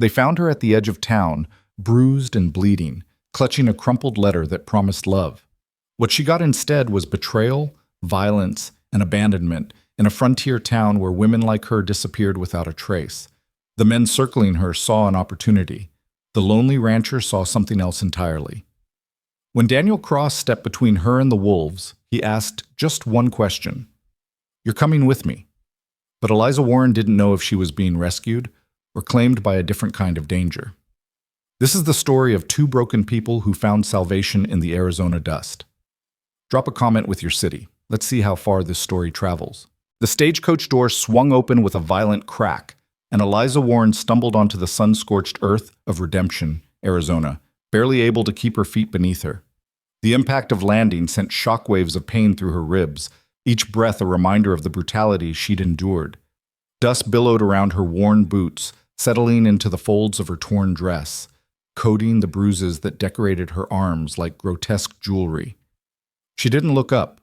They found her at the edge of town, bruised and bleeding, clutching a crumpled letter that promised love. What she got instead was betrayal, violence, and abandonment in a frontier town where women like her disappeared without a trace. The men circling her saw an opportunity. The lonely rancher saw something else entirely. When Daniel Cross stepped between her and the wolves, he asked just one question. "You're coming with me." But Eliza Warren didn't know if she was being rescued or claimed by a different kind of danger. This is the story of two broken people who found salvation in the Arizona dust. Drop a comment with your city. Let's see how far this story travels. The stagecoach door swung open with a violent crack, and Eliza Warren stumbled onto the sun-scorched earth of Redemption, Arizona, barely able to keep her feet beneath her. The impact of landing sent shockwaves of pain through her ribs, each breath a reminder of the brutality she'd endured. Dust billowed around her worn boots, settling into the folds of her torn dress, coating the bruises that decorated her arms like grotesque jewelry. She didn't look up.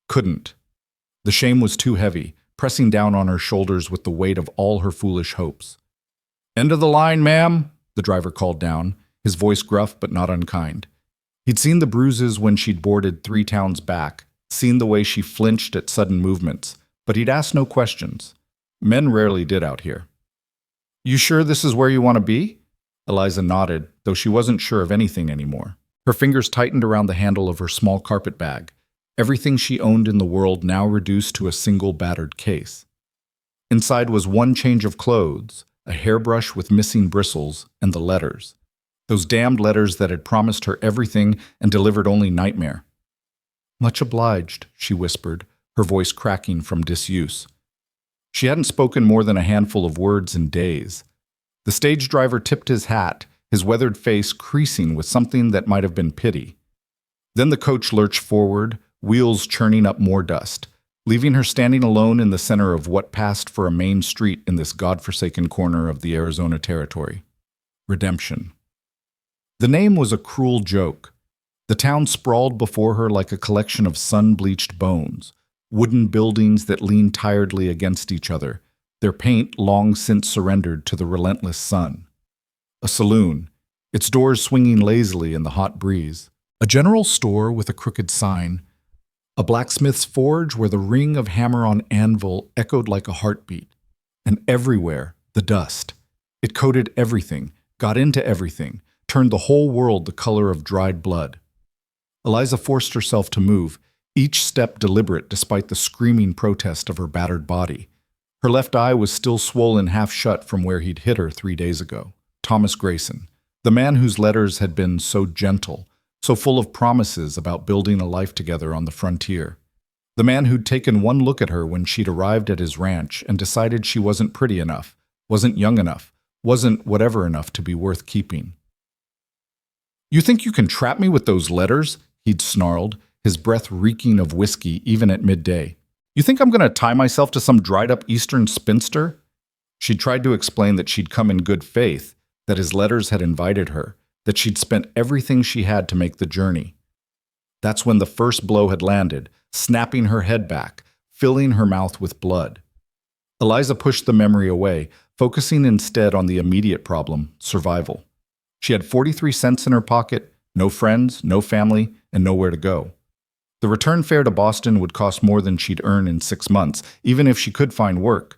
Couldn't. The shame was too heavy, pressing down on her shoulders with the weight of all her foolish hopes. "End of the line, ma'am," the driver called down, his voice gruff but not unkind. He'd seen the bruises when she'd boarded 3 towns back, seen the way she flinched at sudden movements, but he'd asked no questions. Men rarely did out here. "You sure this is where you want to be?" Eliza nodded, though she wasn't sure of anything anymore. Her fingers tightened around the handle of her small carpet bag, everything she owned in the world now reduced to a single battered case. Inside was one change of clothes, a hairbrush with missing bristles, and the letters. Those damned letters that had promised her everything and delivered only nightmare. "Much obliged," she whispered, her voice cracking from disuse. She hadn't spoken more than a handful of words in days. The stage driver tipped his hat, his weathered face creasing with something that might have been pity. Then the coach lurched forward, wheels churning up more dust, leaving her standing alone in the center of what passed for a main street in this godforsaken corner of the Arizona Territory. Redemption. The name was a cruel joke. The town sprawled before her like a collection of sun-bleached bones, wooden buildings that leaned tiredly against each other, their paint long since surrendered to the relentless sun. A saloon, its doors swinging lazily in the hot breeze. A general store with a crooked sign. A blacksmith's forge where the ring of hammer on anvil echoed like a heartbeat. And everywhere, the dust. It coated everything, got into everything, turned the whole world the color of dried blood. Eliza forced herself to move, each step deliberate despite the screaming protest of her battered body. Her left eye was still swollen half shut from where he'd hit her 3 days ago. Thomas Grayson, the man whose letters had been so gentle, so full of promises about building a life together on the frontier. The man who'd taken one look at her when she'd arrived at his ranch and decided she wasn't pretty enough, wasn't young enough, wasn't whatever enough to be worth keeping. "You think you can trap me with those letters?" he'd snarled, his breath reeking of whiskey even at midday. "You think I'm going to tie myself to some dried-up Eastern spinster?" She'd tried to explain that she'd come in good faith, that his letters had invited her, that she'd spent everything she had to make the journey. That's when the first blow had landed, snapping her head back, filling her mouth with blood. Eliza pushed the memory away, focusing instead on the immediate problem, survival. She had 43 cents in her pocket, no friends, no family, and nowhere to go. The return fare to Boston would cost more than she'd earn in 6 months, even if she could find work.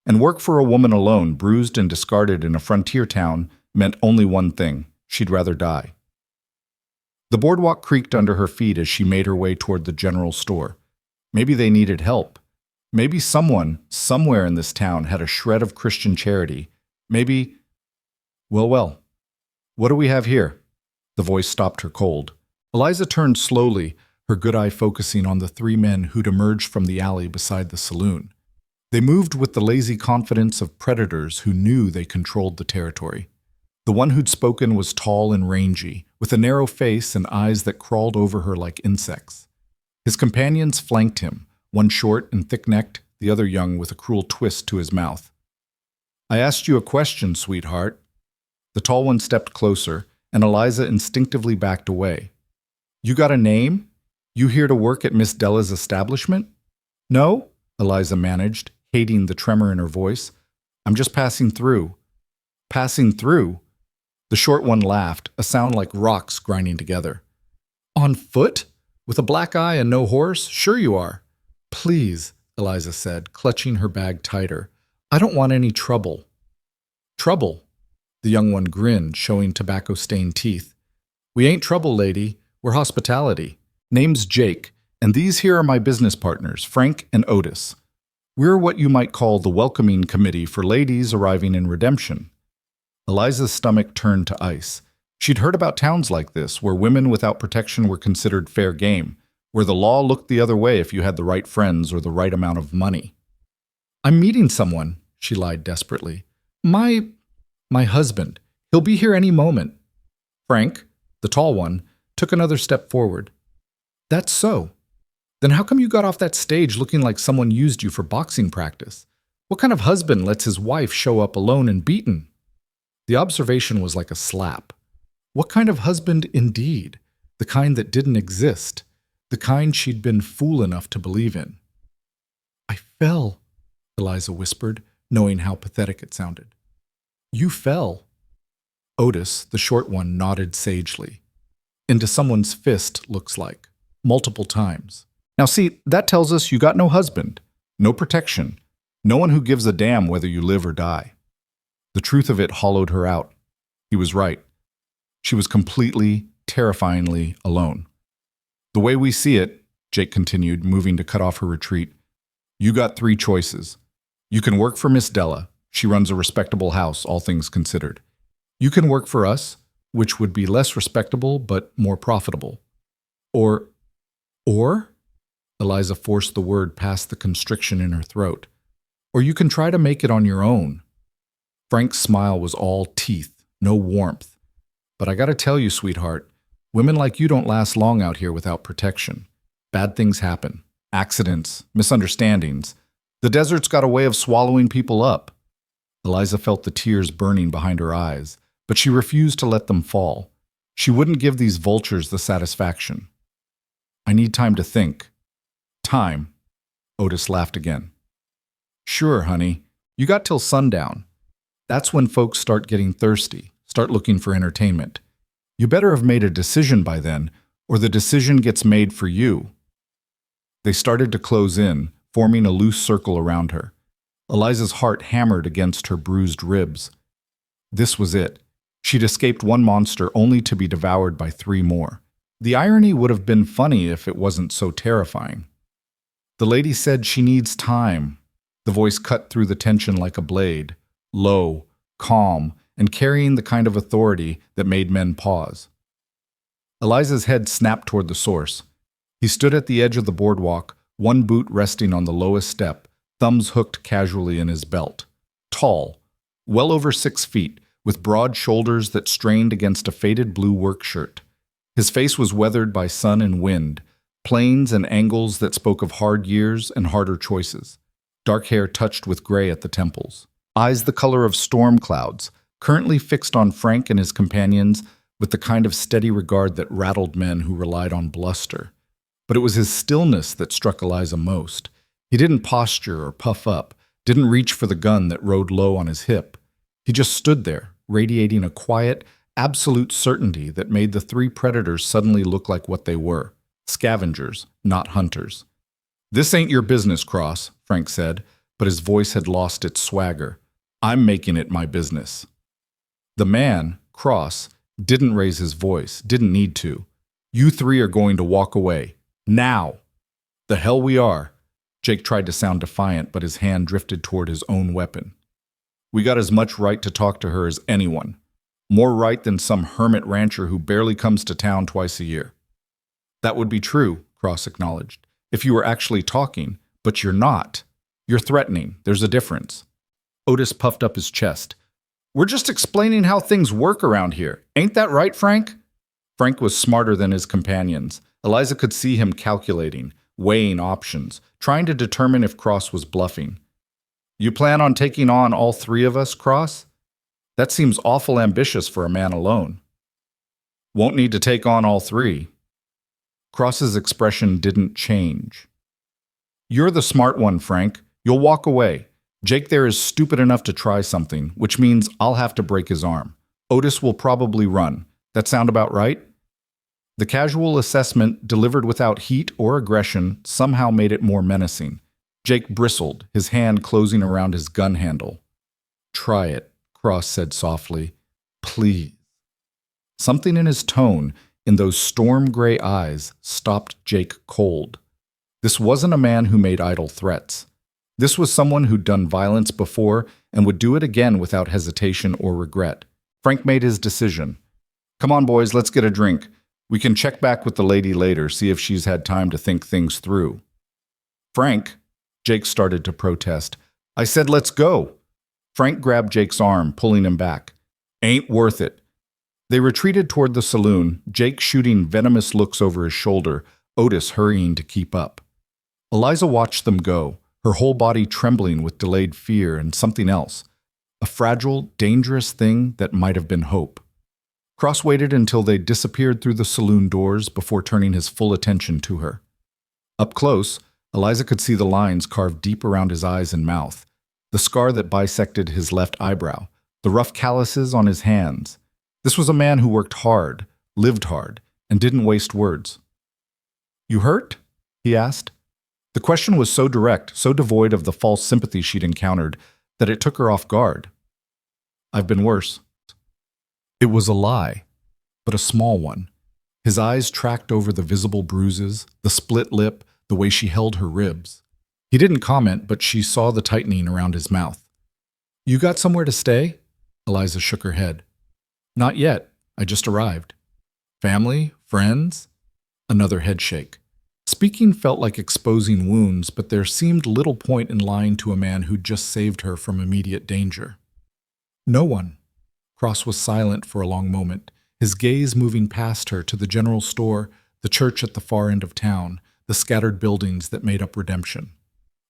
And work for a woman alone, bruised and discarded in a frontier town, meant only one thing: she'd rather die. The boardwalk creaked under her feet as she made her way toward the general store. Maybe they needed help. Maybe someone, somewhere in this town, had a shred of Christian charity. Maybe... Well, what do we have here? The voice stopped her cold. Eliza turned slowly, her good eye focusing on the 3 men who'd emerged from the alley beside the saloon. They moved with the lazy confidence of predators who knew they controlled the territory. The one who'd spoken was tall and rangy, with a narrow face and eyes that crawled over her like insects. His companions flanked him, one short and thick-necked, the other young with a cruel twist to his mouth. "I asked you a question, sweetheart." The tall one stepped closer, and Eliza instinctively backed away. "You got a name? You here to work at Miss Della's establishment?" "No," Eliza managed, hating the tremor in her voice. "I'm just passing through." Passing through? The short one laughed, a sound like rocks grinding together. On foot? With a black eye and no horse? Sure you are. Please, Eliza said, clutching her bag tighter. I don't want any trouble. Trouble? The young one grinned, showing tobacco-stained teeth. We ain't trouble, lady. We're hospitality. Name's Jake, and these here are my business partners, Frank and Otis. We're what you might call the welcoming committee for ladies arriving in redemption. Eliza's stomach turned to ice. She'd heard about towns like this, where women without protection were considered fair game, where the law looked the other way if you had the right friends or the right amount of money. I'm meeting someone, she lied desperately. My husband. He'll be here any moment. Frank, the tall one, took another step forward. That's so. Then how come you got off that stage looking like someone used you for boxing practice? What kind of husband lets his wife show up alone and beaten? The observation was like a slap. What kind of husband indeed? The kind that didn't exist. The kind she'd been fool enough to believe in. I fell, Eliza whispered, knowing how pathetic it sounded. You fell. Otis, the short one, nodded sagely. Into someone's fist, looks like. Multiple times. Now see, that tells us you got no husband, no protection, no one who gives a damn whether you live or die. The truth of it hollowed her out. He was right. She was completely, terrifyingly alone. The way we see it, Jake continued, moving to cut off her retreat, you got three choices. You can work for Miss Della. She runs a respectable house, all things considered. You can work for us, which would be less respectable but more profitable. Or? Eliza forced the word past the constriction in her throat. Or you can try to make it on your own. Frank's smile was all teeth, no warmth. But I gotta tell you, sweetheart, women like you don't last long out here without protection. Bad things happen. Accidents, misunderstandings. The desert's got a way of swallowing people up. Eliza felt the tears burning behind her eyes, but she refused to let them fall. She wouldn't give these vultures the satisfaction. I need time to think. Time. Otis laughed again. Sure, honey. You got till sundown. That's when folks start getting thirsty, start looking for entertainment. You better have made a decision by then, or the decision gets made for you. They started to close in, forming a loose circle around her. Eliza's heart hammered against her bruised ribs. This was it. She'd escaped one monster only to be devoured by three more. The irony would have been funny if it wasn't so terrifying. The lady said she needs time. The voice cut through the tension like a blade, low, calm, and carrying the kind of authority that made men pause. Eliza's head snapped toward the source. He stood at the edge of the boardwalk, one boot resting on the lowest step, thumbs hooked casually in his belt. Tall, well over 6 feet, with broad shoulders that strained against a faded blue work shirt. His face was weathered by sun and wind, planes and angles that spoke of hard years and harder choices. Dark hair touched with gray at the temples. Eyes the color of storm clouds, currently fixed on Frank and his companions with the kind of steady regard that rattled men who relied on bluster. But it was his stillness that struck Eliza most. He didn't posture or puff up, didn't reach for the gun that rode low on his hip. He just stood there, radiating a quiet, absolute certainty that made the three predators suddenly look like what they were, scavengers, not hunters. This ain't your business, Cross, Frank said, but his voice had lost its swagger. I'm making it my business. The man, Cross, didn't raise his voice, didn't need to. You three are going to walk away. Now! The hell we are. Jake tried to sound defiant, but his hand drifted toward his own weapon. We got as much right to talk to her as anyone. More right than some hermit rancher who barely comes to town twice a year. That would be true, Cross acknowledged, if you were actually talking, but you're not. You're threatening. There's a difference. Otis puffed up his chest. We're just explaining how things work around here. Ain't that right, Frank? Frank was smarter than his companions. Eliza could see him calculating, weighing options, trying to determine if Cross was bluffing. You plan on taking on all three of us, Cross? That seems awful ambitious for a man alone. Won't need to take on all three. Cross's expression didn't change. You're the smart one, Frank. You'll walk away. Jake there is stupid enough to try something, which means I'll have to break his arm. Otis will probably run. That sound about right? The casual assessment, delivered without heat or aggression, somehow made it more menacing. Jake bristled, his hand closing around his gun handle. Try it, Cross said softly. Please. Something in his tone, in those storm-gray eyes, stopped Jake cold. This wasn't a man who made idle threats. This was someone who'd done violence before and would do it again without hesitation or regret. Frank made his decision. Come on, boys, let's get a drink. We can check back with the lady later, see if she's had time to think things through. Frank, Jake started to protest. I said let's go. Frank grabbed Jake's arm, pulling him back. Ain't worth it. They retreated toward the saloon, Jake shooting venomous looks over his shoulder, Otis hurrying to keep up. Eliza watched them go, her whole body trembling with delayed fear and something else, a fragile, dangerous thing that might have been hope. Cross waited until they disappeared through the saloon doors before turning his full attention to her. Up close, Eliza could see the lines carved deep around his eyes and mouth, the scar that bisected his left eyebrow, the rough calluses on his hands. This was a man who worked hard, lived hard, and didn't waste words. You hurt? He asked. The question was so direct, so devoid of the false sympathy she'd encountered, that it took her off guard. I've been worse. It was a lie, but a small one. His eyes tracked over the visible bruises, the split lip, the way she held her ribs. He didn't comment, but she saw the tightening around his mouth. You got somewhere to stay? Eliza shook her head. Not yet. I just arrived. Family? Friends? Another head shake. Speaking felt like exposing wounds, but there seemed little point in lying to a man who'd just saved her from immediate danger. No one. Cross was silent for a long moment, his gaze moving past her to the general store, the church at the far end of town, the scattered buildings that made up Redemption.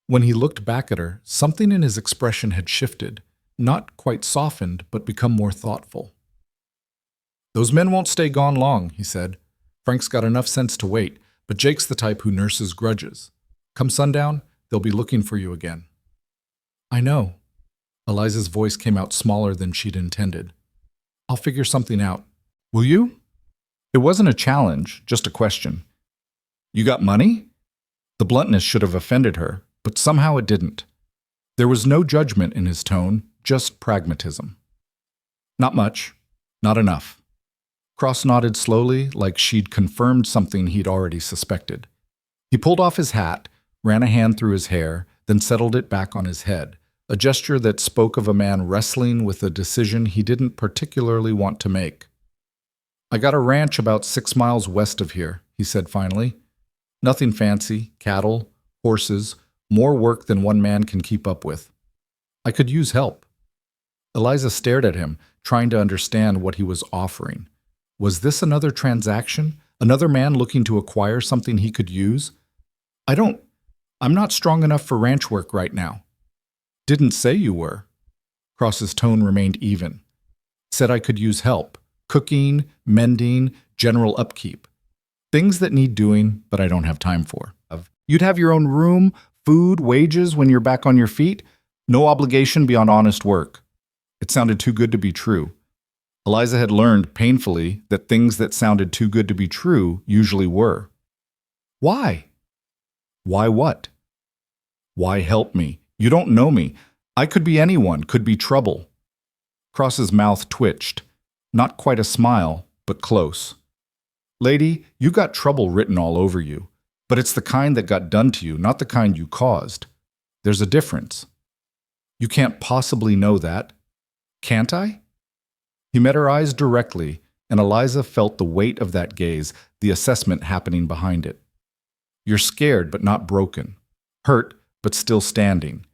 When he looked back at her, something in his expression had shifted, not quite softened, but become more thoughtful. Those men won't stay gone long, he said. Frank's got enough sense to wait, but Jake's the type who nurses grudges. Come sundown, they'll be looking for you again. I know. Eliza's voice came out smaller than she'd intended. I'll figure something out. Will you? It wasn't a challenge, just a question. You got money? The bluntness should have offended her, but somehow it didn't. There was no judgment in his tone, just pragmatism. Not much. Not enough. Cross nodded slowly, like she'd confirmed something he'd already suspected. He pulled off his hat, ran a hand through his hair, then settled it back on his head, a gesture that spoke of a man wrestling with a decision he didn't particularly want to make. I got a ranch about 6 miles west of here, he said finally. Nothing fancy, cattle, horses, more work than one man can keep up with. I could use help. Eliza stared at him, trying to understand what he was offering. Was this another transaction? Another man looking to acquire something he could use? I'm not strong enough for ranch work right now. Didn't say you were. Cross's tone remained even. Said I could use help. Cooking, mending, general upkeep. Things that need doing, but I don't have time for. You'd have your own room, food, wages when you're back on your feet. No obligation beyond honest work. It sounded too good to be true. Eliza had learned painfully that things that sounded too good to be true usually were. Why? Why what? Why help me? You don't know me. I could be anyone, could be trouble. Cross's mouth twitched. Not quite a smile, but close. Lady, you got trouble written all over you, but it's the kind that got done to you, not the kind you caused. There's a difference. You can't possibly know that. Can't I? He met her eyes directly, and Eliza felt the weight of that gaze, the assessment happening behind it. You're scared but not broken. Hurt but still standing.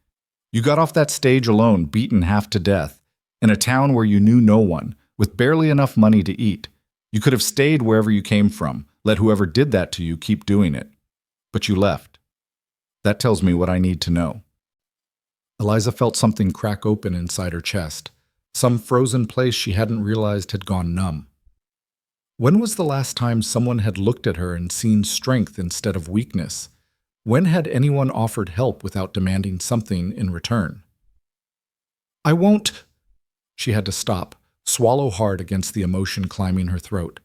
You got off that stage alone, beaten half to death, in a town where you knew no one, with barely enough money to eat. You could have stayed wherever you came from, let whoever did that to you keep doing it. But you left. That tells me what I need to know. Eliza felt something crack open inside her chest, some frozen place she hadn't realized had gone numb. When was the last time someone had looked at her and seen strength instead of weakness? When had anyone offered help without demanding something in return? I won't. She had to stop, swallow hard against the emotion climbing her throat.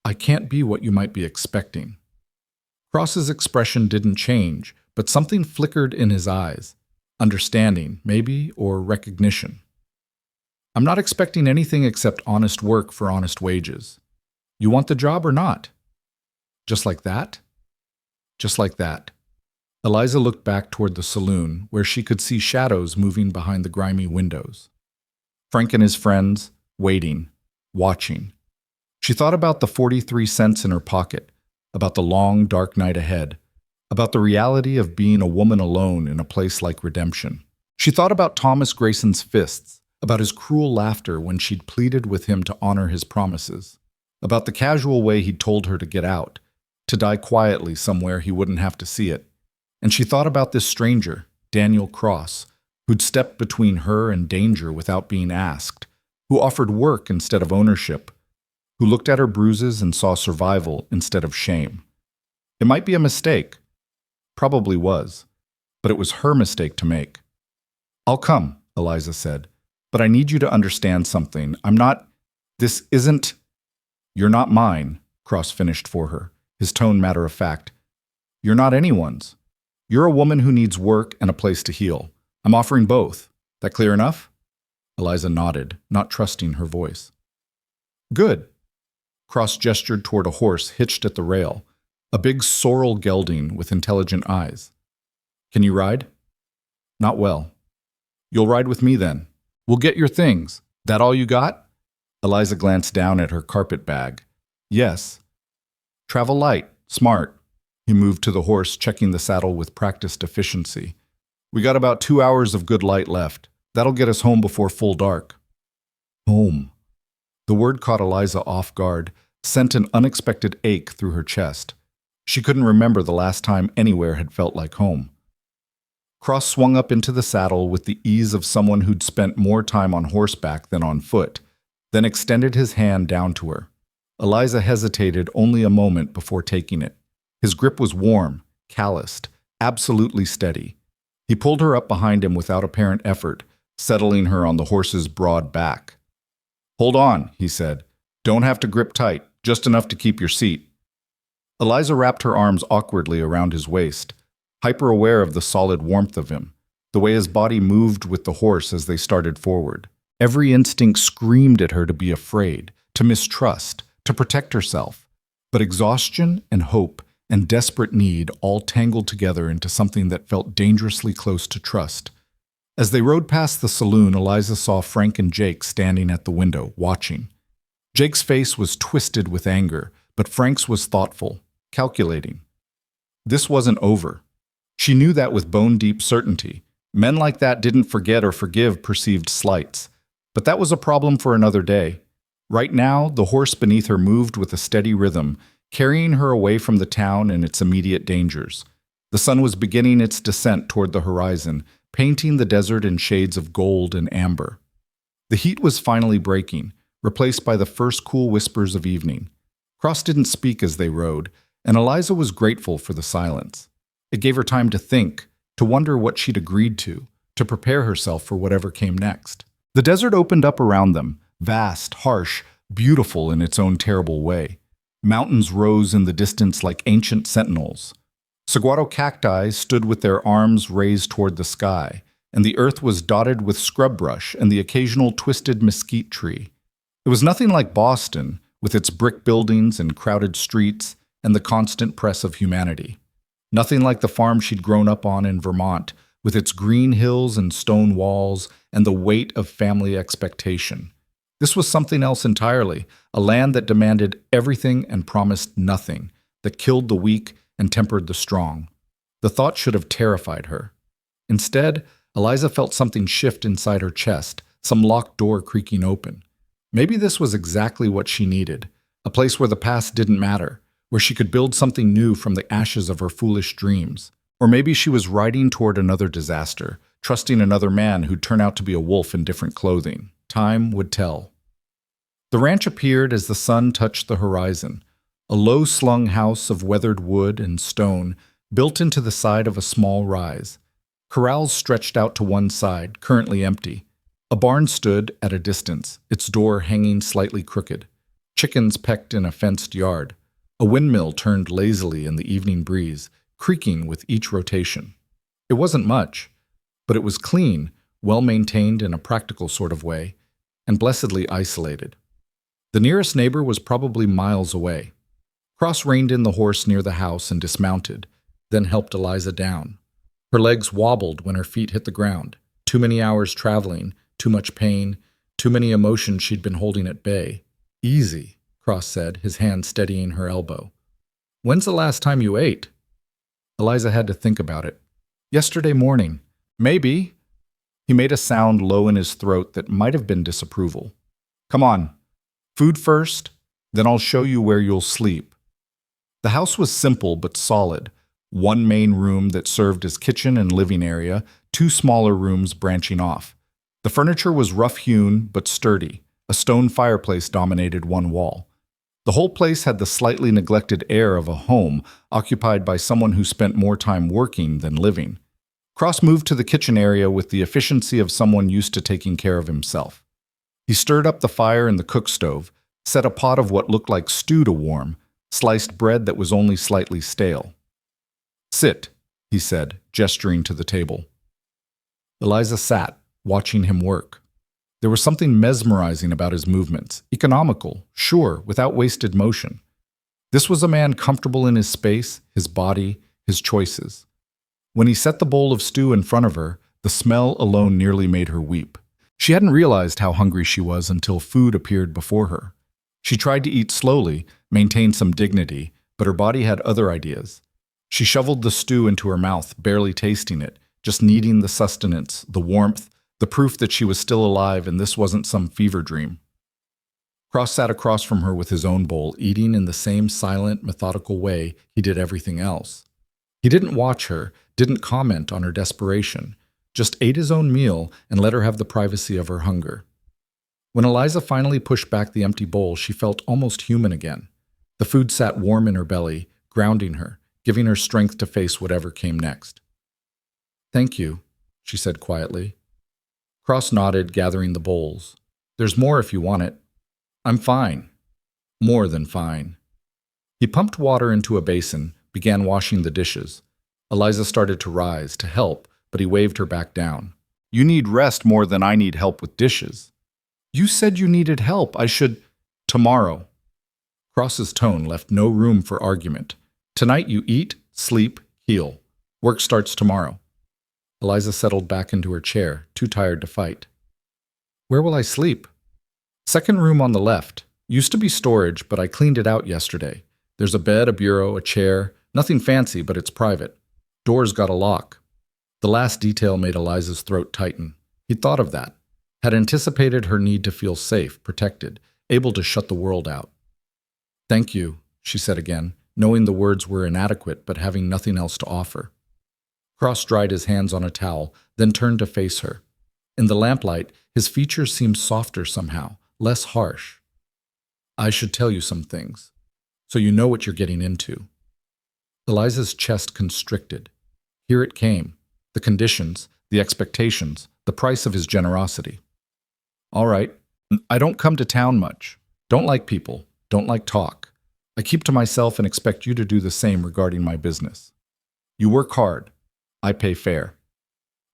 I can't be what you might be expecting. Cross's expression didn't change, but something flickered in his eyes. Understanding, maybe, or recognition. I'm not expecting anything except honest work for honest wages. You want the job or not? Just like that? Just like that. Eliza looked back toward the saloon, where she could see shadows moving behind the grimy windows. Frank and his friends, waiting, watching. She thought about the 43 cents in her pocket, about the long, dark night ahead, about the reality of being a woman alone in a place like Redemption. She thought about Thomas Grayson's fists, about his cruel laughter when she'd pleaded with him to honor his promises, about the casual way he'd told her to get out, to die quietly somewhere he wouldn't have to see it. And she thought about this stranger, Daniel Cross, who'd stepped between her and danger without being asked, who offered work instead of ownership, who looked at her bruises and saw survival instead of shame. It might be a mistake. Probably was. But it was her mistake to make. I'll come, Eliza said. But I need you to understand something. This isn't... You're not mine, Cross finished for her, his tone matter-of-fact. You're not anyone's. You're a woman who needs work and a place to heal. I'm offering both. That clear enough? Eliza nodded, not trusting her voice. Good. Cross gestured toward a horse hitched at the rail, a big sorrel gelding with intelligent eyes. Can you ride? Not well. You'll ride with me then. We'll get your things. That all you got? Eliza glanced down at her carpet bag. Yes. Travel light, smart. He moved to the horse, checking the saddle with practiced efficiency. We got about 2 hours of good light left. That'll get us home before full dark. Home. The word caught Eliza off guard, sent an unexpected ache through her chest. She couldn't remember the last time anywhere had felt like home. Cross swung up into the saddle with the ease of someone who'd spent more time on horseback than on foot, then extended his hand down to her. Eliza hesitated only a moment before taking it. His grip was warm, calloused, absolutely steady. He pulled her up behind him without apparent effort, settling her on the horse's broad back. Hold on, he said. Don't have to grip tight, just enough to keep your seat. Eliza wrapped her arms awkwardly around his waist, hyper-aware of the solid warmth of him, the way his body moved with the horse as they started forward. Every instinct screamed at her to be afraid, to mistrust, to protect herself. But exhaustion and hope and desperate need all tangled together into something that felt dangerously close to trust. As they rode past the saloon, Eliza saw Frank and Jake standing at the window, watching. Jake's face was twisted with anger, but Frank's was thoughtful, calculating. This wasn't over. She knew that with bone-deep certainty. Men like that didn't forget or forgive perceived slights. But that was a problem for another day. Right now, the horse beneath her moved with a steady rhythm, carrying her away from the town and its immediate dangers. The sun was beginning its descent toward the horizon, painting the desert in shades of gold and amber. The heat was finally breaking, replaced by the first cool whispers of evening. Cross didn't speak as they rode, and Eliza was grateful for the silence. It gave her time to think, to wonder what she'd agreed to prepare herself for whatever came next. The desert opened up around them, vast, harsh, beautiful in its own terrible way. Mountains rose in the distance like ancient sentinels. Saguaro cacti stood with their arms raised toward the sky, and the earth was dotted with scrub brush and the occasional twisted mesquite tree. It was nothing like Boston, with its brick buildings and crowded streets and the constant press of humanity. Nothing like the farm she'd grown up on in Vermont, with its green hills and stone walls and the weight of family expectation. This was something else entirely, a land that demanded everything and promised nothing, that killed the weak and tempered the strong. The thought should have terrified her. Instead, Eliza felt something shift inside her chest, some locked door creaking open. Maybe this was exactly what she needed, a place where the past didn't matter, where she could build something new from the ashes of her foolish dreams. Or maybe she was riding toward another disaster, trusting another man who'd turn out to be a wolf in different clothing. Time would tell. The ranch appeared as the sun touched the horizon, a low-slung house of weathered wood and stone built into the side of a small rise. Corrals stretched out to one side, currently empty. A barn stood at a distance, its door hanging slightly crooked. Chickens pecked in a fenced yard. A windmill turned lazily in the evening breeze, creaking with each rotation. It wasn't much, but it was clean, well-maintained in a practical sort of way, and blessedly isolated. The nearest neighbor was probably miles away. Cross reined in the horse near the house and dismounted, then helped Eliza down. Her legs wobbled when her feet hit the ground. Too many hours traveling, too much pain, too many emotions she'd been holding at bay. Easy, Cross said, his hand steadying her elbow. When's the last time you ate? Eliza had to think about it. Yesterday morning. Maybe. He made a sound low in his throat that might have been disapproval. Come on. Food first, then I'll show you where you'll sleep. The house was simple but solid. One main room that served as kitchen and living area, two smaller rooms branching off. The furniture was rough-hewn but sturdy. A stone fireplace dominated one wall. The whole place had the slightly neglected air of a home occupied by someone who spent more time working than living. Cross moved to the kitchen area with the efficiency of someone used to taking care of himself. He stirred up the fire in the cook stove, set a pot of what looked like stew to warm, sliced bread that was only slightly stale. Sit, he said, gesturing to the table. Eliza sat, watching him work. There was something mesmerizing about his movements, economical, sure, without wasted motion. This was a man comfortable in his space, his body, his choices. When he set the bowl of stew in front of her, the smell alone nearly made her weep. She hadn't realized how hungry she was until food appeared before her. She tried to eat slowly, maintain some dignity, but her body had other ideas. She shoveled the stew into her mouth, barely tasting it, just needing the sustenance, the warmth, the proof that she was still alive and this wasn't some fever dream. Cross sat across from her with his own bowl, eating in the same silent, methodical way he did everything else. He didn't watch her, didn't comment on her desperation, just ate his own meal and let her have the privacy of her hunger. When Eliza finally pushed back the empty bowl, she felt almost human again. The food sat warm in her belly, grounding her, giving her strength to face whatever came next. Thank you, she said quietly. Cross nodded, gathering the bowls. There's more if you want it. I'm fine. More than fine. He pumped water into a basin, began washing the dishes. Eliza started to rise, to help, but he waved her back down. You need rest more than I need help with dishes. You said you needed help. I should... Tomorrow. Cross's tone left no room for argument. Tonight you eat, sleep, heal. Work starts tomorrow. Eliza settled back into her chair, too tired to fight. Where will I sleep? Second room on the left. Used to be storage, but I cleaned it out yesterday. There's a bed, a bureau, a chair. Nothing fancy, but it's private. Door's got a lock. The last detail made Eliza's throat tighten. He'd thought of that. Had anticipated her need to feel safe, protected, able to shut the world out. Thank you, she said again, knowing the words were inadequate but having nothing else to offer. Cross dried his hands on a towel, then turned to face her. In the lamplight, his features seemed softer somehow, less harsh. I should tell you some things, so you know what you're getting into. Eliza's chest constricted. Here it came, the conditions, the expectations, the price of his generosity. All right, I don't come to town much. Don't like people, don't like talk. I keep to myself and expect you to do the same regarding my business. You work hard. I pay fair.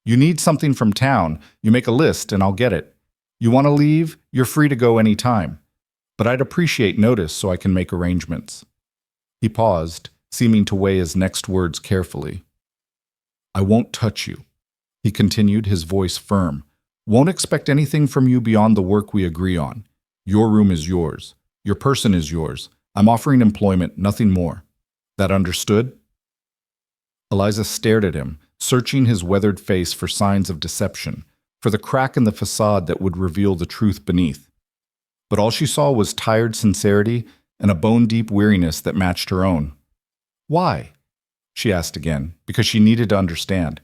You need something from town, you make a list and I'll get it. You want to leave, you're free to go any time. But I'd appreciate notice so I can make arrangements. He paused, seeming to weigh his next words carefully. I won't touch you, he continued, his voice firm. Won't expect anything from you beyond the work we agree on. Your room is yours. Your person is yours. I'm offering employment, nothing more. That understood? Eliza stared at him, searching his weathered face for signs of deception, for the crack in the facade that would reveal the truth beneath. But all she saw was tired sincerity and a bone-deep weariness that matched her own. Why? She asked again, because she needed to understand.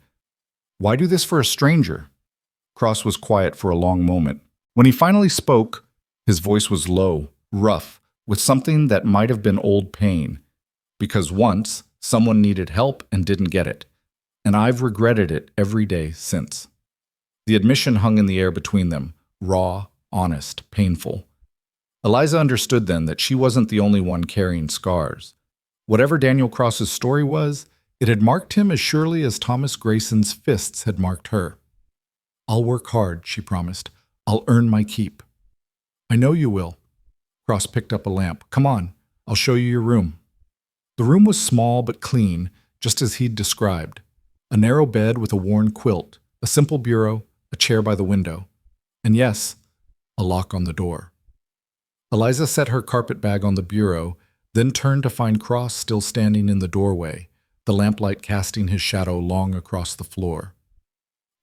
Why do this for a stranger? Cross was quiet for a long moment. When he finally spoke, his voice was low, rough, with something that might have been old pain. Because once, someone needed help and didn't get it. And I've regretted it every day since. The admission hung in the air between them, raw, honest, painful. Eliza understood then that she wasn't the only one carrying scars. Whatever Daniel Cross's story was, it had marked him as surely as Thomas Grayson's fists had marked her. "I'll work hard," she promised. "I'll earn my keep." "I know you will." Cross picked up a lamp. "Come on, I'll show you your room." The room was small but clean, just as he'd described. A narrow bed with a worn quilt, a simple bureau, a chair by the window. And yes, a lock on the door. Eliza set her carpetbag on the bureau, then turned to find Cross still standing in the doorway, the lamplight casting his shadow long across the floor.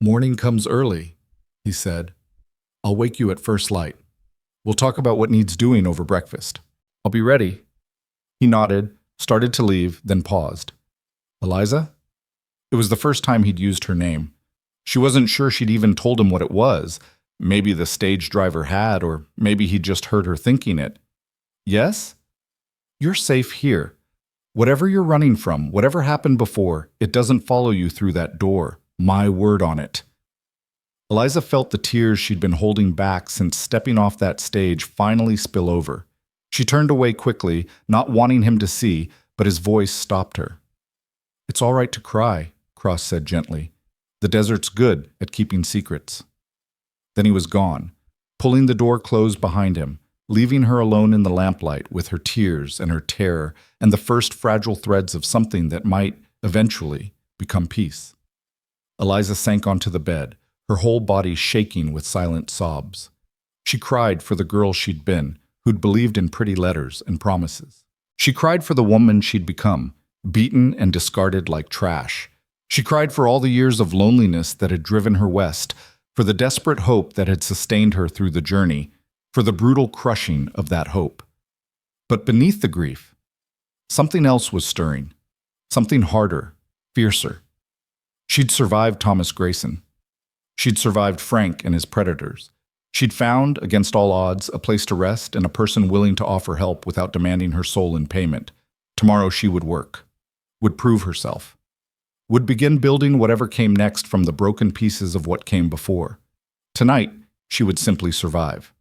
"Morning comes early," he said. "I'll wake you at first light. We'll talk about what needs doing over breakfast. I'll be ready." He nodded, started to leave, then paused. "Eliza?" It was the first time he'd used her name. She wasn't sure she'd even told him what it was. Maybe the stage driver had, or maybe he'd just heard her thinking it. "Yes?" "You're safe here. Whatever you're running from, whatever happened before, it doesn't follow you through that door. My word on it." Eliza felt the tears she'd been holding back since stepping off that stage finally spill over. She turned away quickly, not wanting him to see, but his voice stopped her. "It's all right to cry," Cross said gently. "The desert's good at keeping secrets." Then he was gone, pulling the door closed behind him, leaving her alone in the lamplight with her tears and her terror and the first fragile threads of something that might, eventually, become peace. Eliza sank onto the bed, her whole body shaking with silent sobs. She cried for the girl she'd been, who'd believed in pretty letters and promises. She cried for the woman she'd become, beaten and discarded like trash. She cried for all the years of loneliness that had driven her west, for the desperate hope that had sustained her through the journey, for the brutal crushing of that hope. But beneath the grief, something else was stirring, something harder, fiercer. She'd survived Thomas Grayson. She'd survived Frank and his predators. She'd found, against all odds, a place to rest and a person willing to offer help without demanding her soul in payment. Tomorrow she would work, would prove herself, would begin building whatever came next from the broken pieces of what came before. Tonight, she would simply survive.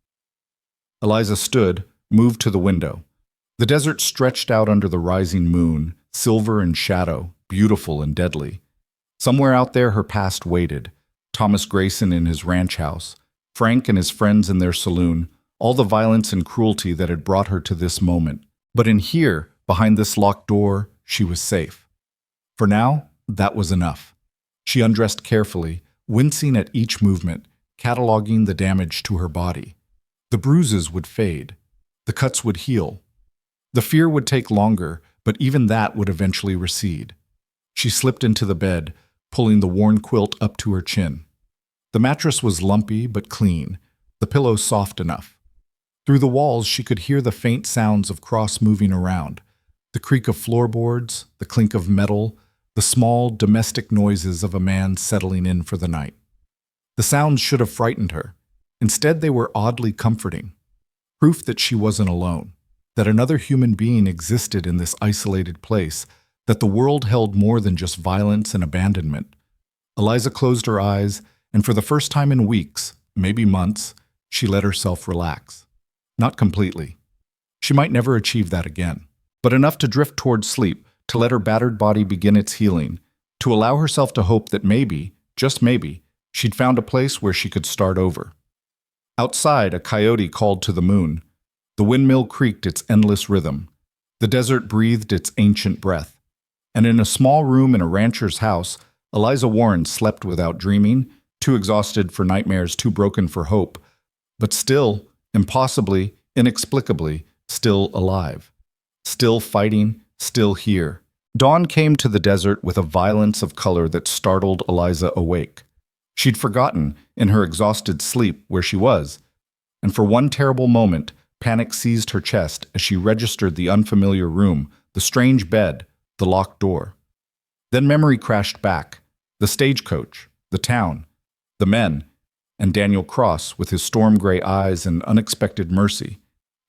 Eliza stood, moved to the window. The desert stretched out under the rising moon, silver and shadow, beautiful and deadly. Somewhere out there her past waited. Thomas Grayson in his ranch house, Frank and his friends in their saloon, all the violence and cruelty that had brought her to this moment. But in here, behind this locked door, she was safe. For now, that was enough. She undressed carefully, wincing at each movement, cataloging the damage to her body. The bruises would fade. The cuts would heal. The fear would take longer, but even that would eventually recede. She slipped into the bed, pulling the worn quilt up to her chin. The mattress was lumpy but clean, the pillow soft enough. Through the walls she could hear the faint sounds of Cross moving around, the creak of floorboards, the clink of metal, the small domestic noises of a man settling in for the night. The sounds should have frightened her. Instead, they were oddly comforting. Proof that she wasn't alone, that another human being existed in this isolated place, that the world held more than just violence and abandonment. Eliza closed her eyes, and for the first time in weeks, maybe months, she let herself relax. Not completely. She might never achieve that again, but enough to drift toward sleep, to let her battered body begin its healing, to allow herself to hope that maybe, just maybe, she'd found a place where she could start over. Outside, a coyote called to the moon. The windmill creaked its endless rhythm. The desert breathed its ancient breath. And in a small room in a rancher's house, Eliza Warren slept without dreaming, too exhausted for nightmares, too broken for hope, but still, impossibly, inexplicably, still alive. Still fighting, still here. Dawn came to the desert with a violence of color that startled Eliza awake. She'd forgotten, in her exhausted sleep, where she was, and for one terrible moment, panic seized her chest as she registered the unfamiliar room, the strange bed, the locked door. Then memory crashed back. The stagecoach, the town, the men, and Daniel Cross with his storm-gray eyes and unexpected mercy.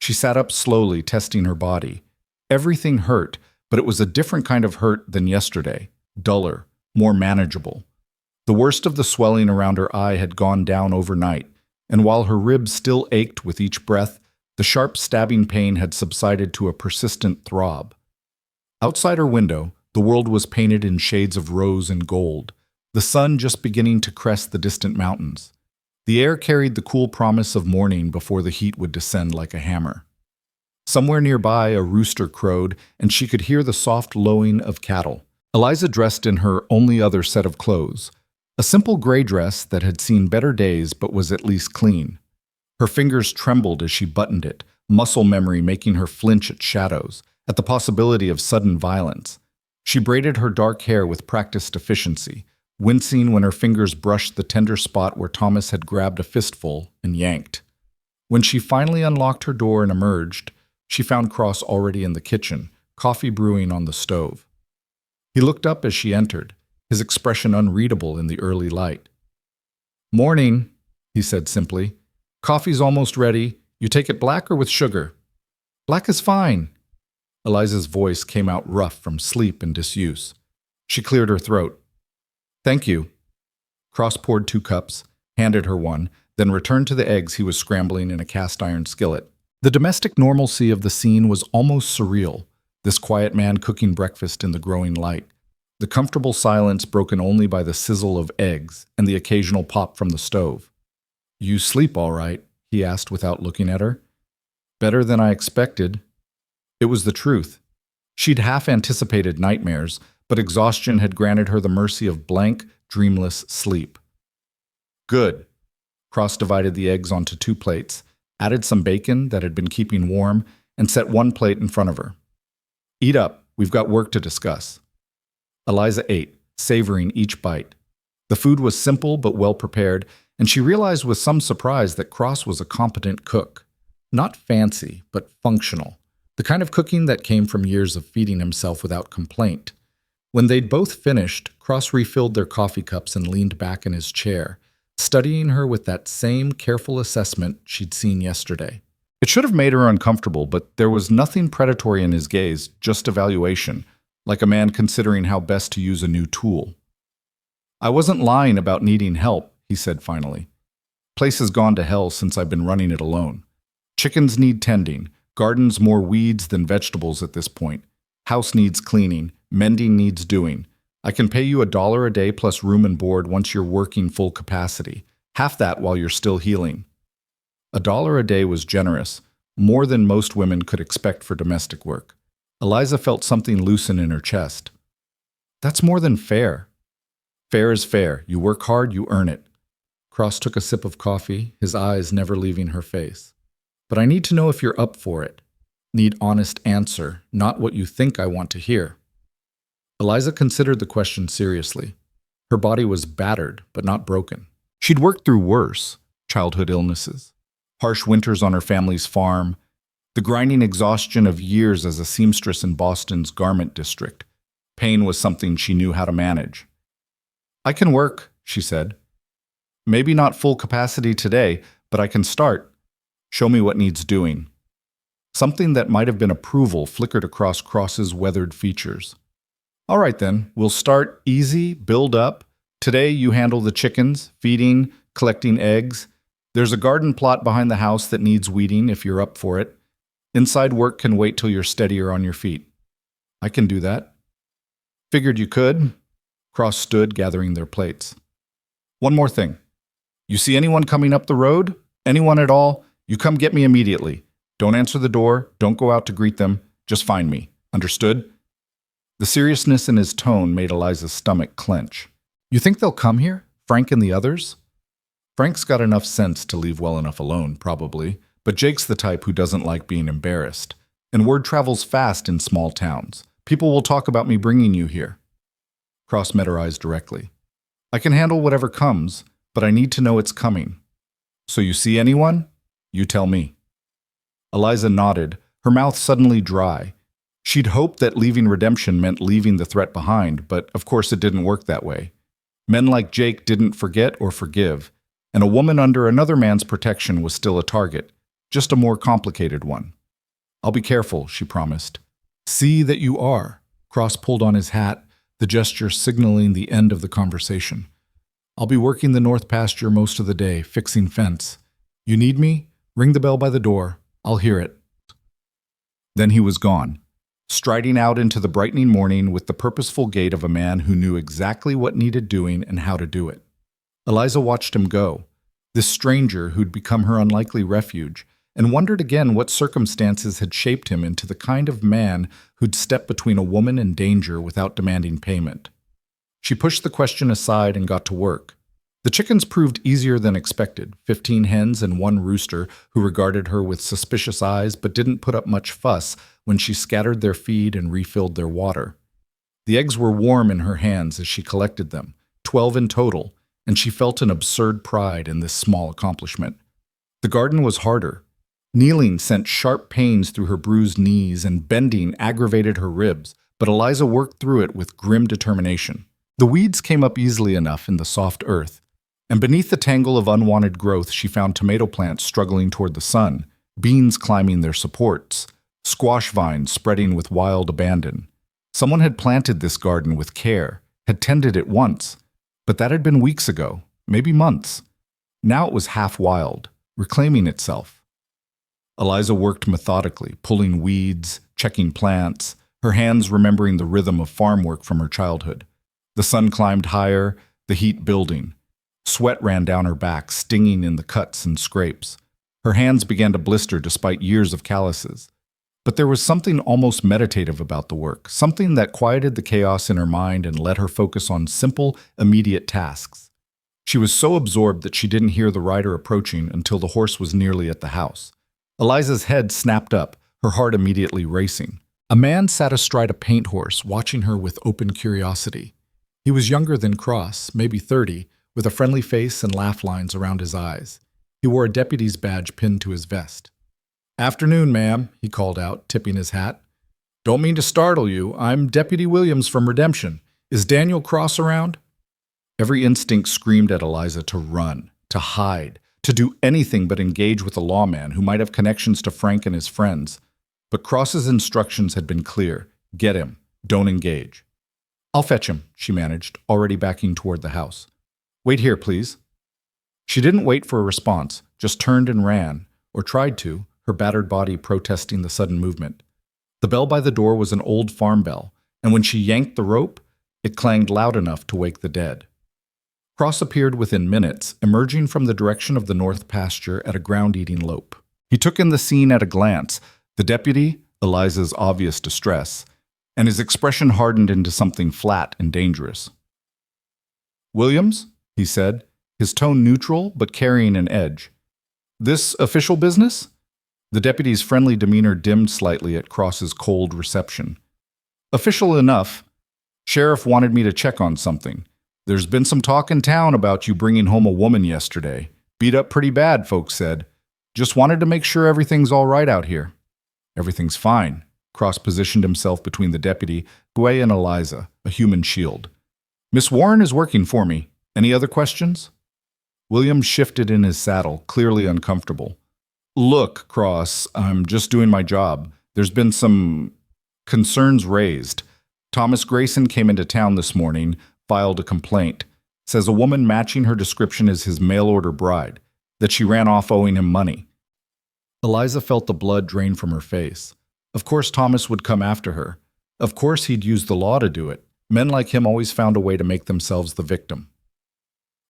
She sat up slowly, testing her body. Everything hurt, but it was a different kind of hurt than yesterday, duller, more manageable. The worst of the swelling around her eye had gone down overnight, and while her ribs still ached with each breath, the sharp stabbing pain had subsided to a persistent throb. Outside her window, the world was painted in shades of rose and gold, the sun just beginning to crest the distant mountains. The air carried the cool promise of morning before the heat would descend like a hammer. Somewhere nearby, a rooster crowed, and she could hear the soft lowing of cattle. Eliza dressed in her only other set of clothes, a simple gray dress that had seen better days but was at least clean. Her fingers trembled as she buttoned it, muscle memory making her flinch at shadows, at the possibility of sudden violence. She braided her dark hair with practiced efficiency, wincing when her fingers brushed the tender spot where Thomas had grabbed a fistful and yanked. When she finally unlocked her door and emerged, she found Cross already in the kitchen, coffee brewing on the stove. He looked up as she entered, his expression unreadable in the early light. "Morning," he said simply. "Coffee's almost ready. You take it black or with sugar?" "Black is fine." Eliza's voice came out rough from sleep and disuse. She cleared her throat. "Thank you." Cross poured 2 cups, handed her one, then returned to the eggs he was scrambling in a cast-iron skillet. The domestic normalcy of the scene was almost surreal, this quiet man cooking breakfast in the growing light, the comfortable silence broken only by the sizzle of eggs and the occasional pop from the stove. "You sleep all right?" he asked without looking at her. "Better than I expected." It was the truth. She'd half-anticipated nightmares, but exhaustion had granted her the mercy of blank, dreamless sleep. "Good." Cross divided the eggs onto 2 plates, added some bacon that had been keeping warm, and set 1 plate in front of her. "Eat up, we've got work to discuss." Eliza ate, savoring each bite. The food was simple but well prepared, and she realized with some surprise that Cross was a competent cook. Not fancy, but functional. The kind of cooking that came from years of feeding himself without complaint. When they'd both finished, Cross refilled their coffee cups and leaned back in his chair, studying her with that same careful assessment she'd seen yesterday. It should have made her uncomfortable, but there was nothing predatory in his gaze, just evaluation, like a man considering how best to use a new tool. "I wasn't lying about needing help," he said finally. "Place has gone to hell since I've been running it alone. Chickens need tending, gardens more weeds than vegetables at this point. House needs cleaning, mending needs doing. I can pay you $1 a day plus room and board once you're working full capacity. Half that while you're still healing." $1 a day was generous, more than most women could expect for domestic work. Eliza felt something loosen in her chest. "That's more than fair." "Fair is fair. You work hard, you earn it." Cross took a sip of coffee, his eyes never leaving her face. "But I need to know if you're up for it. Need honest answer, not what you think I want to hear." Eliza considered the question seriously. Her body was battered, but not broken. She'd worked through worse: childhood illnesses, harsh winters on her family's farm, the grinding exhaustion of years as a seamstress in Boston's garment district. Pain was something she knew how to manage. "I can work," she said. "Maybe not full capacity today, but I can start. Show me what needs doing." Something that might have been approval flickered across Cross's weathered features. "All right then, we'll start easy, build up. Today you handle the chickens, feeding, collecting eggs. There's a garden plot behind the house that needs weeding if you're up for it. Inside work can wait till you're steadier on your feet." "I can do that." "Figured you could." Cross stood, gathering their plates. "One more thing. You see anyone coming up the road? Anyone at all? You come get me immediately. Don't answer the door, don't go out to greet them, just find me. Understood?" The seriousness in his tone made Eliza's stomach clench. "You think they'll come here? Frank and the others?" "Frank's got enough sense to leave well enough alone, probably, but Jake's the type who doesn't like being embarrassed. And word travels fast in small towns. People will talk about me bringing you here." Cross met her eyes directly. "I can handle whatever comes, but I need to know it's coming. So you see anyone? You tell me." Eliza nodded, her mouth suddenly dry. She'd hoped that leaving redemption meant leaving the threat behind, but of course it didn't work that way. Men like Jake didn't forget or forgive, and a woman under another man's protection was still a target, just a more complicated one. "I'll be careful," she promised. "See that you are." Cross pulled on his hat, the gesture signaling the end of the conversation. I'll be working the north pasture most of the day, fixing fence. You need me? Ring the bell by the door. I'll hear it." Then he was gone, striding out into the brightening morning with the purposeful gait of a man who knew exactly what needed doing and how to do it. Eliza watched him go, this stranger who'd become her unlikely refuge, and wondered again what circumstances had shaped him into the kind of man who'd step between a woman and danger without demanding payment. She pushed the question aside and got to work. The chickens proved easier than expected, 15 hens and 1 rooster who regarded her with suspicious eyes but didn't put up much fuss when she scattered their feed and refilled their water. The eggs were warm in her hands as she collected them, 12 in total, and she felt an absurd pride in this small accomplishment. The garden was harder. Kneeling sent sharp pains through her bruised knees, and bending aggravated her ribs, but Eliza worked through it with grim determination. The weeds came up easily enough in the soft earth, and beneath the tangle of unwanted growth she found tomato plants struggling toward the sun, beans climbing their supports, squash vines spreading with wild abandon. Someone had planted this garden with care, had tended it once, but that had been weeks ago, maybe months. Now it was half wild, reclaiming itself. Eliza worked methodically, pulling weeds, checking plants, her hands remembering the rhythm of farm work from her childhood. The sun climbed higher, the heat building. Sweat ran down her back, stinging in the cuts and scrapes. Her hands began to blister despite years of calluses. But there was something almost meditative about the work, something that quieted the chaos in her mind and let her focus on simple, immediate tasks. She was so absorbed that she didn't hear the rider approaching until the horse was nearly at the house. Eliza's head snapped up, her heart immediately racing. A man sat astride a paint horse, watching her with open curiosity. He was younger than Cross, maybe 30, with a friendly face and laugh lines around his eyes. He wore a deputy's badge pinned to his vest. "Afternoon, ma'am," he called out, tipping his hat. "Don't mean to startle you. I'm Deputy Williams from Redemption. Is Daniel Cross around?" Every instinct screamed at Eliza to run, to hide, to do anything but engage with a lawman who might have connections to Frank and his friends. But Cross's instructions had been clear. Get him. Don't engage. "I'll fetch him," she managed, already backing toward the house. "Wait here, please." She didn't wait for a response, just turned and ran, or tried to, her battered body protesting the sudden movement. The bell by the door was an old farm bell, and when she yanked the rope, it clanged loud enough to wake the dead. Cross appeared within minutes, emerging from the direction of the north pasture at a ground-eating lope. He took in the scene at a glance, the deputy, Eliza's obvious distress, and his expression hardened into something flat and dangerous. "Williams?" he said, his tone neutral but carrying an edge. "This official business?" The deputy's friendly demeanor dimmed slightly at Cross's cold reception. "Official enough. Sheriff wanted me to check on something. There's been some talk in town about you bringing home a woman yesterday. Beat up pretty bad, folks said. Just wanted to make sure everything's all right out here." "Everything's fine." Cross positioned himself between the deputy, Gway, and Eliza, a human shield. "Miss Warren is working for me. Any other questions?" Williams shifted in his saddle, clearly uncomfortable. "Look, Cross, I'm just doing my job. There's been some concerns raised. Thomas Grayson came into town this morning, filed a complaint. Says a woman matching her description is his mail-order bride, that she ran off owing him money." Eliza felt the blood drain from her face. Of course Thomas would come after her. Of course he'd use the law to do it. Men like him always found a way to make themselves the victim.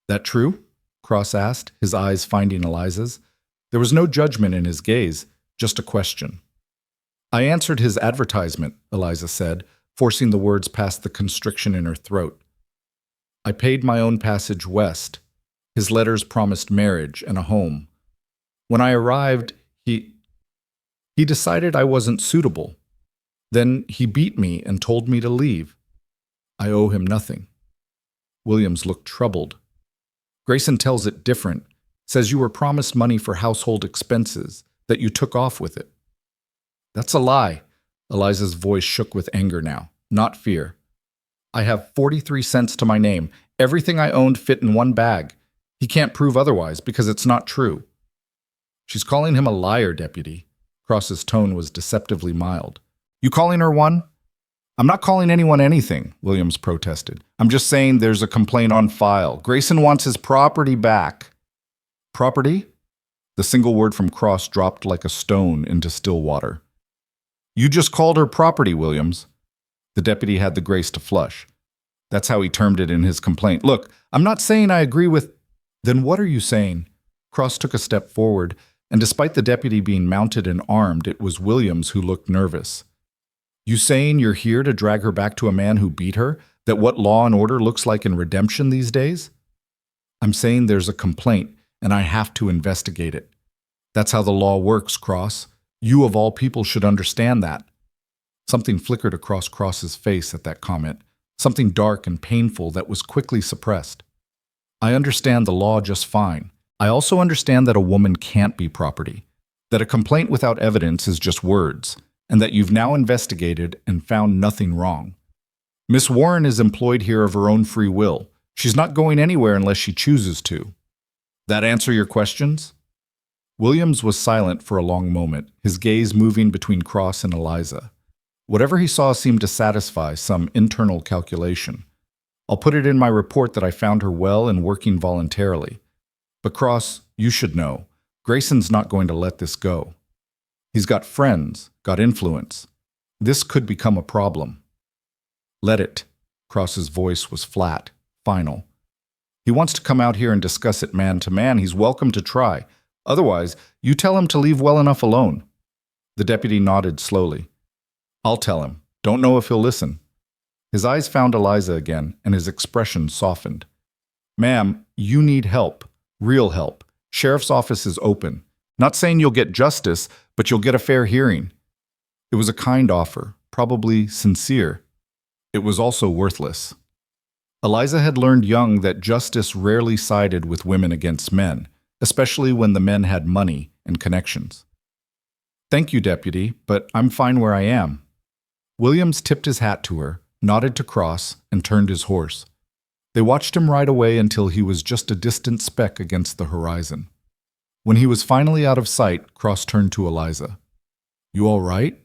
"That true?" Cross asked, his eyes finding Eliza's. There was no judgment in his gaze, just a question. "I answered his advertisement," Eliza said, forcing the words past the constriction in her throat. "I paid my own passage west. His letters promised marriage and a home. When I arrived, he decided I wasn't suitable. Then he beat me and told me to leave. I owe him nothing." Williams looked troubled. "Grayson tells it different. Says you were promised money for household expenses, that you took off with it." "That's a lie." Eliza's voice shook with anger now, not fear. "I have 43 cents to my name. Everything I owned fit in one bag. He can't prove otherwise because it's not true." "She's calling him a liar, deputy." Cross's tone was deceptively mild. "You calling her one?" I'm not calling anyone anything, Williams protested. I'm just saying there's a complaint on file. Grayson wants his property back. Property? The single word from Cross dropped like a stone into still water. You just called her property, Williams. The deputy had the grace to flush. That's how he termed it in his complaint. Look, I'm not saying I agree with... Then what are you saying? Cross took a step forward, and despite the deputy being mounted and armed, it was Williams who looked nervous. You saying you're here to drag her back to a man who beat her? That what law and order looks like in redemption these days? I'm saying there's a complaint, and I have to investigate it. That's how the law works, Cross. You of all people should understand that. Something flickered across Cross's face at that comment, something dark and painful that was quickly suppressed. I understand the law just fine. I also understand that a woman can't be property, that a complaint without evidence is just words, and that you've now investigated and found nothing wrong. Miss Warren is employed here of her own free will. She's not going anywhere unless she chooses to. That answer your questions? Williams was silent for a long moment, his gaze moving between Cross and Eliza. Whatever he saw seemed to satisfy some internal calculation. I'll put it in my report that I found her well and working voluntarily. But Cross, you should know, Grayson's not going to let this go. He's got friends, got influence. This could become a problem. Let it. Cross's voice was flat, final. He wants to come out here and discuss it man to man. He's welcome to try. Otherwise, you tell him to leave well enough alone. The deputy nodded slowly. I'll tell him. Don't know if he'll listen. His eyes found Eliza again, and his expression softened. Ma'am, you need help. Real help. Sheriff's office is open. Not saying you'll get justice, but you'll get a fair hearing. It was a kind offer, probably sincere. It was also worthless. Eliza had learned young that justice rarely sided with women against men, especially when the men had money and connections. Thank you, deputy, but I'm fine where I am. Williams tipped his hat to her, nodded to Cross, and turned his horse. They watched him ride away until he was just a distant speck against the horizon. When he was finally out of sight, Cross turned to Eliza. You all right?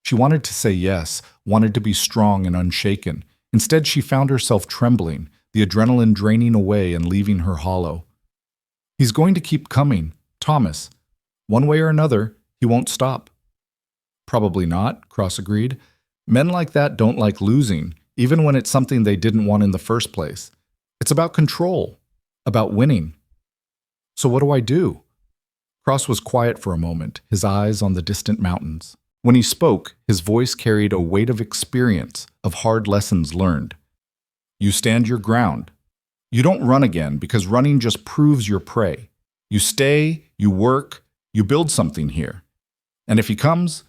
She wanted to say yes, wanted to be strong and unshaken. Instead, she found herself trembling, the adrenaline draining away and leaving her hollow. He's going to keep coming, Thomas. One way or another, he won't stop. Probably not, Cross agreed. Men like that don't like losing, even when it's something they didn't want in the first place. It's about control, about winning. So what do I do? Cross was quiet for a moment, his eyes on the distant mountains. When he spoke, his voice carried a weight of experience, of hard lessons learned. You stand your ground. You don't run again because running just proves your prey. You stay, you work, you build something here. And if he comes,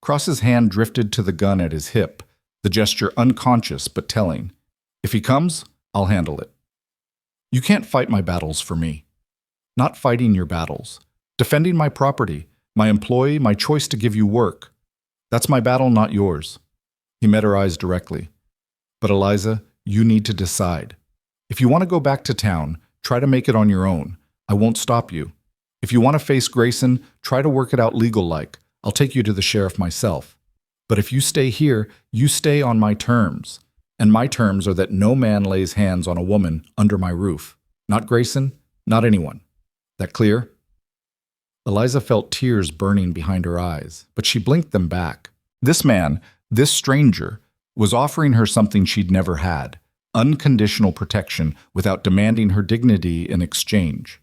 Cross's hand drifted to the gun at his hip, the gesture unconscious but telling. If he comes, I'll handle it. You can't fight my battles for me. Not fighting your battles. Defending my property, my employee, my choice to give you work. That's my battle, not yours. He met her eyes directly. But Eliza, you need to decide. If you want to go back to town, try to make it on your own. I won't stop you. If you want to face Grayson, try to work it out legal-like. I'll take you to the sheriff myself. But if you stay here, you stay on my terms. And my terms are that no man lays hands on a woman under my roof. Not Grayson, not anyone. That clear? Eliza felt tears burning behind her eyes, but she blinked them back. This man, this stranger, was offering her something she'd never had, unconditional protection without demanding her dignity in exchange.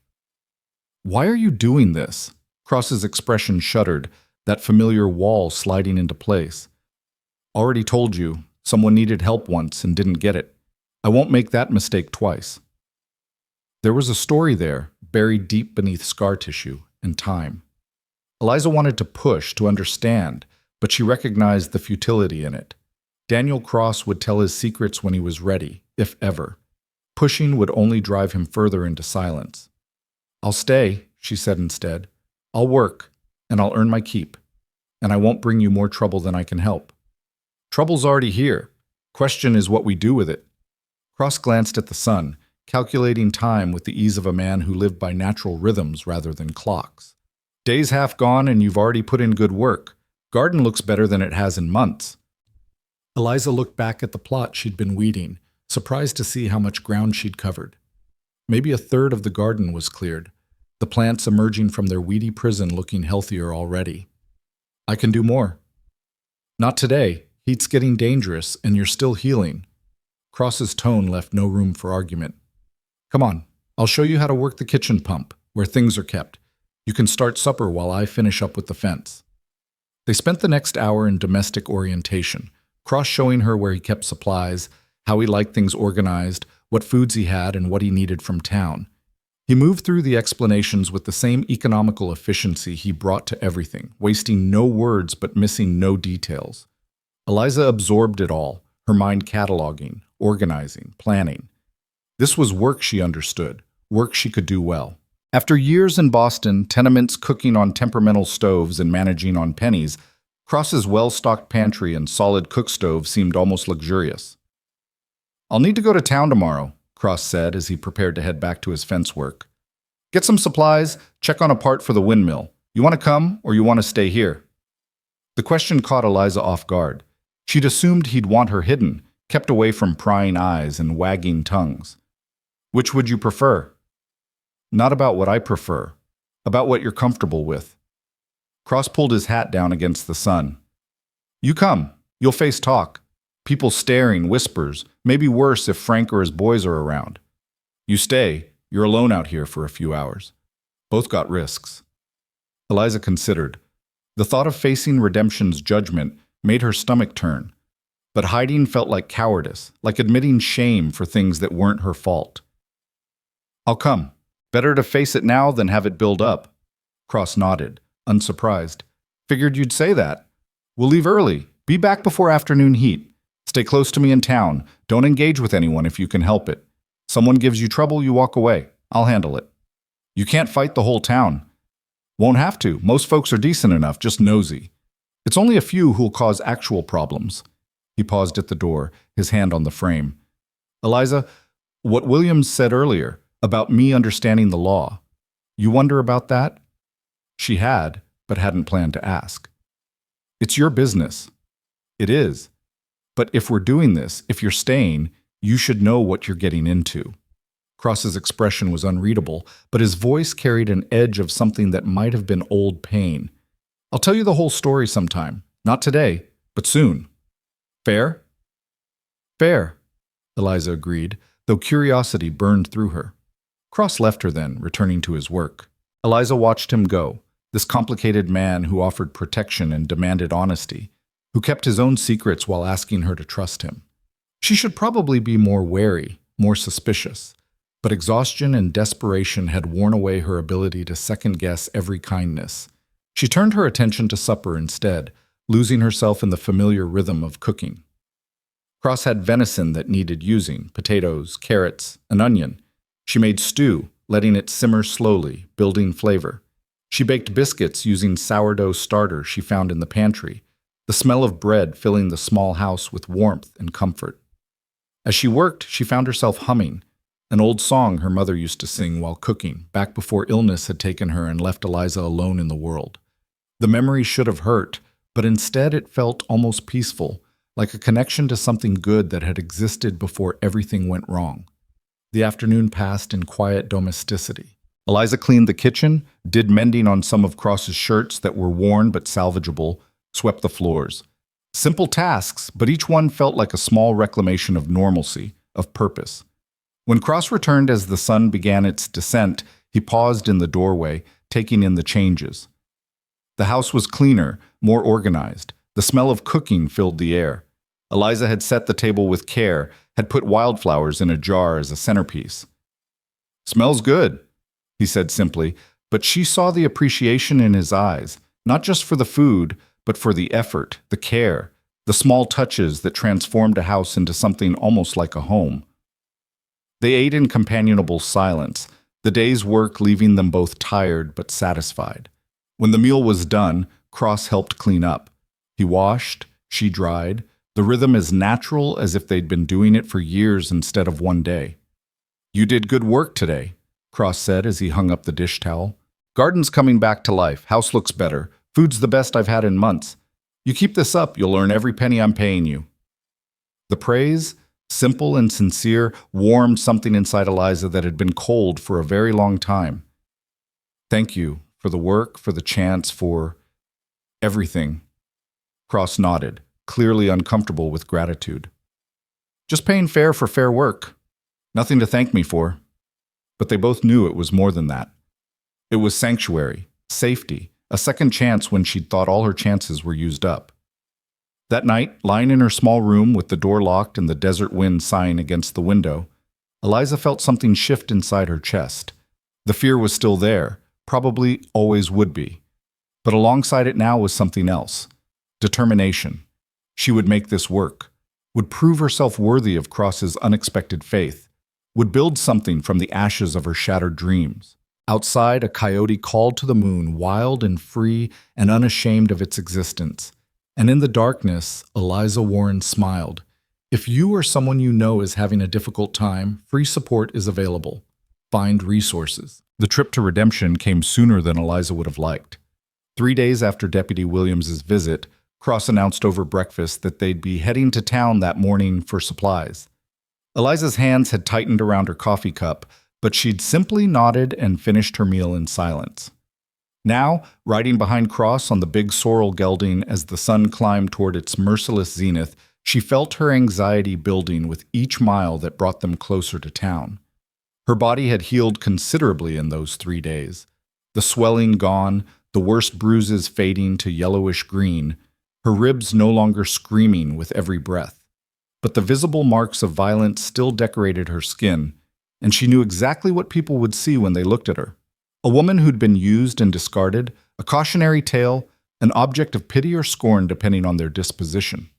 Why are you doing this? Cross's expression shuddered, that familiar wall sliding into place. Already told you, someone needed help once and didn't get it. I won't make that mistake twice. There was a story there, buried deep beneath scar tissue and time. Eliza wanted to push, to understand, but she recognized the futility in it. Daniel Cross would tell his secrets when he was ready, if ever. Pushing would only drive him further into silence. I'll stay, she said instead. I'll work, and I'll earn my keep. And I won't bring you more trouble than I can help. Trouble's already here. Question is what we do with it. Cross glanced at the sun, calculating time with the ease of a man who lived by natural rhythms rather than clocks. Day's half gone and you've already put in good work. Garden looks better than it has in months. Eliza looked back at the plot she'd been weeding, surprised to see how much ground she'd covered. Maybe a third of the garden was cleared, the plants emerging from their weedy prison looking healthier already. I can do more. Not today. Heat's getting dangerous, and you're still healing. Cross's tone left no room for argument. Come on, I'll show you how to work the kitchen pump, where things are kept. You can start supper while I finish up with the fence. They spent the next hour in domestic orientation, Cross showing her where he kept supplies, how he liked things organized, what foods he had, and what he needed from town. He moved through the explanations with the same economical efficiency he brought to everything, wasting no words but missing no details. Eliza absorbed it all, her mind cataloging, organizing, planning. This was work she understood, work she could do well. After years in Boston, tenements cooking on temperamental stoves and managing on pennies, Cross's well-stocked pantry and solid cook stove seemed almost luxurious. I'll need to go to town tomorrow, Cross said as he prepared to head back to his fence work. Get some supplies, check on a part for the windmill. You want to come or you want to stay here? The question caught Eliza off guard. She'd assumed he'd want her hidden, kept away from prying eyes and wagging tongues. Which would you prefer? Not about what I prefer, about what you're comfortable with. Cross pulled his hat down against the sun. You come. You'll face talk. People staring, whispers, maybe worse if Frank or his boys are around. You stay. You're alone out here for a few hours. Both got risks. Eliza considered. The thought of facing Redemption's judgment made her stomach turn. But hiding felt like cowardice, like admitting shame for things that weren't her fault. I'll come. Better to face it now than have it build up. Cross nodded, unsurprised. Figured you'd say that. We'll leave early. Be back before afternoon heat. Stay close to me in town. Don't engage with anyone if you can help it. Someone gives you trouble, you walk away. I'll handle it. You can't fight the whole town. Won't have to. Most folks are decent enough, just nosy. It's only a few who'll cause actual problems. He paused at the door, his hand on the frame. Eliza, what Williams said earlier about me understanding the law, you wonder about that? She had, but hadn't planned to ask. It's your business. It is. But if we're doing this, if you're staying, you should know what you're getting into. Cross's expression was unreadable, but his voice carried an edge of something that might have been old pain. I'll tell you the whole story sometime. Not today, but soon. Fair? Fair, Eliza agreed, though curiosity burned through her. Cross left her then, returning to his work. Eliza watched him go, this complicated man who offered protection and demanded honesty, who kept his own secrets while asking her to trust him. She should probably be more wary, more suspicious, but exhaustion and desperation had worn away her ability to second-guess every kindness. She turned her attention to supper instead, losing herself in the familiar rhythm of cooking. Cross had venison that needed using, potatoes, carrots, an onion. She made stew, letting it simmer slowly, building flavor. She baked biscuits using sourdough starter she found in the pantry, the smell of bread filling the small house with warmth and comfort. As she worked, she found herself humming, an old song her mother used to sing while cooking, back before illness had taken her and left Eliza alone in the world. The memory should have hurt, but instead it felt almost peaceful, like a connection to something good that had existed before everything went wrong. The afternoon passed in quiet domesticity. Eliza cleaned the kitchen, did mending on some of Cross's shirts that were worn but salvageable, swept the floors. Simple tasks, but each one felt like a small reclamation of normalcy, of purpose. When Cross returned as the sun began its descent, he paused in the doorway, taking in the changes. The house was cleaner, more organized. The smell of cooking filled the air. Eliza had set the table with care, had put wildflowers in a jar as a centerpiece. "Smells good," he said simply, but she saw the appreciation in his eyes, not just for the food, but for the effort, the care, the small touches that transformed a house into something almost like a home. They ate in companionable silence, the day's work leaving them both tired but satisfied. When the meal was done, Cross helped clean up. He washed, she dried, the rhythm as natural as if they'd been doing it for years instead of one day. "You did good work today," Cross said as he hung up the dish towel. "Garden's coming back to life, house looks better, food's the best I've had in months. You keep this up, you'll earn every penny I'm paying you." The praise, simple and sincere, warmed something inside Eliza that had been cold for a very long time. "Thank you for the work, for the chance, for everything." Cross nodded, clearly uncomfortable with gratitude. "Just paying fair for fair work. Nothing to thank me for." But they both knew it was more than that. It was sanctuary, safety, a second chance when she'd thought all her chances were used up. That night, lying in her small room with the door locked and the desert wind sighing against the window, Eliza felt something shift inside her chest. The fear was still there, probably always would be. But alongside it now was something else. Determination. She would make this work, would prove herself worthy of Cross's unexpected faith, would build something from the ashes of her shattered dreams. Outside, a coyote called to the moon, wild and free and unashamed of its existence. And in the darkness, Eliza Warren smiled. If you or someone you know is having a difficult time, free support is available. Find resources. The trip to Redemption came sooner than Eliza would have liked. 3 days after Deputy Williams's visit, Cross announced over breakfast that they'd be heading to town that morning for supplies. Eliza's hands had tightened around her coffee cup, but she'd simply nodded and finished her meal in silence. Now, riding behind Cross on the big sorrel gelding as the sun climbed toward its merciless zenith, she felt her anxiety building with each mile that brought them closer to town. Her body had healed considerably in those 3 days. The swelling gone, the worst bruises fading to yellowish green, her ribs no longer screaming with every breath. But the visible marks of violence still decorated her skin, and she knew exactly what people would see when they looked at her. A woman who'd been used and discarded, a cautionary tale, an object of pity or scorn depending on their disposition.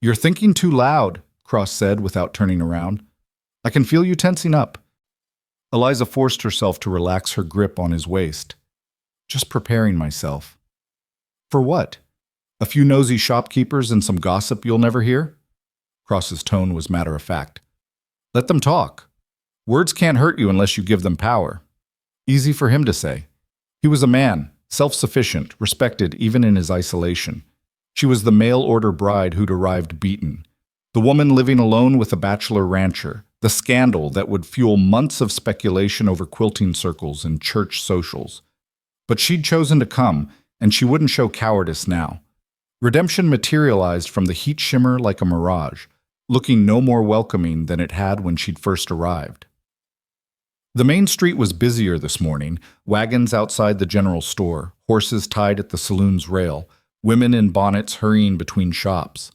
"You're thinking too loud," Cross said without turning around. "I can feel you tensing up." Eliza forced herself to relax her grip on his waist. "Just preparing myself." "For what? A few nosy shopkeepers and some gossip you'll never hear?" Cross's tone was matter-of-fact. "Let them talk. Words can't hurt you unless you give them power." Easy for him to say. He was a man, self-sufficient, respected even in his isolation. She was the mail-order bride who'd arrived beaten. The woman living alone with a bachelor rancher. The scandal that would fuel months of speculation over quilting circles and church socials. But she'd chosen to come, and she wouldn't show cowardice now. Redemption materialized from the heat shimmer like a mirage, looking no more welcoming than it had when she'd first arrived. The main street was busier this morning, wagons outside the general store, horses tied at the saloon's rail, women in bonnets hurrying between shops.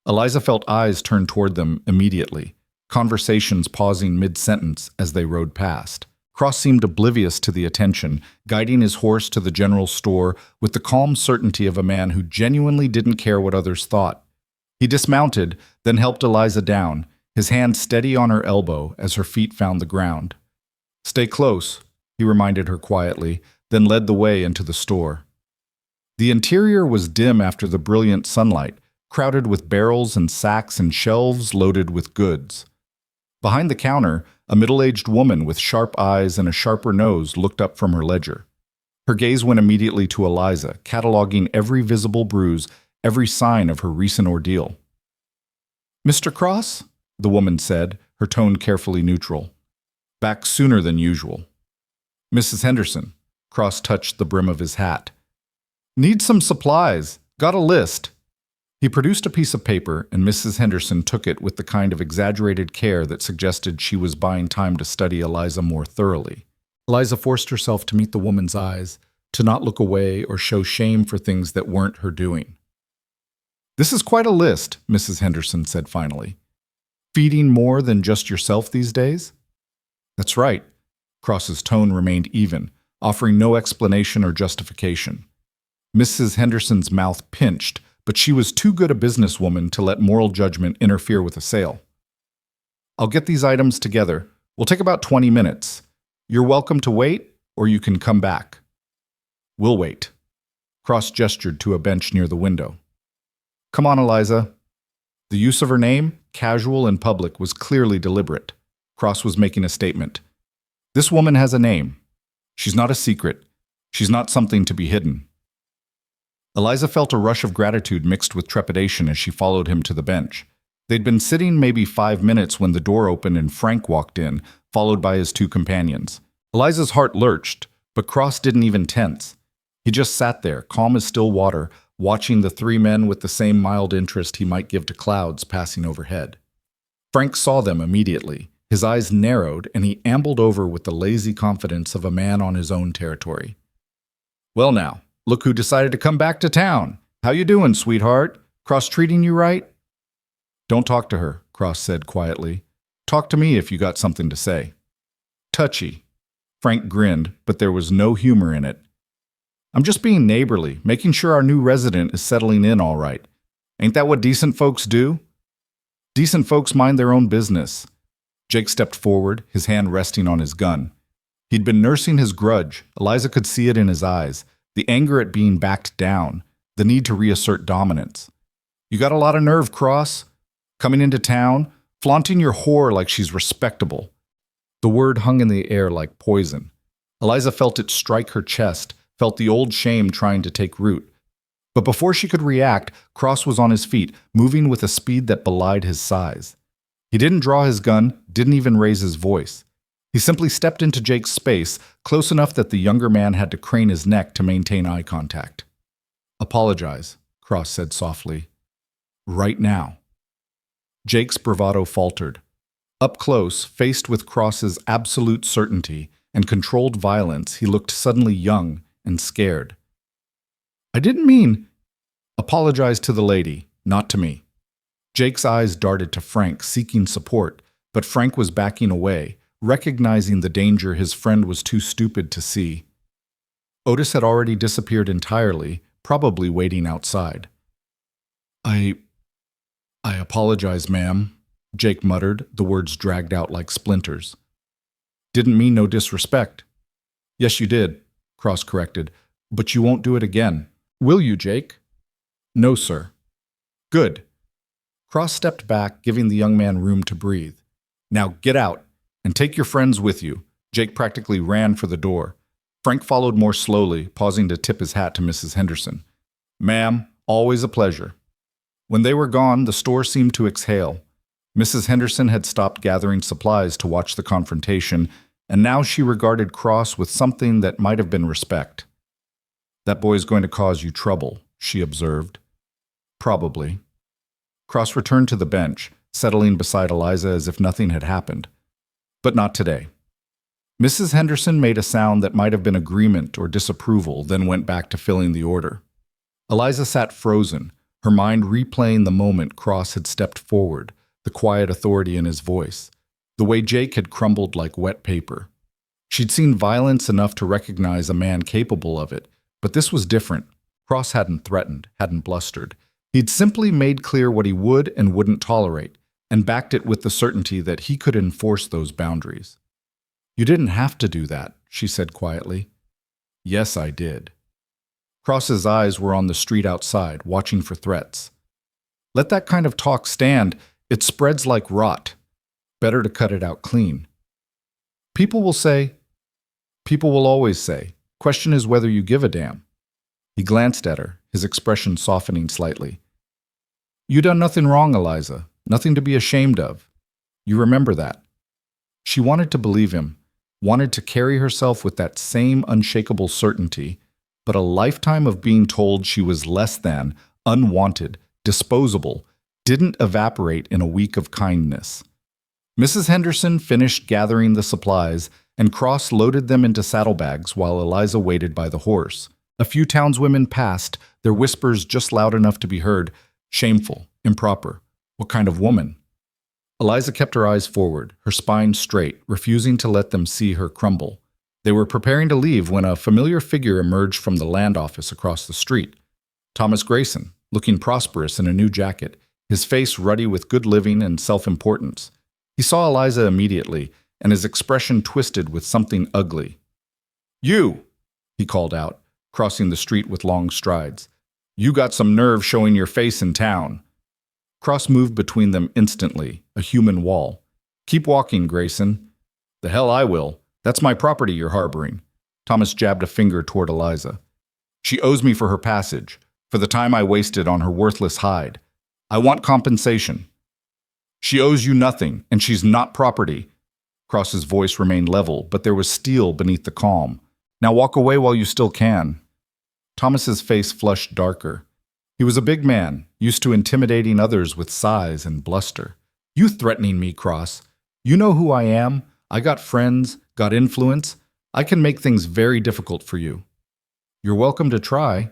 Eliza felt eyes turn toward them immediately, conversations pausing mid-sentence as they rode past. Cross seemed oblivious to the attention, guiding his horse to the general store with the calm certainty of a man who genuinely didn't care what others thought. He dismounted, then helped Eliza down, his hand steady on her elbow as her feet found the ground. "Stay close," he reminded her quietly, then led the way into the store. The interior was dim after the brilliant sunlight, crowded with barrels and sacks and shelves loaded with goods. Behind the counter, a middle-aged woman with sharp eyes and a sharper nose looked up from her ledger. Her gaze went immediately to Eliza, cataloging every visible bruise, every sign of her recent ordeal. "Mr. Cross?" the woman said, her tone carefully neutral. "Back sooner than usual." "Mrs. Henderson." Cross touched the brim of his hat. "Need some supplies. Got a list." He produced a piece of paper, and Mrs. Henderson took it with the kind of exaggerated care that suggested she was buying time to study Eliza more thoroughly. Eliza forced herself to meet the woman's eyes, to not look away or show shame for things that weren't her doing. "This is quite a list," Mrs. Henderson said finally. "Feeding more than just yourself these days?" "That's right." Cross's tone remained even, offering no explanation or justification. Mrs. Henderson's mouth pinched, but she was too good a businesswoman to let moral judgment interfere with a sale. "I'll get these items together. We'll take about 20 minutes. You're welcome to wait, or you can come back." "We'll wait." Cross gestured to a bench near the window. "Come on, Eliza." The use of her name, casual and public, was clearly deliberate. Cross was making a statement. This woman has a name. She's not a secret. She's not something to be hidden. Eliza felt a rush of gratitude mixed with trepidation as she followed him to the bench. They'd been sitting maybe 5 minutes when the door opened and Frank walked in, followed by his two companions. Eliza's heart lurched, but Cross didn't even tense. He just sat there, calm as still water, watching the three men with the same mild interest he might give to clouds passing overhead. Frank saw them immediately. His eyes narrowed, and he ambled over with the lazy confidence of a man on his own territory. "Well now, look who decided to come back to town. How you doing, sweetheart? Cross treating you right?" "Don't talk to her," Cross said quietly. "Talk to me if you got something to say." "Touchy." Frank grinned, but there was no humor in it. "I'm just being neighborly, making sure our new resident is settling in all right. Ain't that what decent folks do?" "Decent folks mind their own business." Jake stepped forward, his hand resting on his gun. He'd been nursing his grudge. Eliza could see it in his eyes, the anger at being backed down, the need to reassert dominance. "You got a lot of nerve, Cross. Coming into town, flaunting your whore like she's respectable." The word hung in the air like poison. Eliza felt it strike her chest, felt the old shame trying to take root. But before she could react, Cross was on his feet, moving with a speed that belied his size. He didn't draw his gun, didn't even raise his voice. He simply stepped into Jake's space, close enough that the younger man had to crane his neck to maintain eye contact. "Apologize," Cross said softly. "Right now." Jake's bravado faltered. Up close, faced with Cross's absolute certainty and controlled violence, he looked suddenly young and scared. "I didn't mean—" "Apologize to the lady, not to me." Jake's eyes darted to Frank, seeking support, but Frank was backing away, recognizing the danger his friend was too stupid to see. Otis had already disappeared entirely, probably waiting outside. I apologize, ma'am," Jake muttered, the words dragged out like splinters. "Didn't mean no disrespect." "Yes, you did," Cross corrected, "but you won't do it again. Will you, Jake?" "No, sir." "Good." Cross stepped back, giving the young man room to breathe. "Now get out, and take your friends with you." Jake practically ran for the door. Frank followed more slowly, pausing to tip his hat to Mrs. Henderson. "Ma'am, always a pleasure." When they were gone, the store seemed to exhale. Mrs. Henderson had stopped gathering supplies to watch the confrontation, and now she regarded Cross with something that might have been respect. "That boy's going to cause you trouble," she observed. "Probably." Cross returned to the bench, settling beside Eliza as if nothing had happened. But not today. Mrs. Henderson made a sound that might have been agreement or disapproval, then went back to filling the order. Eliza sat frozen, her mind replaying the moment Cross had stepped forward, the quiet authority in his voice, the way Jake had crumbled like wet paper. She'd seen violence enough to recognize a man capable of it, but this was different. Cross hadn't threatened, hadn't blustered. He'd simply made clear what he would and wouldn't tolerate, and backed it with the certainty that he could enforce those boundaries. "You didn't have to do that," she said quietly. "Yes, I did." Cross's eyes were on the street outside, watching for threats. "Let that kind of talk stand. It spreads like rot. Better to cut it out clean." People will always say, question is whether you give a damn." He glanced at her, his expression softening slightly. "You done nothing wrong, Eliza. Nothing to be ashamed of. You remember that." She wanted to believe him, wanted to carry herself with that same unshakable certainty, but a lifetime of being told she was less than, unwanted, disposable, didn't evaporate in a week of kindness. Mrs. Henderson finished gathering the supplies, and Cross loaded them into saddlebags while Eliza waited by the horse. A few townswomen passed, their whispers just loud enough to be heard. Shameful, improper. What kind of woman? Eliza kept her eyes forward, her spine straight, refusing to let them see her crumble. They were preparing to leave when a familiar figure emerged from the land office across the street. Thomas Grayson, looking prosperous in a new jacket, his face ruddy with good living and self-importance. He saw Eliza immediately, and his expression twisted with something ugly. "You!" he called out, crossing the street with long strides. "You got some nerve showing your face in town." Cross moved between them instantly, a human wall. "Keep walking, Grayson." "The hell I will. That's my property you're harboring." Thomas jabbed a finger toward Eliza. "She owes me for her passage, for the time I wasted on her worthless hide. I want compensation." She owes you nothing, and she's not property. Cross's voice remained level, but there was steel beneath the calm. Now walk away while you still can. Thomas's face flushed darker. He was a big man, used to intimidating others with size and bluster. You threatening me, Cross. You know who I am. I got friends, got influence. I can make things very difficult for you. You're welcome to try.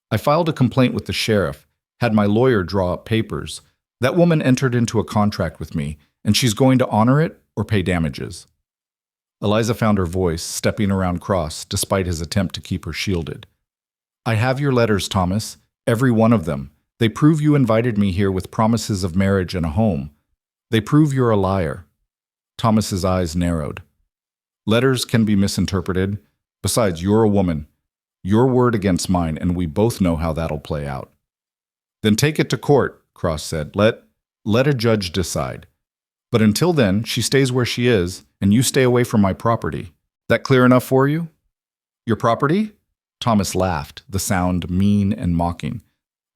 I filed a complaint with the sheriff, had my lawyer draw up papers. That woman entered into a contract with me, and she's going to honor it or pay damages. Eliza found her voice, stepping around Cross, despite his attempt to keep her shielded. I have your letters, Thomas, every one of them. They prove you invited me here with promises of marriage and a home. They prove you're a liar. Thomas's eyes narrowed. Letters can be misinterpreted. Besides, you're a woman. Your word against mine, and we both know how that'll play out. Then take it to court, Cross said. Let a judge decide. But until then, she stays where she is, and you stay away from my property. That clear enough for you? Your property? Thomas laughed, the sound mean and mocking.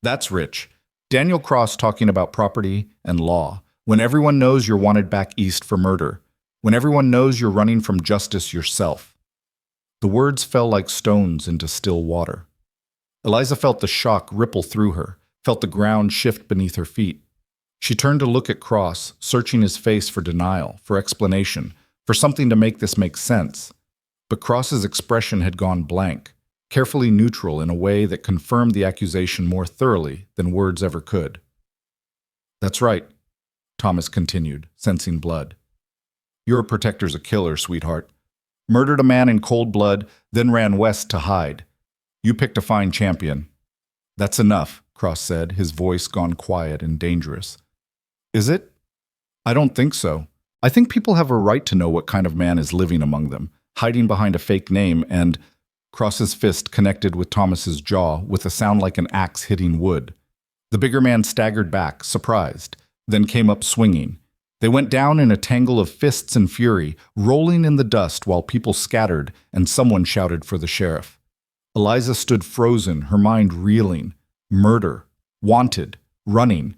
That's rich. Daniel Cross talking about property and law, when everyone knows you're wanted back east for murder, when everyone knows you're running from justice yourself. The words fell like stones into still water. Eliza felt the shock ripple through her, felt the ground shift beneath her feet. She turned to look at Cross, searching his face for denial, for explanation, for something to make this make sense. But Cross's expression had gone blank, carefully neutral in a way that confirmed the accusation more thoroughly than words ever could. That's right, Thomas continued, sensing blood. Your protector's a killer, sweetheart. Murdered a man in cold blood, then ran west to hide. You picked a fine champion. That's enough, Cross said, his voice gone quiet and dangerous. Is it? I don't think so. I think people have a right to know what kind of man is living among them, hiding behind a fake name, and Cross's fist connected with Thomas's jaw with a sound like an axe hitting wood. The bigger man staggered back, surprised, then came up swinging. They went down in a tangle of fists and fury, rolling in the dust while people scattered and someone shouted for the sheriff. Eliza stood frozen, her mind reeling. Murder. Wanted. Running.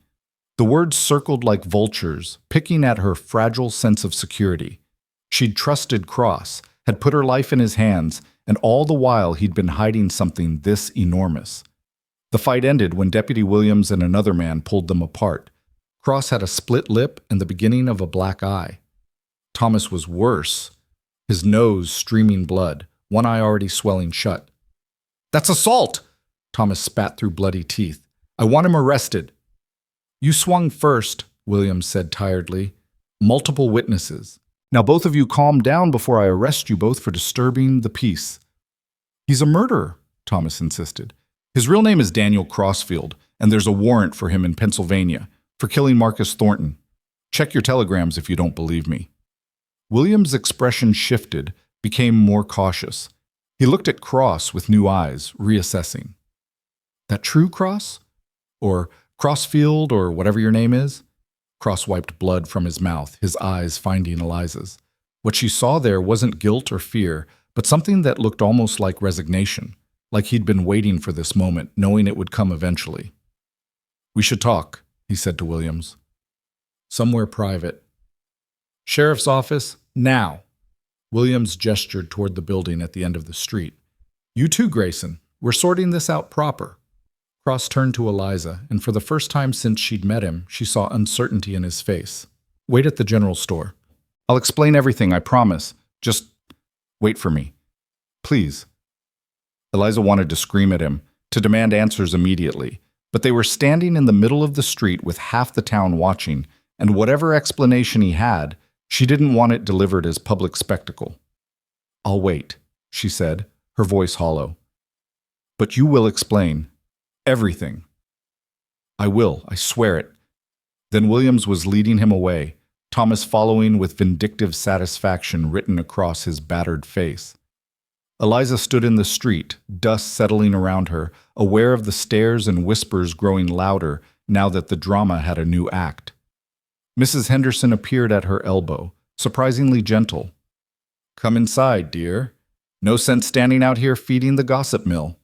The words circled like vultures, picking at her fragile sense of security. She'd trusted Cross, had put her life in his hands, and all the while he'd been hiding something this enormous. The fight ended when Deputy Williams and another man pulled them apart. Cross had a split lip and the beginning of a black eye. Thomas was worse, his nose streaming blood, one eye already swelling shut. That's assault! Thomas spat through bloody teeth. I want him arrested. You swung first, Williams said tiredly. Multiple witnesses. Now both of you calm down before I arrest you both for disturbing the peace. He's a murderer, Thomas insisted. His real name is Daniel Crossfield, and there's a warrant for him in Pennsylvania for killing Marcus Thornton. Check your telegrams if you don't believe me. Williams' expression shifted, became more cautious. He looked at Cross with new eyes, reassessing. That true, Cross? Or Crossfield, or whatever your name is? Cross wiped blood from his mouth, his eyes finding Eliza's. What she saw there wasn't guilt or fear, but something that looked almost like resignation, like he'd been waiting for this moment, knowing it would come eventually. We should talk, he said to Williams. Somewhere private. Sheriff's office, now. Williams gestured toward the building at the end of the street. You too, Grayson. We're sorting this out proper. Cross turned to Eliza, and for the first time since she'd met him, she saw uncertainty in his face. Wait at the general store. I'll explain everything, I promise. Just wait for me. Please. Eliza wanted to scream at him, to demand answers immediately, but they were standing in the middle of the street with half the town watching, and whatever explanation he had, she didn't want it delivered as public spectacle. I'll wait, she said, her voice hollow. But you will explain. Everything. I will, I swear it. Then Williams was leading him away, Thomas following with vindictive satisfaction written across his battered face. Eliza stood in the street, dust settling around her, aware of the stares and whispers growing louder now that the drama had a new act. Mrs. Henderson appeared at her elbow, surprisingly gentle. Come inside, dear. No sense standing out here feeding the gossip mill.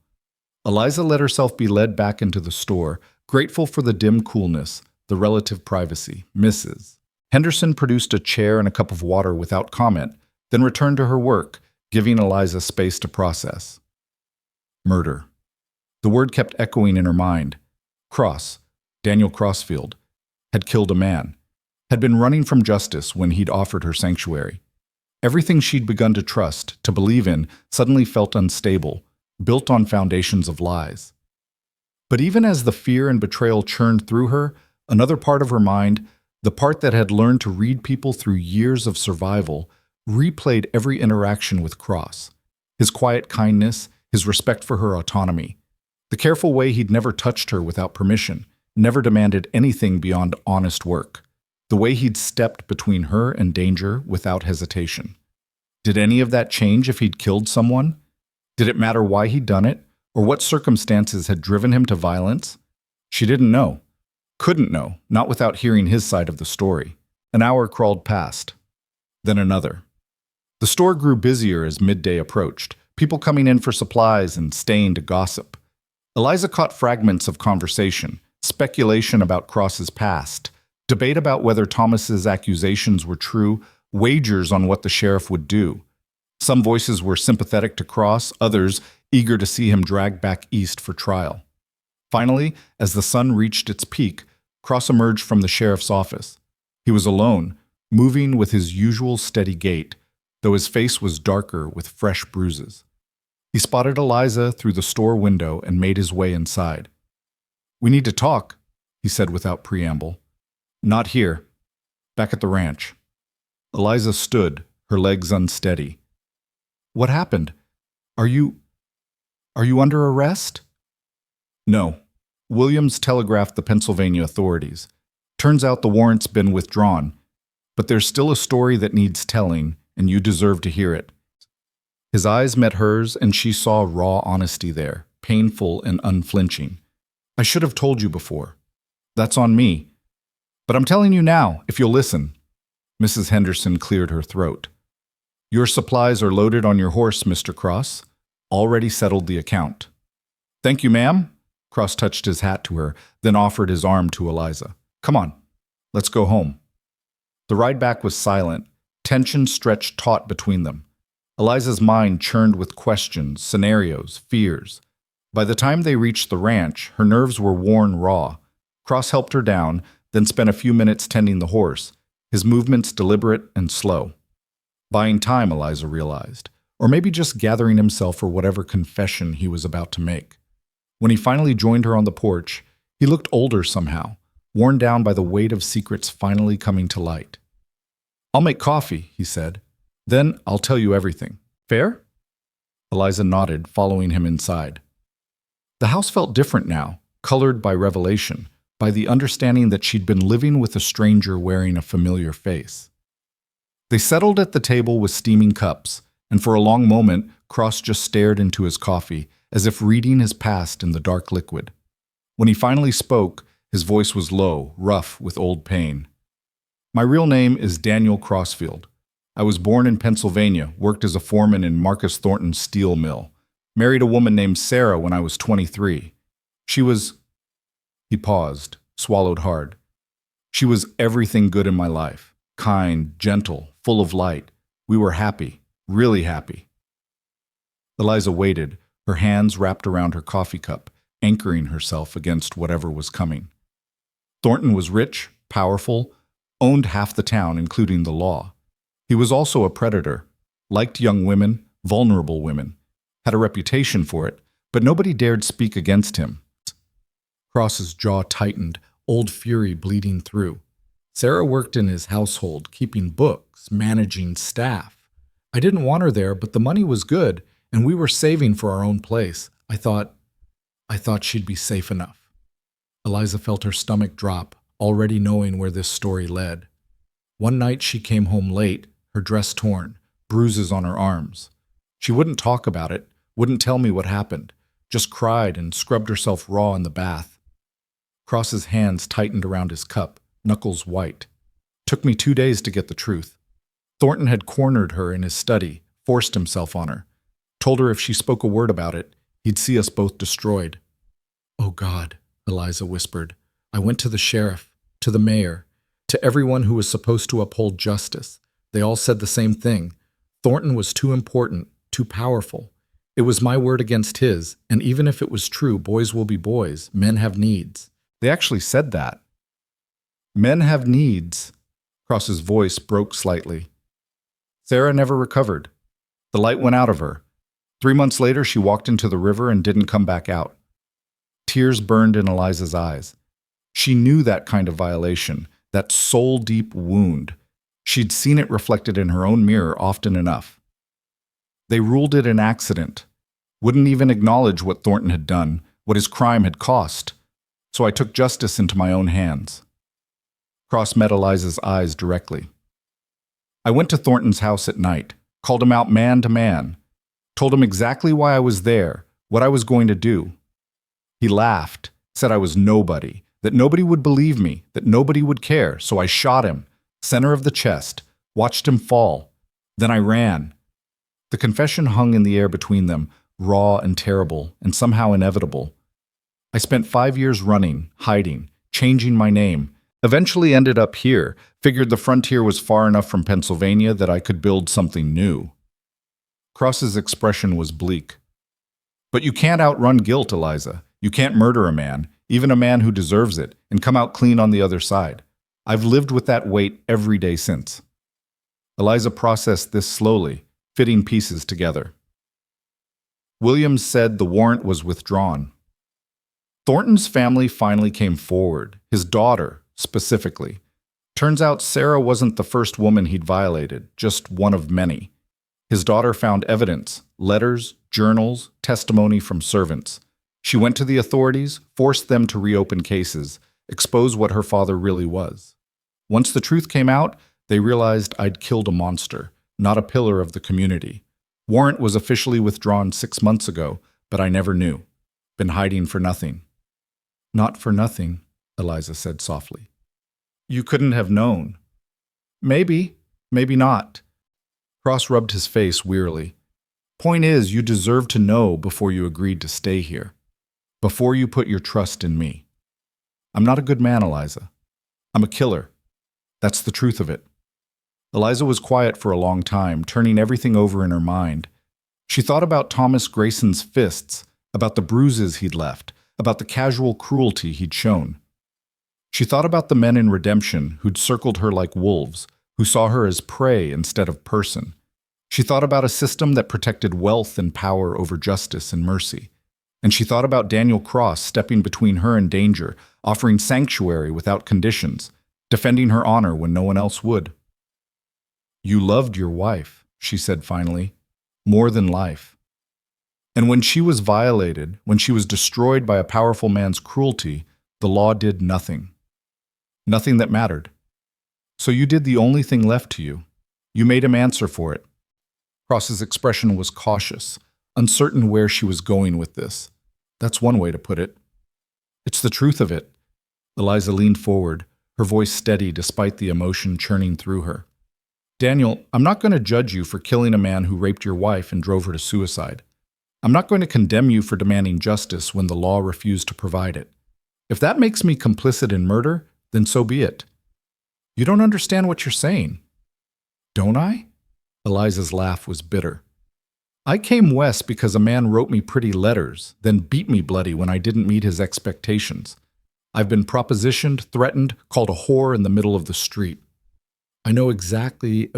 Eliza let herself be led back into the store, grateful for the dim coolness, the relative privacy, Mrs. Henderson produced a chair and a cup of water without comment, then returned to her work, giving Eliza space to process. Murder. The word kept echoing in her mind. Cross, Daniel Crossfield, had killed a man, had been running from justice when he'd offered her sanctuary. Everything she'd begun to trust, to believe in, suddenly felt unstable, built on foundations of lies. But even as the fear and betrayal churned through her, another part of her mind, the part that had learned to read people through years of survival, replayed every interaction with Cross. His quiet kindness, his respect for her autonomy, the careful way he'd never touched her without permission, never demanded anything beyond honest work, the way he'd stepped between her and danger without hesitation. Did any of that change if he'd killed someone? Did it matter why he'd done it, or what circumstances had driven him to violence? She didn't know. Couldn't know, not without hearing his side of the story. An hour crawled past. Then another. The store grew busier as midday approached, people coming in for supplies and staying to gossip. Eliza caught fragments of conversation, speculation about Cross's past, debate about whether Thomas's accusations were true, wagers on what the sheriff would do. Some voices were sympathetic to Cross, others eager to see him dragged back east for trial. Finally, as the sun reached its peak, Cross emerged from the sheriff's office. He was alone, moving with his usual steady gait, though his face was darker with fresh bruises. He spotted Eliza through the store window and made his way inside. "We need to talk," he said without preamble. "Not here. Back at the ranch." Eliza stood, her legs unsteady. "What happened? Are you under arrest?" "No. Williams telegraphed the Pennsylvania authorities. Turns out the warrant's been withdrawn, but there's still a story that needs telling, and you deserve to hear it." His eyes met hers, and she saw raw honesty there, painful and unflinching. "I should have told you before. That's on me. But I'm telling you now, if you'll listen." Mrs. Henderson cleared her throat. "Your supplies are loaded on your horse, Mr. Cross. Already settled the account." "Thank you, ma'am." Cross touched his hat to her, then offered his arm to Eliza. "Come on, let's go home." The ride back was silent. Tension stretched taut between them. Eliza's mind churned with questions, scenarios, fears. By the time they reached the ranch, her nerves were worn raw. Cross helped her down, then spent a few minutes tending the horse, his movements deliberate and slow. Buying time, Eliza realized, or maybe just gathering himself for whatever confession he was about to make. When he finally joined her on the porch, he looked older somehow, worn down by the weight of secrets finally coming to light. "I'll make coffee," he said. "Then I'll tell you everything. Fair?" Eliza nodded, following him inside. The house felt different now, colored by revelation, by the understanding that she'd been living with a stranger wearing a familiar face. They settled at the table with steaming cups, and for a long moment, Cross just stared into his coffee, as if reading his past in the dark liquid. When he finally spoke, his voice was low, rough with old pain. "My real name is Daniel Crossfield. I was born in Pennsylvania, worked as a foreman in Marcus Thornton's steel mill. Married a woman named Sarah when I was 23. She was..." He paused, swallowed hard. "She was everything good in my life. Kind, gentle, full of light. We were happy, really happy." Eliza waited, her hands wrapped around her coffee cup, anchoring herself against whatever was coming. Thornton was rich, powerful, owned half the town, including the law. He was also a predator, liked young women, vulnerable women, had a reputation for it, but nobody dared speak against him. Cross's jaw tightened, old fury bleeding through. Sarah worked in his household, keeping books, managing staff. I didn't want her there, but the money was good, and we were saving for our own place. I thought she'd be safe enough. Eliza felt her stomach drop, already knowing where this story led. One night she came home late, her dress torn, bruises on her arms. She wouldn't talk about it, wouldn't tell me what happened, just cried and scrubbed herself raw in the bath. Cross's hands tightened around his cup, knuckles white. Took me 2 days to get the truth. Thornton had cornered her in his study, forced himself on her. Told her if she spoke a word about it, he'd see us both destroyed. "Oh God," Eliza whispered. "I went to the sheriff, to the mayor, to everyone who was supposed to uphold justice. They all said the same thing. Thornton was too important, too powerful. It was my word against his, and even if it was true, boys will be boys, men have needs. They actually said that. Men have needs. Cross's voice broke slightly. Sarah never recovered. The light went out of her. 3 months later, she walked into the river and didn't come back out. Tears burned in Eliza's eyes. She knew that kind of violation, that soul-deep wound. She'd seen it reflected in her own mirror often enough. They ruled it an accident, wouldn't even acknowledge what Thornton had done, what his crime had cost. So I took justice into my own hands. Cross met Eliza's eyes directly. I went to Thornton's house at night, called him out man to man, told him exactly why I was there, what I was going to do. He laughed, said I was nobody, that nobody would believe me, that nobody would care, so I shot him, center of the chest, watched him fall. Then I ran. The confession hung in the air between them, raw and terrible, and somehow inevitable. I spent 5 years running, hiding, changing my name, eventually ended up here, figured the frontier was far enough from Pennsylvania that I could build something new. Cross's expression was bleak. But you can't outrun guilt, Eliza. You can't murder a man, even a man who deserves it, and come out clean on the other side. I've lived with that weight every day since. Eliza processed this slowly, fitting pieces together. Williams said the warrant was withdrawn. Thornton's family finally came forward, his daughter, specifically. Turns out Sarah wasn't the first woman he'd violated, just one of many. His daughter found evidence, letters, journals, testimony from servants. She went to the authorities, forced them to reopen cases, expose what her father really was. Once the truth came out, they realized I'd killed a monster, not a pillar of the community. Warrant was officially withdrawn 6 months ago, but I never knew. Been hiding for nothing. Not for nothing, Eliza said softly. You couldn't have known. Maybe, maybe not. Cross rubbed his face wearily. Point is, you deserve to know before you agreed to stay here. Before you put your trust in me. I'm not a good man, Eliza. I'm a killer. That's the truth of it. Eliza was quiet for a long time, turning everything over in her mind. She thought about Thomas Grayson's fists, about the bruises he'd left, about the casual cruelty he'd shown. She thought about the men in Redemption who'd circled her like wolves, who saw her as prey instead of person. She thought about a system that protected wealth and power over justice and mercy. And she thought about Daniel Cross stepping between her and danger, offering sanctuary without conditions, defending her honor when no one else would. You loved your wife, she said finally, more than life. And when she was violated, when she was destroyed by a powerful man's cruelty, the law did nothing. Nothing that mattered. So you did the only thing left to you. You made him answer for it. Cross's expression was cautious, uncertain where she was going with this. That's one way to put it. It's the truth of it. Eliza leaned forward, her voice steady despite the emotion churning through her. Daniel, I'm not going to judge you for killing a man who raped your wife and drove her to suicide. I'm not going to condemn you for demanding justice when the law refused to provide it. If that makes me complicit in murder, then so be it. You don't understand what you're saying. Don't I? Eliza's laugh was bitter. I came west because a man wrote me pretty letters, then beat me bloody when I didn't meet his expectations. I've been propositioned, threatened, called a whore in the middle of the street. I know exactly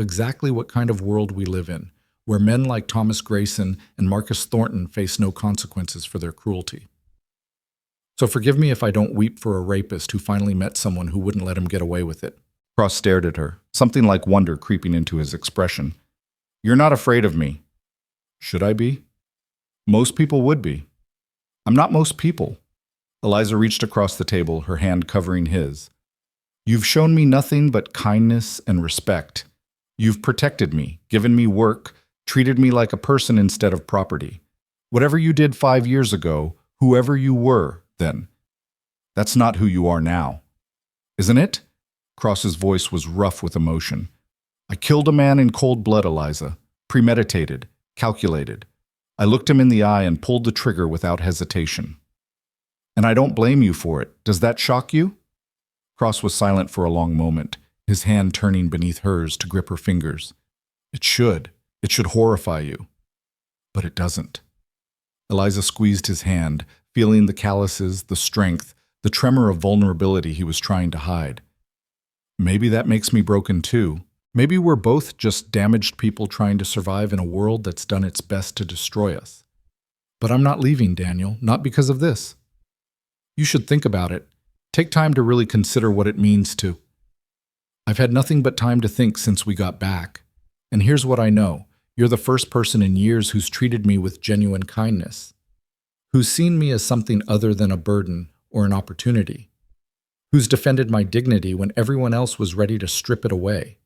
what kind of world we live in, where men like Thomas Grayson and Marcus Thornton face no consequences for their cruelty. So forgive me if I don't weep for a rapist who finally met someone who wouldn't let him get away with it. Cross stared at her, something like wonder creeping into his expression. You're not afraid of me. Should I be? Most people would be. I'm not most people. Eliza reached across the table, her hand covering his. You've shown me nothing but kindness and respect. You've protected me, given me work, treated me like a person instead of property. Whatever you did 5 years ago, whoever you were then, that's not who you are now. Isn't it? Cross's voice was rough with emotion. I killed a man in cold blood, Eliza. Premeditated, calculated. I looked him in the eye and pulled the trigger without hesitation. And I don't blame you for it. Does that shock you? Cross was silent for a long moment, his hand turning beneath hers to grip her fingers. It should. It should horrify you. But it doesn't. Eliza squeezed his hand, feeling the calluses, the strength, the tremor of vulnerability he was trying to hide. Maybe that makes me broken too. Maybe we're both just damaged people trying to survive in a world that's done its best to destroy us. But I'm not leaving, Daniel, not because of this. You should think about it. Take time to really consider what it means to. I've had nothing but time to think since we got back. And here's what I know. You're the first person in years who's treated me with genuine kindness, who's seen me as something other than a burden or an opportunity, who's defended my dignity when everyone else was ready to strip it away.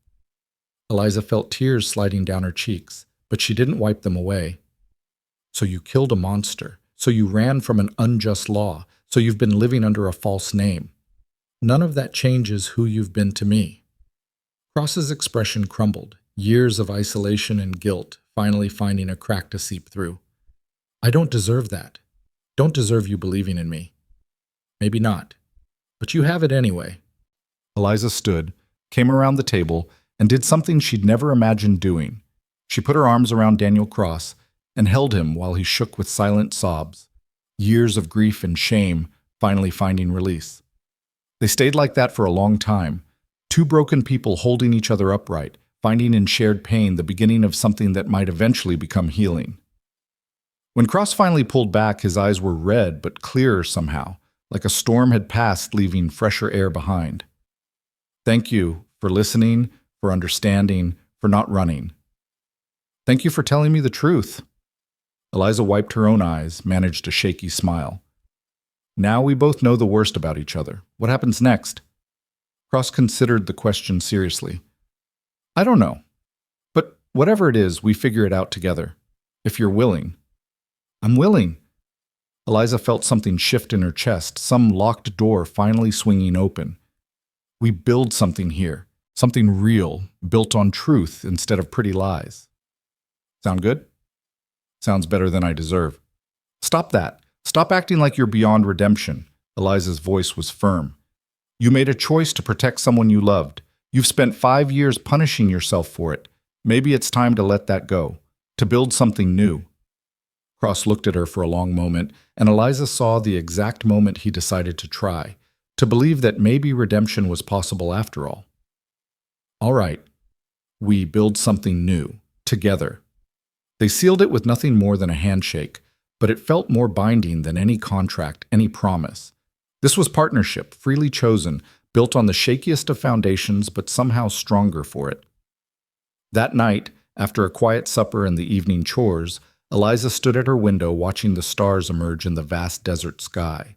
Eliza felt tears sliding down her cheeks, but she didn't wipe them away. So you killed a monster. So you ran from an unjust law. So you've been living under a false name. None of that changes who you've been to me. Cross's expression crumbled, years of isolation and guilt finally finding a crack to seep through. I don't deserve that. Don't deserve you believing in me. Maybe not. But you have it anyway. Eliza stood, came around the table, and did something she'd never imagined doing. She put her arms around Daniel Cross and held him while he shook with silent sobs, years of grief and shame finally finding release. They stayed like that for a long time, two broken people holding each other upright, finding in shared pain the beginning of something that might eventually become healing. When Cross finally pulled back, his eyes were red but clearer somehow, like a storm had passed, leaving fresher air behind. Thank you for listening, for understanding, for not running. Thank you for telling me the truth. Eliza wiped her own eyes, managed a shaky smile. Now we both know the worst about each other. What happens next? Cross considered the question seriously. I don't know. But whatever it is, we figure it out together. If you're willing. I'm willing. Eliza felt something shift in her chest, some locked door finally swinging open. We build something here, something real, built on truth instead of pretty lies. Sound good? Sounds better than I deserve. Stop that. Stop acting like you're beyond redemption. Eliza's voice was firm. You made a choice to protect someone you loved. You've spent 5 years punishing yourself for it. Maybe it's time to let that go, to build something new. Cross looked at her for a long moment, and Eliza saw the exact moment he decided to try, to believe that maybe redemption was possible after all. All right, we build something new, together. They sealed it with nothing more than a handshake, but it felt more binding than any contract, any promise. This was partnership, freely chosen, built on the shakiest of foundations, but somehow stronger for it. That night, after a quiet supper and the evening chores, Eliza stood at her window watching the stars emerge in the vast desert sky.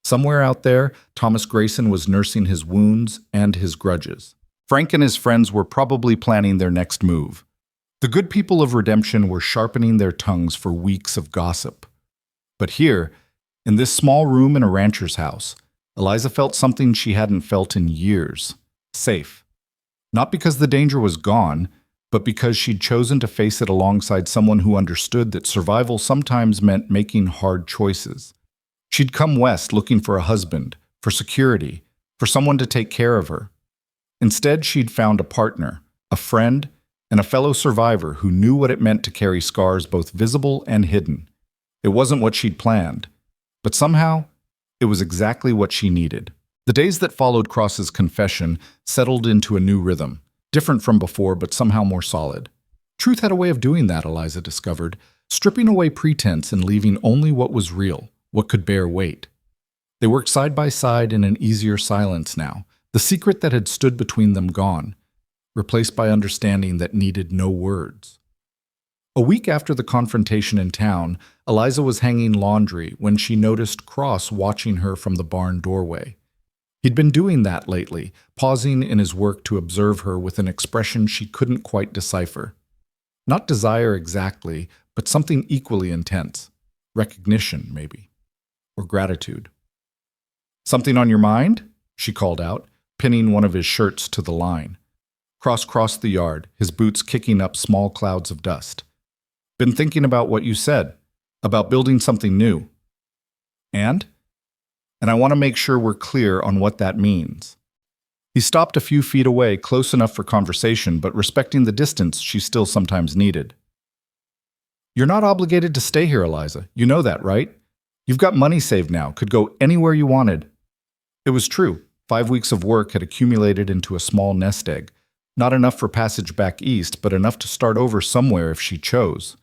Somewhere out there, Thomas Grayson was nursing his wounds and his grudges. Frank and his friends were probably planning their next move. The good people of redemption were sharpening their tongues for weeks of gossip. But here, in this small room in a rancher's house, Eliza felt something she hadn't felt in years. Safe. Not because the danger was gone, but because she'd chosen to face it alongside someone who understood that survival sometimes meant making hard choices. She'd come west looking for a husband, for security, for someone to take care of her. Instead, she'd found a partner, a friend, and a fellow survivor who knew what it meant to carry scars both visible and hidden. It wasn't what she'd planned, but somehow, it was exactly what she needed. The days that followed Cross's confession settled into a new rhythm, different from before but somehow more solid. Truth had a way of doing that, Eliza discovered, stripping away pretense and leaving only what was real, what could bear weight. They worked side by side in an easier silence now, the secret that had stood between them gone, replaced by understanding that needed no words. A week after the confrontation in town, Eliza was hanging laundry when she noticed Cross watching her from the barn doorway. He'd been doing that lately, pausing in his work to observe her with an expression she couldn't quite decipher. Not desire exactly, but something equally intense. Recognition, maybe. Or gratitude. Something on your mind? She called out, pinning one of his shirts to the line. Cross crossed the yard, his boots kicking up small clouds of dust. Been thinking about what you said, about building something new. And I want to make sure we're clear on what that means. He stopped a few feet away, close enough for conversation, but respecting the distance she still sometimes needed. You're not obligated to stay here, Eliza. You know that, right? You've got money saved now, could go anywhere you wanted. It was true. 5 weeks of work had accumulated into a small nest egg. Not enough for passage back east, but enough to start over somewhere if she chose.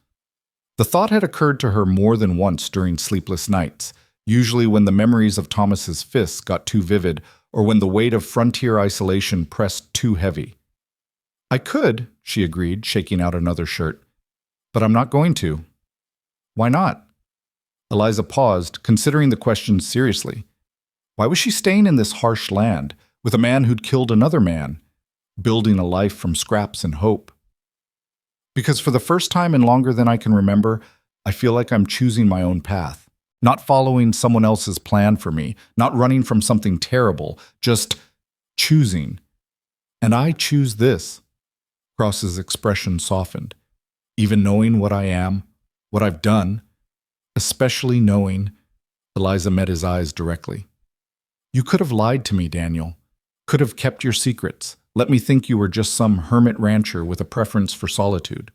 The thought had occurred to her more than once during sleepless nights, usually when the memories of Thomas's fists got too vivid or when the weight of frontier isolation pressed too heavy. I could, she agreed, shaking out another shirt, but I'm not going to. Why not? Eliza paused, considering the question seriously. Why was she staying in this harsh land with a man who'd killed another man, building a life from scraps and hope? Because for the first time in longer than I can remember, I feel like I'm choosing my own path, not following someone else's plan for me, not running from something terrible, just choosing. And I choose this. Cross's expression softened. Even knowing what I am, what I've done, especially knowing, Eliza met his eyes directly. You could have lied to me, Daniel. Could have kept your secrets. Let me think you were just some hermit rancher with a preference for solitude.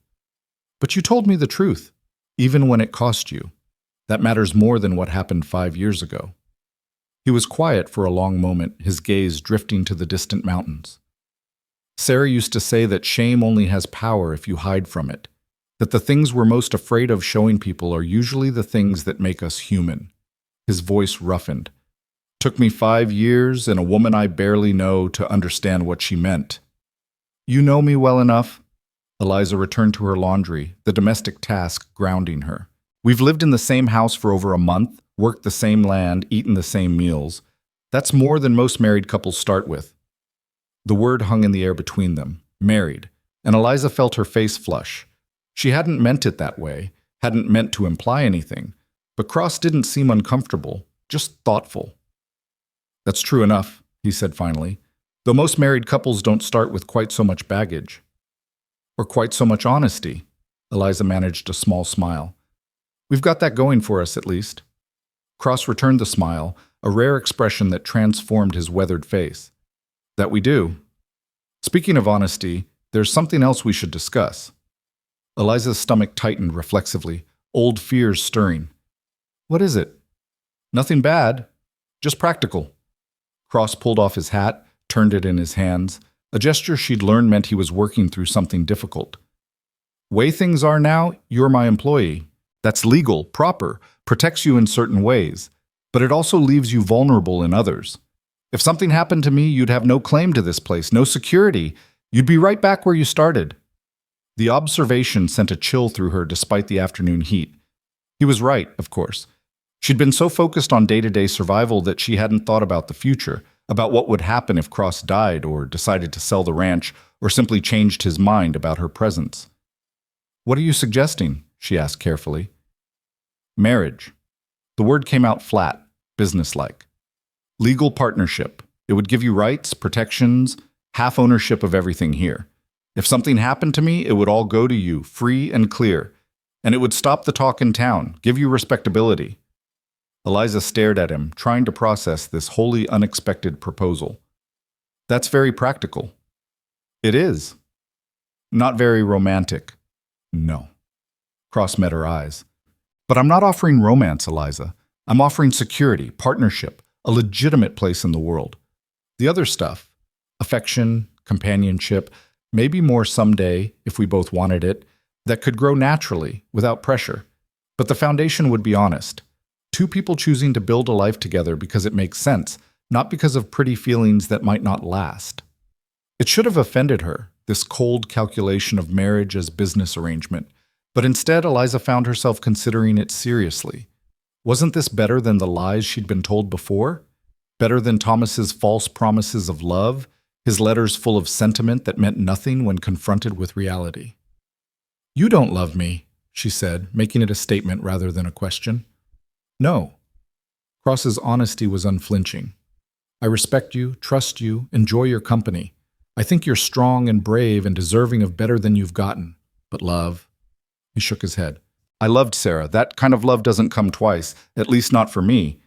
But you told me the truth, even when it cost you. That matters more than what happened 5 years ago. He was quiet for a long moment, his gaze drifting to the distant mountains. Sarah used to say that shame only has power if you hide from it, that the things we're most afraid of showing people are usually the things that make us human. His voice roughened. Took me 5 years and a woman I barely know to understand what she meant. You know me well enough. Eliza returned to her laundry, the domestic task grounding her. We've lived in the same house for over a month, worked the same land, eaten the same meals. That's more than most married couples start with. The word hung in the air between them, married, and Eliza felt her face flush. She hadn't meant it that way, hadn't meant to imply anything, but Cross didn't seem uncomfortable, just thoughtful. That's true enough, he said finally, though most married couples don't start with quite so much baggage. Or quite so much honesty. Eliza managed a small smile. We've got that going for us, at least. Cross returned the smile, a rare expression that transformed his weathered face. That we do. Speaking of honesty, there's something else we should discuss. Eliza's stomach tightened reflexively, old fears stirring. What is it? Nothing bad, just practical. Cross pulled off his hat, turned it in his hands, a gesture she'd learned meant he was working through something difficult. Way things are now, you're my employee. That's legal, proper, protects you in certain ways, but it also leaves you vulnerable in others. If something happened to me, you'd have no claim to this place, no security. You'd be right back where you started. The observation sent a chill through her despite the afternoon heat. He was right, of course. She'd been so focused on day-to-day survival that she hadn't thought about the future, about what would happen if Cross died or decided to sell the ranch or simply changed his mind about her presence. What are you suggesting? She asked carefully. Marriage. The word came out flat, businesslike. Legal partnership. It would give you rights, protections, half ownership of everything here. If something happened to me, it would all go to you, free and clear. And it would stop the talk in town, give you respectability. Eliza stared at him, trying to process this wholly unexpected proposal. That's very practical. It is. Not very romantic. No. Cross met her eyes. But I'm not offering romance, Eliza. I'm offering security, partnership, a legitimate place in the world. The other stuff, affection, companionship, maybe more someday, if we both wanted it, that could grow naturally, without pressure. But the foundation would be honest. Two people choosing to build a life together because it makes sense, not because of pretty feelings that might not last. It should have offended her, this cold calculation of marriage as business arrangement, but instead Eliza found herself considering it seriously. Wasn't this better than the lies she'd been told before? Better than Thomas's false promises of love, his letters full of sentiment that meant nothing when confronted with reality? You don't love me, she said, making it a statement rather than a question. No. Cross's honesty was unflinching. I respect you, trust you, enjoy your company. I think you're strong and brave and deserving of better than you've gotten. But love? He shook his head. I loved Sarah. That kind of love doesn't come twice, at least not for me.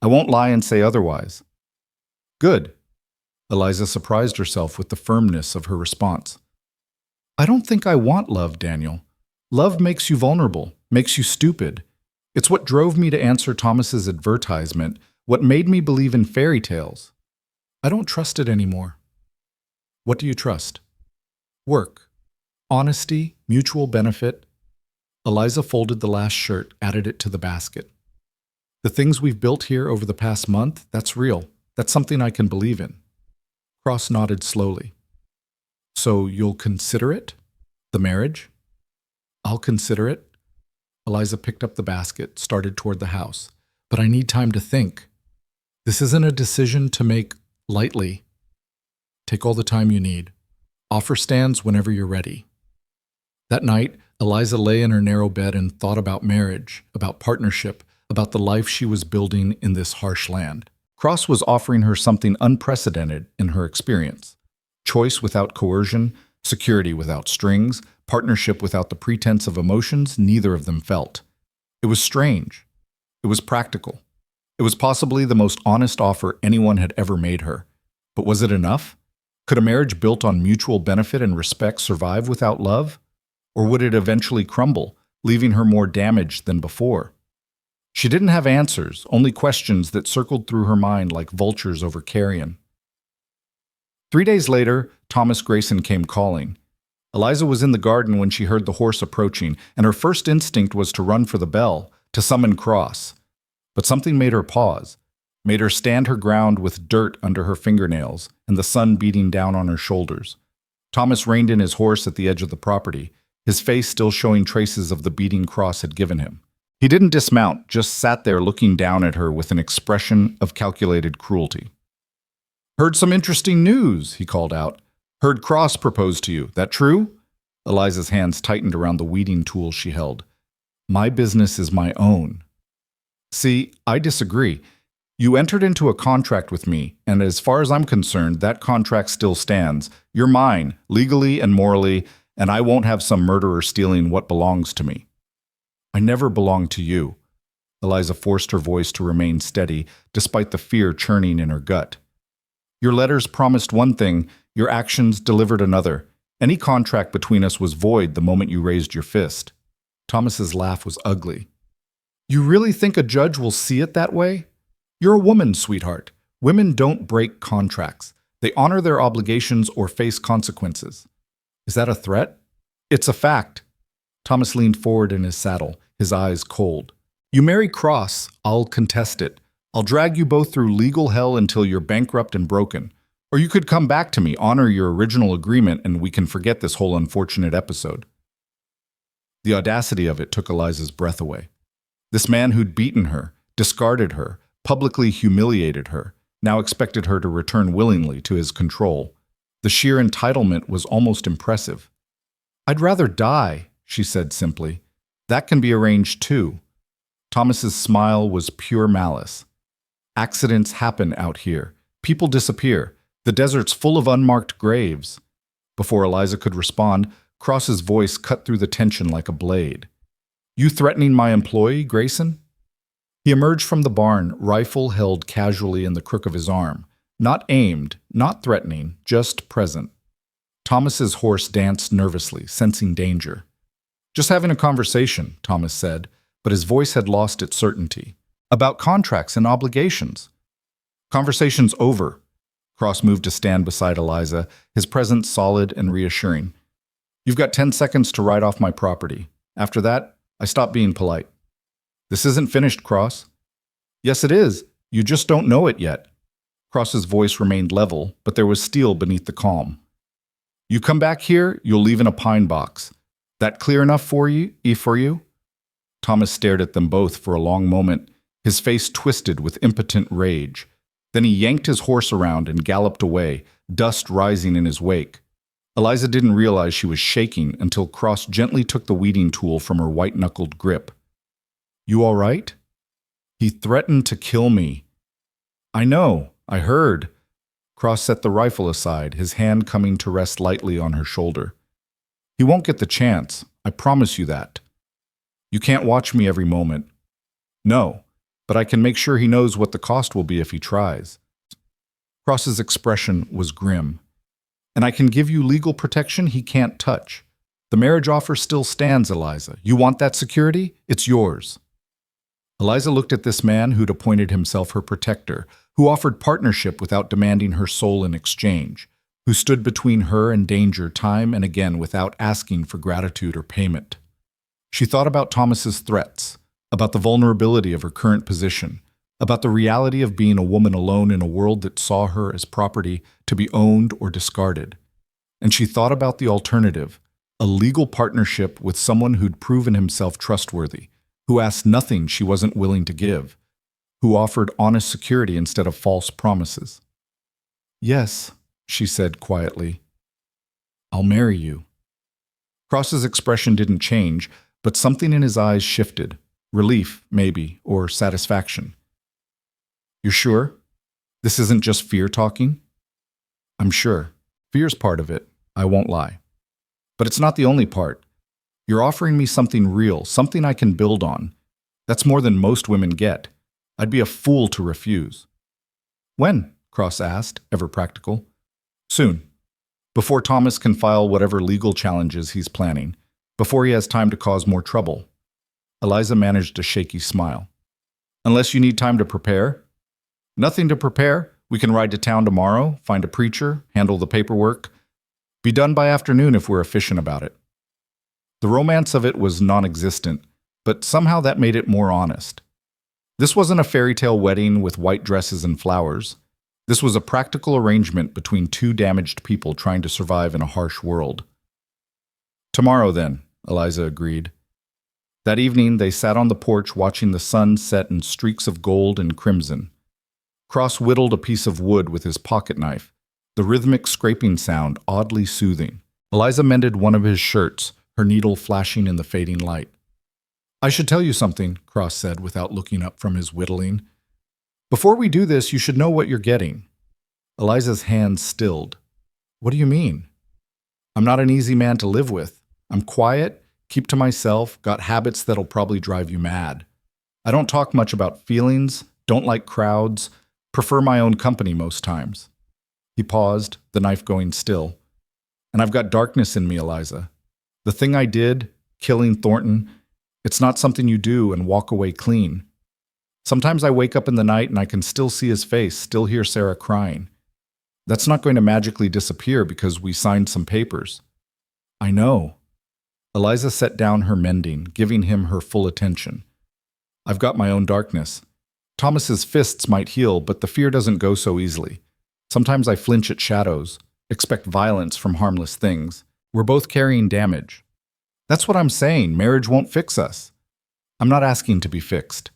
I won't lie and say otherwise. Good. Eliza surprised herself with the firmness of her response. I don't think I want love, Daniel. Love makes you vulnerable, makes you stupid. It's what drove me to answer Thomas's advertisement, what made me believe in fairy tales. I don't trust it anymore. What do you trust? Work, honesty, mutual benefit. Eliza folded the last shirt, added it to the basket. The things we've built here over the past month, that's real. That's something I can believe in. Cross nodded slowly. So you'll consider it? The marriage? I'll consider it. Eliza picked up the basket, started toward the house. But I need time to think. This isn't a decision to make lightly. Take all the time you need. Offer stands whenever you're ready. That night, Eliza lay in her narrow bed and thought about marriage, about partnership, about the life she was building in this harsh land. Cross was offering her something unprecedented in her experience. Choice without coercion, security without strings, partnership without the pretense of emotions neither of them felt. It was strange. It was practical. It was possibly the most honest offer anyone had ever made her. But was it enough? Could a marriage built on mutual benefit and respect survive without love? Or would it eventually crumble, leaving her more damaged than before? She didn't have answers, only questions that circled through her mind like vultures over carrion. 3 days later, Thomas Grayson came calling. Eliza was in the garden when she heard the horse approaching, and her first instinct was to run for the bell, to summon Cross. But something made her pause, made her stand her ground with dirt under her fingernails and the sun beating down on her shoulders. Thomas reined in his horse at the edge of the property, his face still showing traces of the beating Cross had given him. He didn't dismount, just sat there looking down at her with an expression of calculated cruelty. Heard some interesting news, he called out. Heard Cross propose to you. That true? Eliza's hands tightened around the weeding tool she held. My business is my own. See, I disagree. You entered into a contract with me, and as far as I'm concerned, that contract still stands. You're mine, legally and morally, and I won't have some murderer stealing what belongs to me. I never belonged to you. Eliza forced her voice to remain steady, despite the fear churning in her gut. Your letters promised one thing, your actions delivered another. Any contract between us was void the moment you raised your fist. Thomas's laugh was ugly. You really think a judge will see it that way? You're a woman, sweetheart. Women don't break contracts. They honor their obligations or face consequences. Is that a threat? It's a fact. Thomas leaned forward in his saddle, his eyes cold. You marry Cross, I'll contest it. I'll drag you both through legal hell until you're bankrupt and broken. Or you could come back to me, honor your original agreement, and we can forget this whole unfortunate episode. The audacity of it took Eliza's breath away. This man who'd beaten her, discarded her, publicly humiliated her, now expected her to return willingly to his control. The sheer entitlement was almost impressive. I'd rather die, she said simply. That can be arranged too. Thomas's smile was pure malice. Accidents happen out here. People disappear. The desert's full of unmarked graves. Before Eliza could respond, Cross's voice cut through the tension like a blade. You threatening my employee, Grayson? He emerged from the barn, rifle held casually in the crook of his arm. Not aimed, not threatening, just present. Thomas's horse danced nervously, sensing danger. Just having a conversation, Thomas said, but his voice had lost its certainty. About contracts and obligations. Conversation's over. Cross moved to stand beside Eliza, his presence solid and reassuring. You've got 10 seconds to ride off my property. After that, I stop being polite. This isn't finished, Cross. Yes, it is. You just don't know it yet. Cross's voice remained level, but there was steel beneath the calm. You come back here, you'll leave in a pine box. That clear enough for you? Thomas stared at them both for a long moment, his face twisted with impotent rage. Then he yanked his horse around and galloped away, dust rising in his wake. Eliza didn't realize she was shaking until Cross gently took the weeding tool from her white-knuckled grip. You all right? He threatened to kill me. I know, I heard. Cross set the rifle aside, his hand coming to rest lightly on her shoulder. He won't get the chance, I promise you that. You can't watch me every moment. No, but I can make sure he knows what the cost will be if he tries. Cross's expression was grim. And I can give you legal protection he can't touch. The marriage offer still stands, Eliza. You want that security? It's yours. Eliza looked at this man who'd appointed himself her protector, who offered partnership without demanding her soul in exchange, who stood between her and danger time and again without asking for gratitude or payment. She thought about Thomas's threats, about the vulnerability of her current position, about the reality of being a woman alone in a world that saw her as property to be owned or discarded. And she thought about the alternative, a legal partnership with someone who'd proven himself trustworthy, who asked nothing she wasn't willing to give, who offered honest security instead of false promises. "Yes," she said quietly. "I'll marry you." Cross's expression didn't change, but something in his eyes shifted. Relief, maybe, or satisfaction. "You're sure? This isn't just fear talking?" "I'm sure. Fear's part of it, I won't lie. But it's not the only part. You're offering me something real, something I can build on. That's more than most women get. I'd be a fool to refuse." "When?" Cross asked, ever practical. "Soon. Before Thomas can file whatever legal challenges he's planning. Before he has time to cause more trouble." Eliza managed a shaky smile. "Unless you need time to prepare?" "Nothing to prepare. We can ride to town tomorrow, find a preacher, handle the paperwork. Be done by afternoon if we're efficient about it." The romance of it was non-existent, but somehow that made it more honest. This wasn't a fairy tale wedding with white dresses and flowers. This was a practical arrangement between two damaged people trying to survive in a harsh world. "Tomorrow, then," Eliza agreed. That evening, they sat on the porch watching the sun set in streaks of gold and crimson. Cross whittled a piece of wood with his pocket knife, the rhythmic scraping sound oddly soothing. Eliza mended one of his shirts, her needle flashing in the fading light. "I should tell you something," Cross said without looking up from his whittling. "Before we do this, you should know what you're getting." Eliza's hands stilled. "What do you mean?" "I'm not an easy man to live with. I'm quiet, keep to myself, got habits that'll probably drive you mad. I don't talk much about feelings, don't like crowds, prefer my own company most times." He paused, the knife going still. "And I've got darkness in me, Eliza. The thing I did, killing Thornton, it's not something you do and walk away clean. Sometimes I wake up in the night and I can still see his face, still hear Sarah crying. That's not going to magically disappear because we signed some papers." "I know." Eliza set down her mending, giving him her full attention. "I've got my own darkness. Thomas's fists might heal, but the fear doesn't go so easily. Sometimes I flinch at shadows, expect violence from harmless things. We're both carrying damage. That's what I'm saying. Marriage won't fix us." "I'm not asking to be fixed."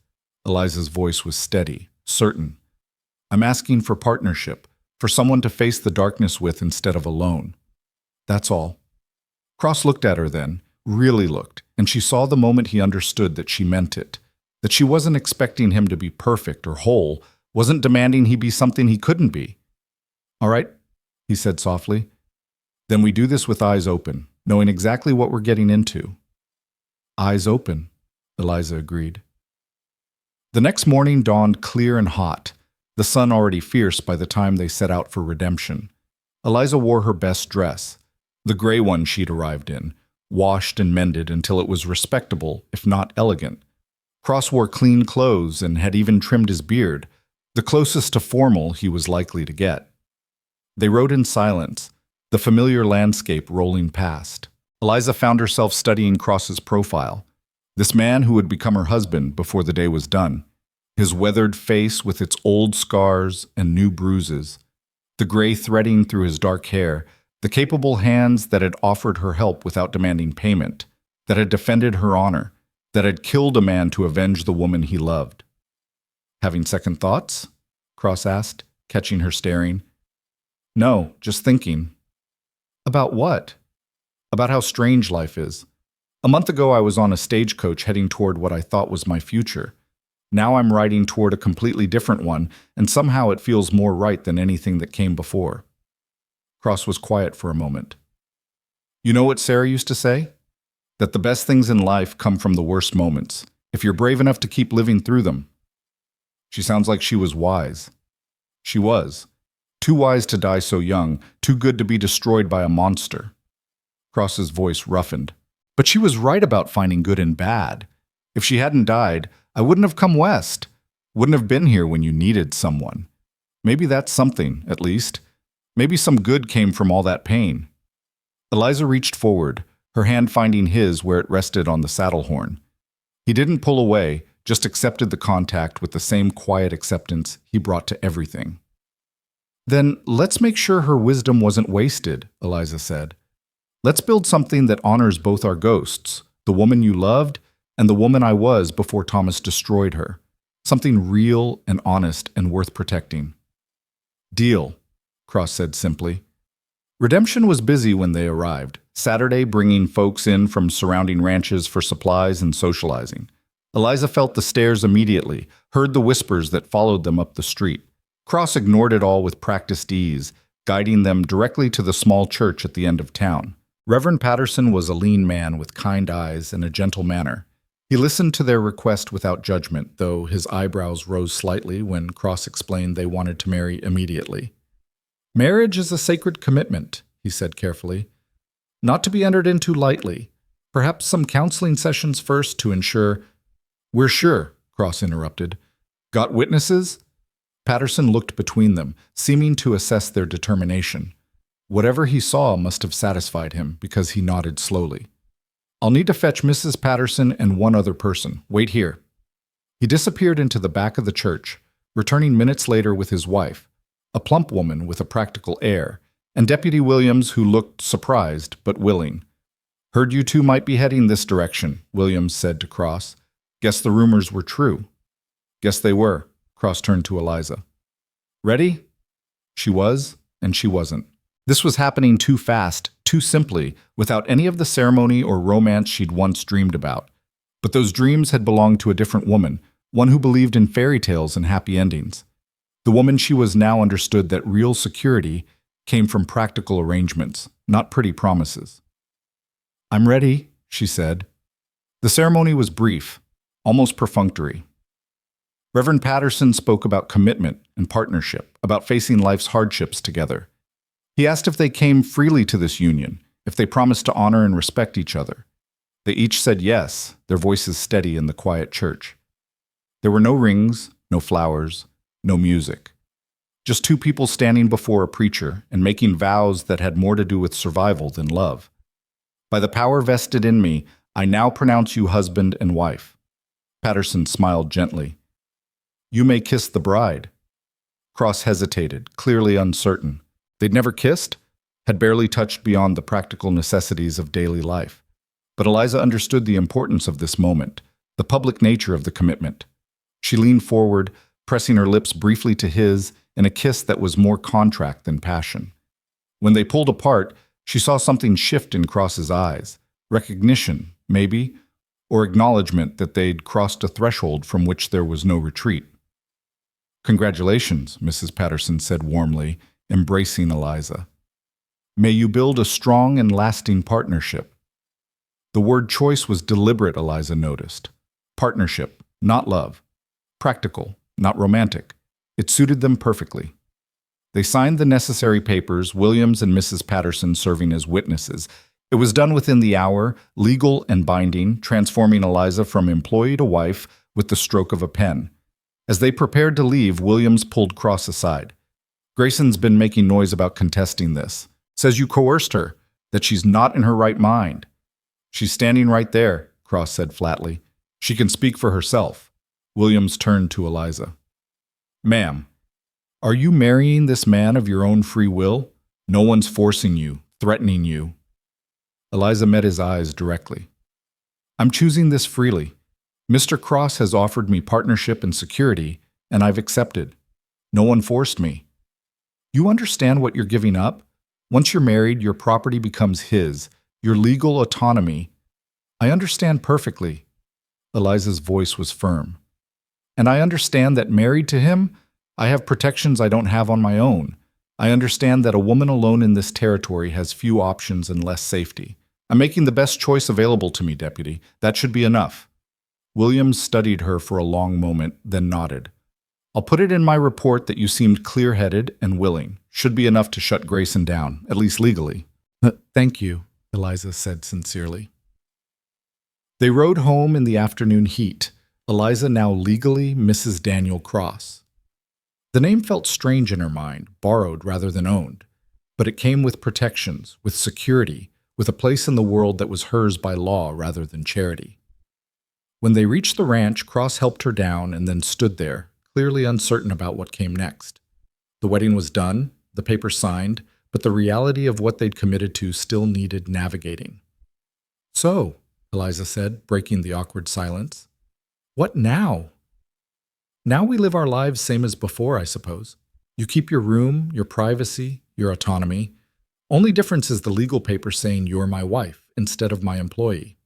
Eliza's voice was steady, certain. "I'm asking for partnership, for someone to face the darkness with instead of alone. That's all." Cross looked at her then, really looked, and she saw the moment he understood that she meant it, that she wasn't expecting him to be perfect or whole, wasn't demanding he be something he couldn't be. "All right," he said softly. "Then we do this with eyes open, knowing exactly what we're getting into." "Eyes open," Eliza agreed. The next morning dawned clear and hot, the sun already fierce by the time they set out for redemption. Eliza wore her best dress, the gray one she'd arrived in, washed and mended until it was respectable, if not elegant. Cross wore clean clothes and had even trimmed his beard, the closest to formal he was likely to get. They rode in silence, the familiar landscape rolling past. Eliza found herself studying Cross's profile, this man who would become her husband before the day was done. His weathered face with its old scars and new bruises, the gray threading through his dark hair, the capable hands that had offered her help without demanding payment, that had defended her honor, that had killed a man to avenge the woman he loved. "Having second thoughts?" Cross asked, catching her staring. "No, just thinking." "About what?" "About how strange life is. A month ago I was on a stagecoach heading toward what I thought was my future. Now I'm riding toward a completely different one, and somehow it feels more right than anything that came before." Cross was quiet for a moment. "You know what Sarah used to say? That the best things in life come from the worst moments, if you're brave enough to keep living through them." She sounds like she was wise. She was. Too wise to die so young, too good to be destroyed by a monster. Cross's voice roughened. But she was right about finding good and bad. If she hadn't died, I wouldn't have come west. Wouldn't have been here when you needed someone. Maybe that's something, at least. Maybe some good came from all that pain. Eliza reached forward, her hand finding his where it rested on the saddle horn. He didn't pull away, just accepted the contact with the same quiet acceptance he brought to everything. Then let's make sure her wisdom wasn't wasted, Eliza said. Let's build something that honors both our ghosts, the woman you loved and the woman I was before Thomas destroyed her. Something real and honest and worth protecting. Deal, Cross said simply. Redemption was busy when they arrived, Saturday bringing folks in from surrounding ranches for supplies and socializing. Eliza felt the stares immediately, heard the whispers that followed them up the street. Cross ignored it all with practiced ease, guiding them directly to the small church at the end of town. Reverend Patterson was a lean man with kind eyes and a gentle manner. He listened to their request without judgment, though his eyebrows rose slightly when Cross explained they wanted to marry immediately. Marriage is a sacred commitment, he said carefully, not to be entered into lightly. Perhaps some counseling sessions first to ensure— We're sure, Cross interrupted. Got witnesses? Patterson looked between them, seeming to assess their determination. Whatever he saw must have satisfied him, because he nodded slowly. I'll need to fetch Mrs. Patterson and one other person. Wait here. He disappeared into the back of the church, returning minutes later with his wife, a plump woman with a practical air, and Deputy Williams, who looked surprised but willing. Heard you two might be heading this direction, Williams said to Cross. Guess the rumors were true. Guess they were. Cross turned to Eliza. Ready? She was, and she wasn't. This was happening too fast, too simply, without any of the ceremony or romance she'd once dreamed about. But those dreams had belonged to a different woman, one who believed in fairy tales and happy endings. The woman she was now understood that real security came from practical arrangements, not pretty promises. I'm ready, she said. The ceremony was brief, almost perfunctory. Reverend Patterson spoke about commitment and partnership, about facing life's hardships together. He asked if they came freely to this union, if they promised to honor and respect each other. They each said yes, their voices steady in the quiet church. There were no rings, no flowers, no music. Just two people standing before a preacher and making vows that had more to do with survival than love. By the power vested in me, I now pronounce you husband and wife. Patterson smiled gently. You may kiss the bride. Cross hesitated, clearly uncertain. They'd never kissed, had barely touched beyond the practical necessities of daily life. But Eliza understood the importance of this moment, the public nature of the commitment. She leaned forward, pressing her lips briefly to his in a kiss that was more contract than passion. When they pulled apart, she saw something shift in Cross's eyes. Recognition, maybe, or acknowledgement that they'd crossed a threshold from which there was no retreat. Congratulations, Mrs. Patterson said warmly, embracing Eliza. May you build a strong and lasting partnership. The word choice was deliberate, Eliza noticed. Partnership, not love. Practical, not romantic. It suited them perfectly. They signed the necessary papers, Williams and Mrs. Patterson serving as witnesses. It was done within the hour, legal and binding, transforming Eliza from employee to wife with the stroke of a pen. As they prepared to leave, Williams pulled Cross aside. Grayson's been making noise about contesting this. Says you coerced her, that she's not in her right mind. She's standing right there, Cross said flatly. She can speak for herself. Williams turned to Eliza. Ma'am, are you marrying this man of your own free will? No one's forcing you, threatening you. Eliza met his eyes directly. I'm choosing this freely. Mr. Cross has offered me partnership and security, and I've accepted. No one forced me. You understand what you're giving up? Once you're married, your property becomes his, your legal autonomy. I understand perfectly. Eliza's voice was firm. And I understand that married to him, I have protections I don't have on my own. I understand that a woman alone in this territory has few options and less safety. I'm making the best choice available to me, Deputy. That should be enough. Williams studied her for a long moment, then nodded. I'll put it in my report that you seemed clear-headed and willing. Should be enough to shut Grayson down, at least legally. Thank you, Eliza said sincerely. They rode home in the afternoon heat, Eliza now legally Mrs. Daniel Cross. The name felt strange in her mind, borrowed rather than owned, but it came with protections, with security, with a place in the world that was hers by law rather than charity. When they reached the ranch, Cross helped her down and then stood there, clearly uncertain about what came next. The wedding was done, the paper signed, but the reality of what they'd committed to still needed navigating. So, Eliza said, breaking the awkward silence, what now? Now we live our lives same as before, I suppose. You keep your room, your privacy, your autonomy. Only difference is the legal paper saying you're my wife instead of my employee.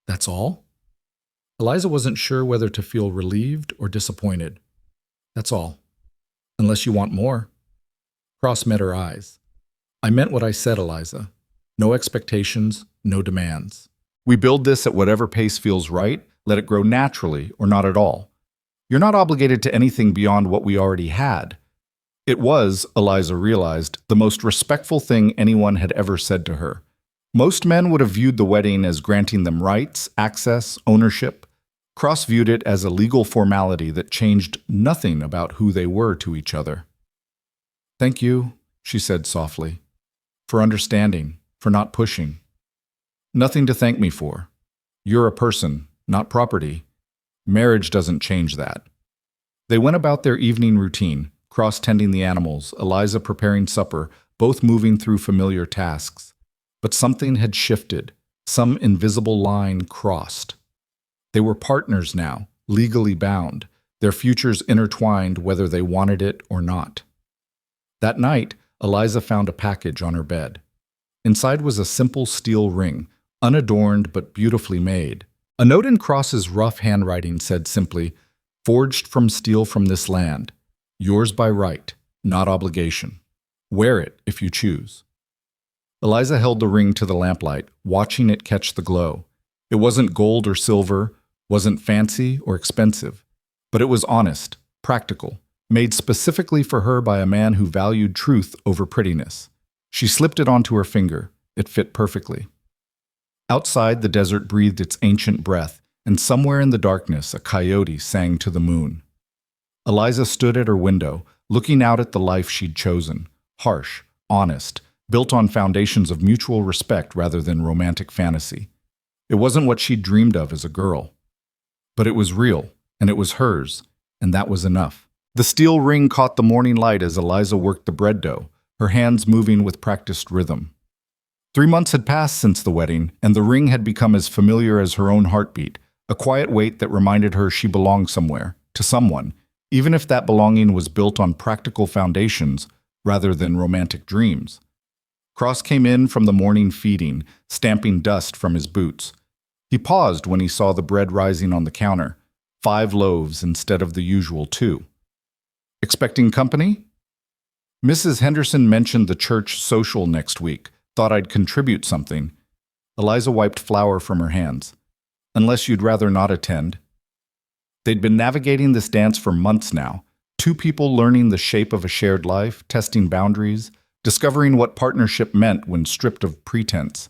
That's all? Eliza wasn't sure whether to feel relieved or disappointed. That's all. Unless you want more. Cross met her eyes. I meant what I said, Eliza. No expectations, no demands. We build this at whatever pace feels right, let it grow naturally or not at all. You're not obligated to anything beyond what we already had. It was, Eliza realized, the most respectful thing anyone had ever said to her. Most men would have viewed the wedding as granting them rights, access, ownership. Cross viewed it as a legal formality that changed nothing about who they were to each other. Thank you, she said softly, for understanding, for not pushing. Nothing to thank me for. You're a person, not property. Marriage doesn't change that. They went about their evening routine, Cross tending the animals, Eliza preparing supper, both moving through familiar tasks. But something had shifted. Some invisible line crossed. They were partners now, legally bound, their futures intertwined whether they wanted it or not. That night, Eliza found a package on her bed. Inside was a simple steel ring, unadorned but beautifully made. A note in Cross's rough handwriting said simply, "Forged from steel from this land. Yours by right, not obligation. Wear it if you choose." Eliza held the ring to the lamplight, watching it catch the glow. It wasn't gold or silver, wasn't fancy or expensive, but it was honest, practical, made specifically for her by a man who valued truth over prettiness. She slipped it onto her finger. It fit perfectly. Outside, the desert breathed its ancient breath, and somewhere in the darkness, a coyote sang to the moon. Eliza stood at her window, looking out at the life she'd chosen, harsh, honest, built on foundations of mutual respect rather than romantic fantasy. It wasn't what she'd dreamed of as a girl. But it was real, and it was hers, and that was enough. The steel ring caught the morning light as Eliza worked the bread dough, her hands moving with practiced rhythm. 3 months had passed since the wedding, and the ring had become as familiar as her own heartbeat, a quiet weight that reminded her she belonged somewhere, to someone, even if that belonging was built on practical foundations rather than romantic dreams. Cross came in from the morning feeding, stamping dust from his boots. He paused when he saw the bread rising on the counter, 5 loaves instead of the usual 2. Expecting company? Mrs. Henderson mentioned the church social next week. Thought I'd contribute something. Eliza wiped flour from her hands. Unless you'd rather not attend. They'd been navigating this dance for months now. 2 people learning the shape of a shared life, testing boundaries, discovering what partnership meant when stripped of pretense.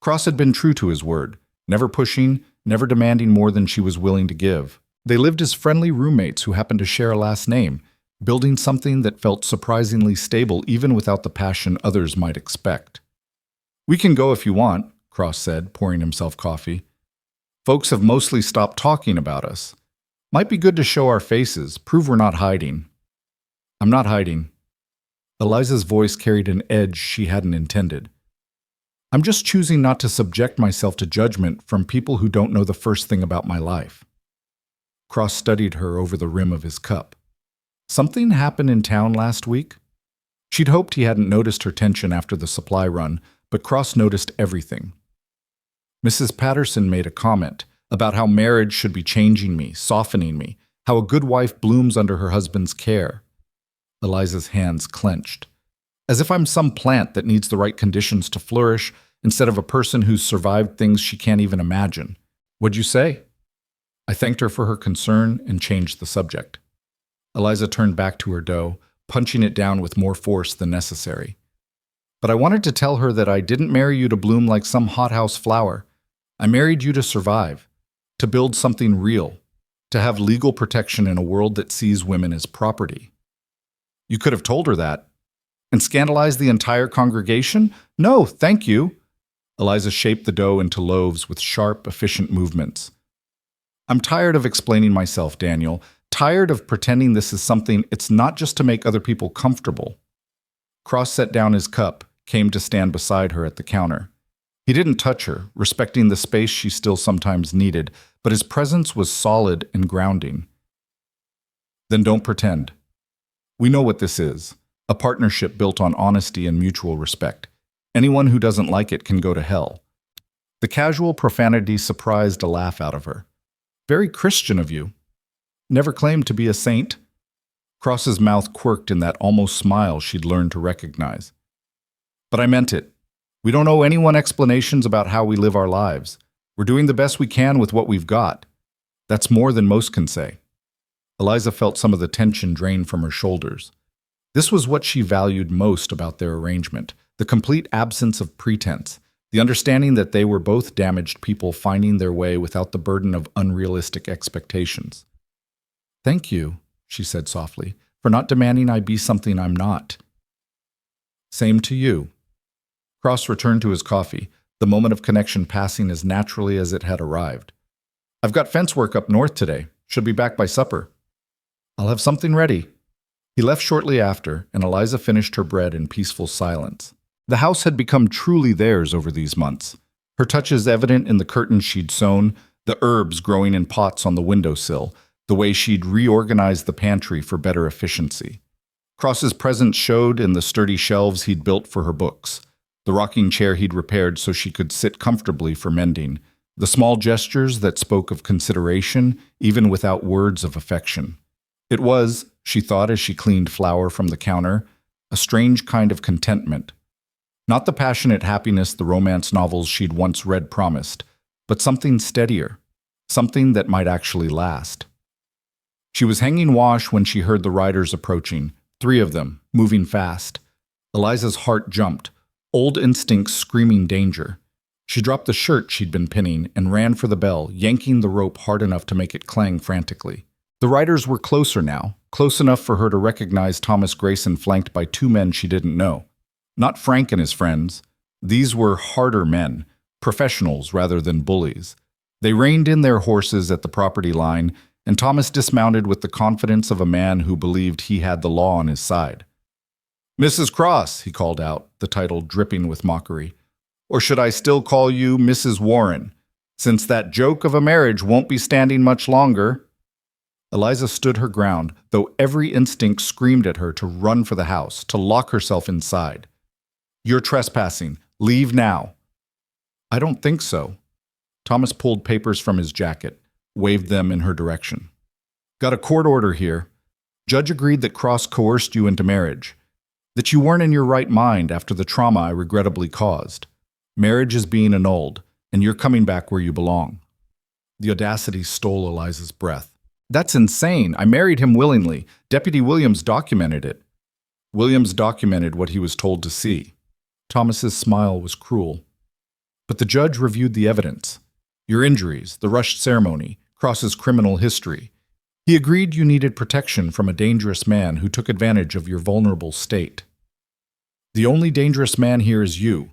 Cross had been true to his word, never pushing, never demanding more than she was willing to give. They lived as friendly roommates who happened to share a last name, building something that felt surprisingly stable even without the passion others might expect. We can go if you want, Cross said, pouring himself coffee. Folks have mostly stopped talking about us. Might be good to show our faces, prove we're not hiding. I'm not hiding. Eliza's voice carried an edge she hadn't intended. I'm just choosing not to subject myself to judgment from people who don't know the first thing about my life. Cross studied her over the rim of his cup. Something happened in town last week? She'd hoped he hadn't noticed her tension after the supply run, but Cross noticed everything. Mrs. Patterson made a comment about how marriage should be changing me, softening me, how a good wife blooms under her husband's care. Eliza's hands clenched. As if I'm some plant that needs the right conditions to flourish instead of a person who's survived things she can't even imagine. What'd you say? I thanked her for her concern and changed the subject. Eliza turned back to her dough, punching it down with more force than necessary. But I wanted to tell her that I didn't marry you to bloom like some hothouse flower. I married you to survive, to build something real, to have legal protection in a world that sees women as property. You could have told her that. And scandalized the entire congregation? No, thank you. Eliza shaped the dough into loaves with sharp, efficient movements. I'm tired of explaining myself, Daniel. Tired of pretending this is something it's not just to make other people comfortable. Cross set down his cup, came to stand beside her at the counter. He didn't touch her, respecting the space she still sometimes needed, but his presence was solid and grounding. Then don't pretend. We know what this is, a partnership built on honesty and mutual respect. Anyone who doesn't like it can go to hell. The casual profanity surprised a laugh out of her. Very Christian of you. Never claimed to be a saint. Cross's mouth quirked in that almost smile she'd learned to recognize. But I meant it. We don't owe anyone explanations about how we live our lives. We're doing the best we can with what we've got. That's more than most can say. Eliza felt some of the tension drain from her shoulders. This was what she valued most about their arrangement, the complete absence of pretense, the understanding that they were both damaged people finding their way without the burden of unrealistic expectations. Thank you, she said softly, for not demanding I be something I'm not. Same to you. Cross returned to his coffee, the moment of connection passing as naturally as it had arrived. I've got fence work up north today. Should be back by supper. I'll have something ready. He left shortly after, and Eliza finished her bread in peaceful silence. The house had become truly theirs over these months. Her touches evident in the curtains she'd sewn, the herbs growing in pots on the windowsill, the way she'd reorganized the pantry for better efficiency. Cross's presence showed in the sturdy shelves he'd built for her books, the rocking chair he'd repaired so she could sit comfortably for mending, the small gestures that spoke of consideration, even without words of affection. It was, she thought as she cleaned flour from the counter, a strange kind of contentment. Not the passionate happiness the romance novels she'd once read promised, but something steadier, something that might actually last. She was hanging wash when she heard the riders approaching, 3 of them, moving fast. Eliza's heart jumped, old instincts screaming danger. She dropped the shirt she'd been pinning and ran for the bell, yanking the rope hard enough to make it clang frantically. The riders were closer now, close enough for her to recognize Thomas Grayson flanked by 2 men she didn't know. Not Frank and his friends. These were harder men, professionals rather than bullies. They reined in their horses at the property line, and Thomas dismounted with the confidence of a man who believed he had the law on his side. Mrs. Cross, he called out, the title dripping with mockery. Or should I still call you Mrs. Warren, since that joke of a marriage won't be standing much longer? Eliza stood her ground, though every instinct screamed at her to run for the house, to lock herself inside. You're trespassing. Leave now. I don't think so. Thomas pulled papers from his jacket, waved them in her direction. Got a court order here. Judge agreed that Cross coerced you into marriage, that you weren't in your right mind after the trauma I regrettably caused. Marriage is being annulled, and you're coming back where you belong. The audacity stole Eliza's breath. That's insane. I married him willingly. Deputy Williams documented it. Williams documented what he was told to see. Thomas's smile was cruel. But the judge reviewed the evidence. Your injuries, the rushed ceremony, Cross's criminal history. He agreed you needed protection from a dangerous man who took advantage of your vulnerable state. The only dangerous man here is you.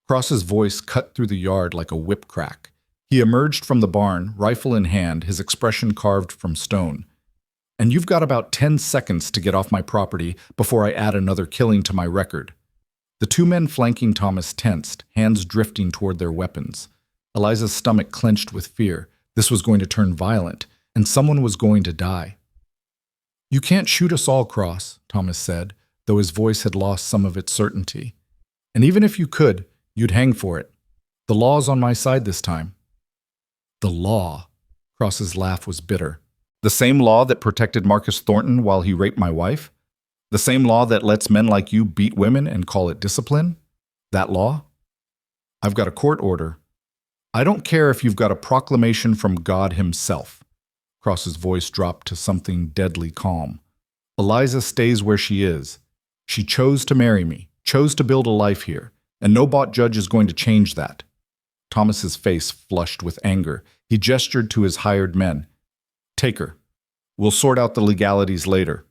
Cross's voice cut through the yard like a whip crack. He emerged from the barn, rifle in hand, his expression carved from stone. And you've got about 10 seconds to get off my property before I add another killing to my record. The 2 men flanking Thomas tensed, hands drifting toward their weapons. Eliza's stomach clenched with fear. This was going to turn violent, and someone was going to die. You can't shoot us all, Cross, Thomas said, though his voice had lost some of its certainty. And even if you could, you'd hang for it. The law's on my side this time. The law. Cross's laugh was bitter. The same law that protected Marcus Thornton while he raped my wife? The same law that lets men like you beat women and call it discipline? That law? I've got a court order. I don't care if you've got a proclamation from God himself. Cross's voice dropped to something deadly calm. Eliza stays where she is. She chose to marry me, chose to build a life here, and no bought judge is going to change that. Thomas's face flushed with anger. He gestured to his hired men. Take her. We'll sort out the legalities later.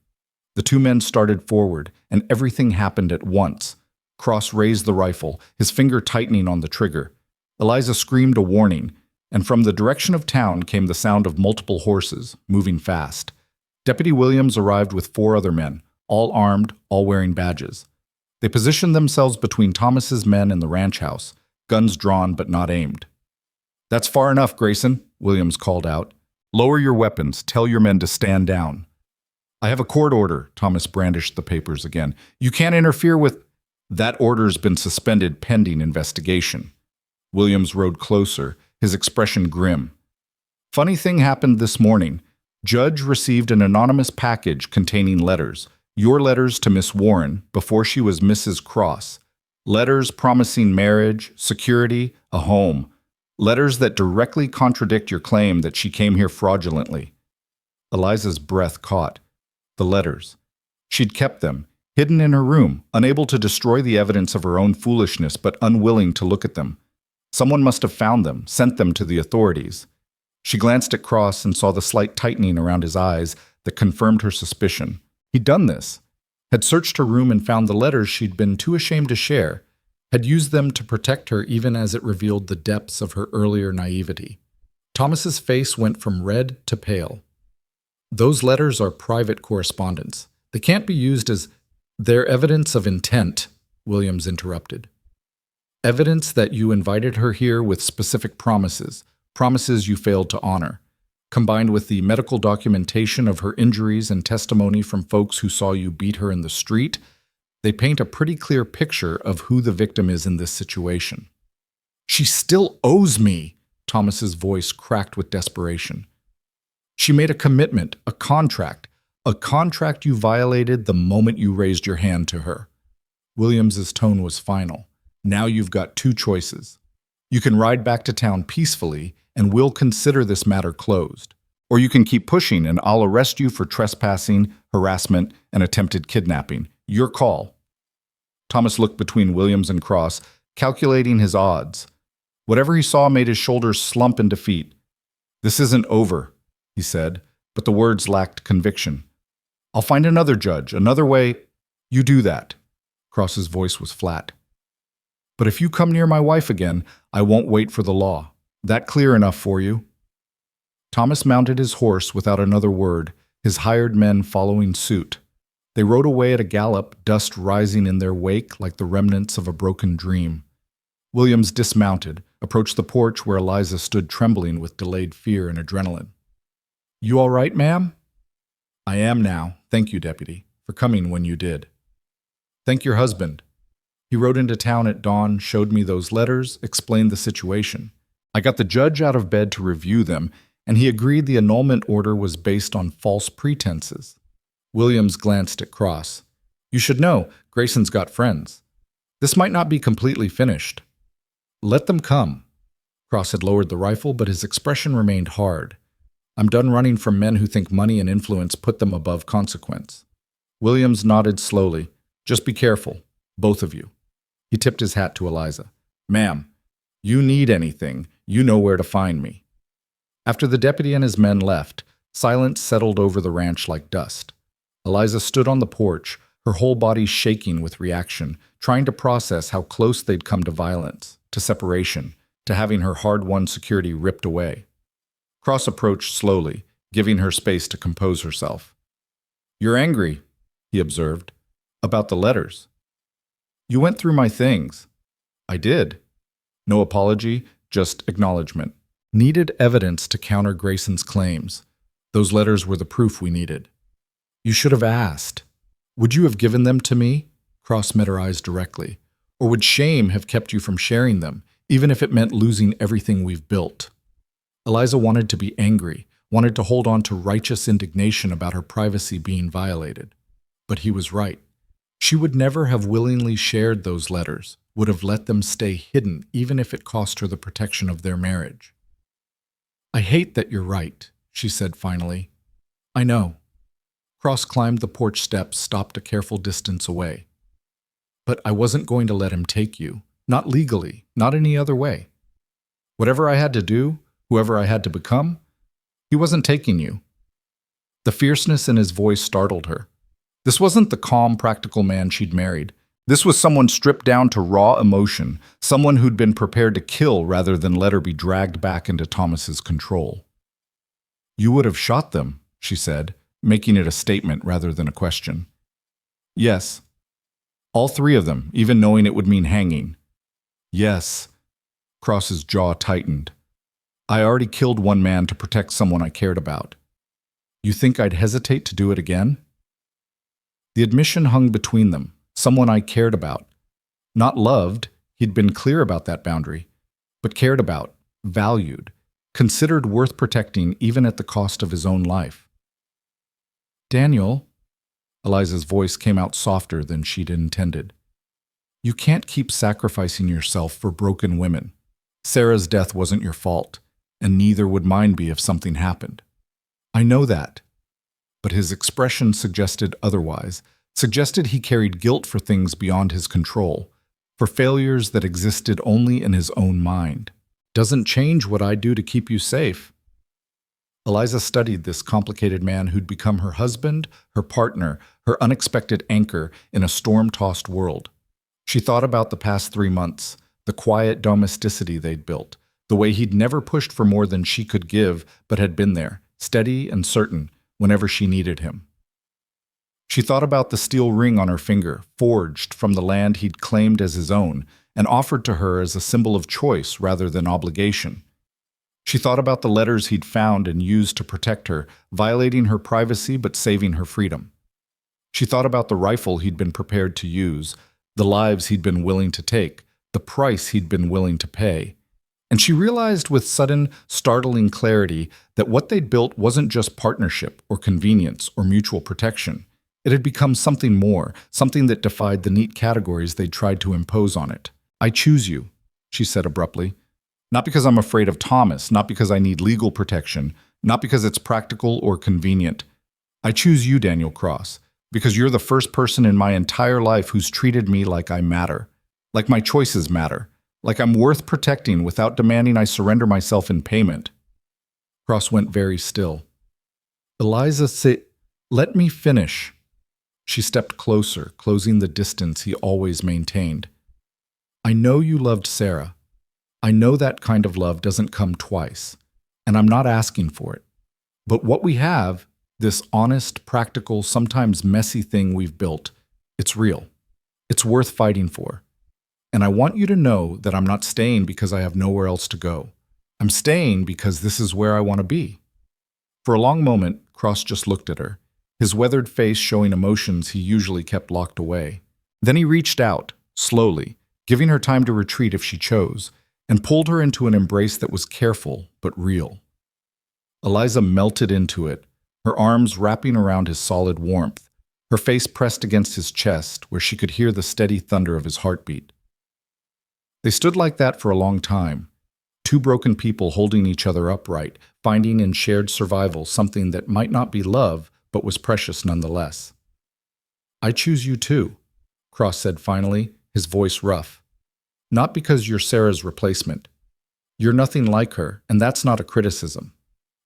The two men started forward, and everything happened at once. Cross raised the rifle, his finger tightening on the trigger. Eliza screamed a warning, and from the direction of town came the sound of multiple horses, moving fast. Deputy Williams arrived with 4 other men, all armed, all wearing badges. They positioned themselves between Thomas's men and the ranch house, guns drawn but not aimed. That's far enough, Grayson, Williams called out. Lower your weapons. Tell your men to stand down. I have a court order, Thomas brandished the papers again. You can't interfere with... That order's been suspended pending investigation. Williams rode closer, his expression grim. Funny thing happened this morning. Judge received an anonymous package containing letters. Your letters to Miss Warren before she was Mrs. Cross. Letters promising marriage, security, a home. Letters that directly contradict your claim that she came here fraudulently. Eliza's breath caught. The letters. She'd kept them, hidden in her room, unable to destroy the evidence of her own foolishness but unwilling to look at them. Someone must have found them, sent them to the authorities. She glanced at Cross and saw the slight tightening around his eyes that confirmed her suspicion. He'd done this, had searched her room and found the letters she'd been too ashamed to share, had used them to protect her even as it revealed the depths of her earlier naivety. Thomas's face went from red to pale. Those letters are private correspondence. They can't be used as... They're evidence of intent, Williams interrupted. Evidence that you invited her here with specific promises, promises you failed to honor, combined with the medical documentation of her injuries and testimony from folks who saw you beat her in the street. They paint a pretty clear picture of who the victim is in this situation. She still owes me, Thomas's voice cracked with desperation. She made a commitment, a contract you violated the moment you raised your hand to her. Williams's tone was final. Now you've got 2 choices. You can ride back to town peacefully, and we'll consider this matter closed. Or you can keep pushing, and I'll arrest you for trespassing, harassment, and attempted kidnapping. Your call. Thomas looked between Williams and Cross, calculating his odds. Whatever he saw made his shoulders slump in defeat. This isn't over, he said, but the words lacked conviction. I'll find another judge, another way. You do that. Cross's voice was flat. But if you come near my wife again, I won't wait for the law. That clear enough for you? Thomas mounted his horse without another word, his hired men following suit. They rode away at a gallop, dust rising in their wake like the remnants of a broken dream. Williams dismounted, approached the porch where Eliza stood trembling with delayed fear and adrenaline. You all right, ma'am? I am now. Thank you, Deputy, for coming when you did. Thank your husband. He rode into town at dawn, showed me those letters, explained the situation. I got the judge out of bed to review them, and he agreed the annulment order was based on false pretenses. Williams glanced at Cross. You should know, Grayson's got friends. This might not be completely finished. Let them come. Cross had lowered the rifle, but his expression remained hard. I'm done running from men who think money and influence put them above consequence. Williams nodded slowly. Just be careful, both of you. He tipped his hat to Eliza. Ma'am, you need anything, you know where to find me. After the deputy and his men left, silence settled over the ranch like dust. Eliza stood on the porch, her whole body shaking with reaction, trying to process how close they'd come to violence, to separation, to having her hard-won security ripped away. Cross approached slowly, giving her space to compose herself. You're angry, he observed, about the letters. You went through my things. I did. No apology, just acknowledgement. Needed evidence to counter Grayson's claims. Those letters were the proof we needed. You should have asked. Would you have given them to me? Cross met her eyes directly. Or would shame have kept you from sharing them, even if it meant losing everything we've built? Eliza wanted to be angry, wanted to hold on to righteous indignation about her privacy being violated. But he was right. She would never have willingly shared those letters, would have let them stay hidden even if it cost her the protection of their marriage. I hate that you're right, she said finally. I know. Cross climbed the porch steps, stopped a careful distance away. But I wasn't going to let him take you. Not legally, not any other way. Whatever I had to do, whoever I had to become, he wasn't taking you. The fierceness in his voice startled her. This wasn't the calm, practical man she'd married. This was someone stripped down to raw emotion, someone who'd been prepared to kill rather than let her be dragged back into Thomas's control. You would have shot them, she said, making it a statement rather than a question. Yes. All three of them, even knowing it would mean hanging. Yes. Cross's jaw tightened. I already killed one man to protect someone I cared about. You think I'd hesitate to do it again? The admission hung between them, someone I cared about. Not loved, he'd been clear about that boundary, but cared about, valued, considered worth protecting even at the cost of his own life. Daniel, Eliza's voice came out softer than she'd intended. You can't keep sacrificing yourself for broken women. Sarah's death wasn't your fault, and neither would mine be if something happened. I know that. But his expression suggested otherwise, suggested he carried guilt for things beyond his control, for failures that existed only in his own mind. Doesn't change what I do to keep you safe. Eliza studied this complicated man who'd become her husband, her partner, her unexpected anchor in a storm-tossed world. She thought about the past 3 months, the quiet domesticity they'd built, the way he'd never pushed for more than she could give but had been there, steady and certain, whenever she needed him. She thought about the steel ring on her finger, forged from the land he'd claimed as his own, and offered to her as a symbol of choice rather than obligation. She thought about the letters he'd found and used to protect her, violating her privacy but saving her freedom. She thought about the rifle he'd been prepared to use, the lives he'd been willing to take, the price he'd been willing to pay. And she realized with sudden, startling clarity that what they'd built wasn't just partnership or convenience or mutual protection. It had become something more, something that defied the neat categories they'd tried to impose on it. I choose you, she said abruptly. Not because I'm afraid of Thomas, not because I need legal protection, not because it's practical or convenient. I choose you, Daniel Cross, because you're the first person in my entire life who's treated me like I matter, like my choices matter, like I'm worth protecting without demanding I surrender myself in payment. Cross went very still. Eliza said, "Let me finish." She stepped closer, closing the distance he always maintained. I know you loved Sarah. I know that kind of love doesn't come twice, and I'm not asking for it. But what we have, this honest, practical, sometimes messy thing we've built, it's real. It's worth fighting for. And I want you to know that I'm not staying because I have nowhere else to go. I'm staying because this is where I want to be. For a long moment, Cross just looked at her, his weathered face showing emotions he usually kept locked away. Then he reached out, slowly, giving her time to retreat if she chose, and pulled her into an embrace that was careful but real. Eliza melted into it, her arms wrapping around his solid warmth, her face pressed against his chest where she could hear the steady thunder of his heartbeat. They stood like that for a long time, two broken people holding each other upright, finding in shared survival something that might not be love, but was precious nonetheless. I choose you too, Cross said finally, his voice rough. Not because you're Sarah's replacement. You're nothing like her, and that's not a criticism.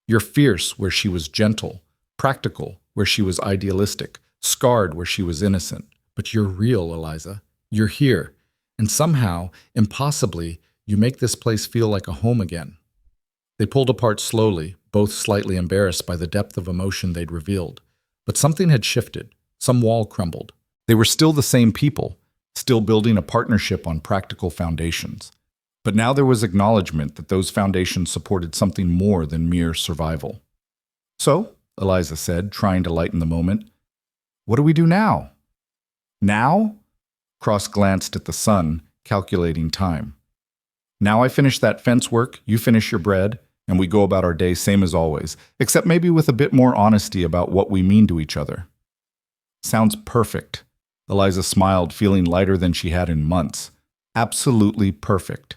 You're fierce where she was gentle, practical where she was idealistic, scarred where she was innocent. But you're real, Eliza. You're here. And somehow, impossibly, you make this place feel like a home again. They pulled apart slowly, both slightly embarrassed by the depth of emotion they'd revealed. But something had shifted. Some wall crumbled. They were still the same people, still building a partnership on practical foundations. But now there was acknowledgement that those foundations supported something more than mere survival. So, Eliza said, trying to lighten the moment, what do we do now? Now? Cross glanced at the sun, calculating time. Now I finish that fence work, you finish your bread, and we go about our day same as always, except maybe with a bit more honesty about what we mean to each other. Sounds perfect. Eliza smiled, feeling lighter than she had in months. Absolutely perfect.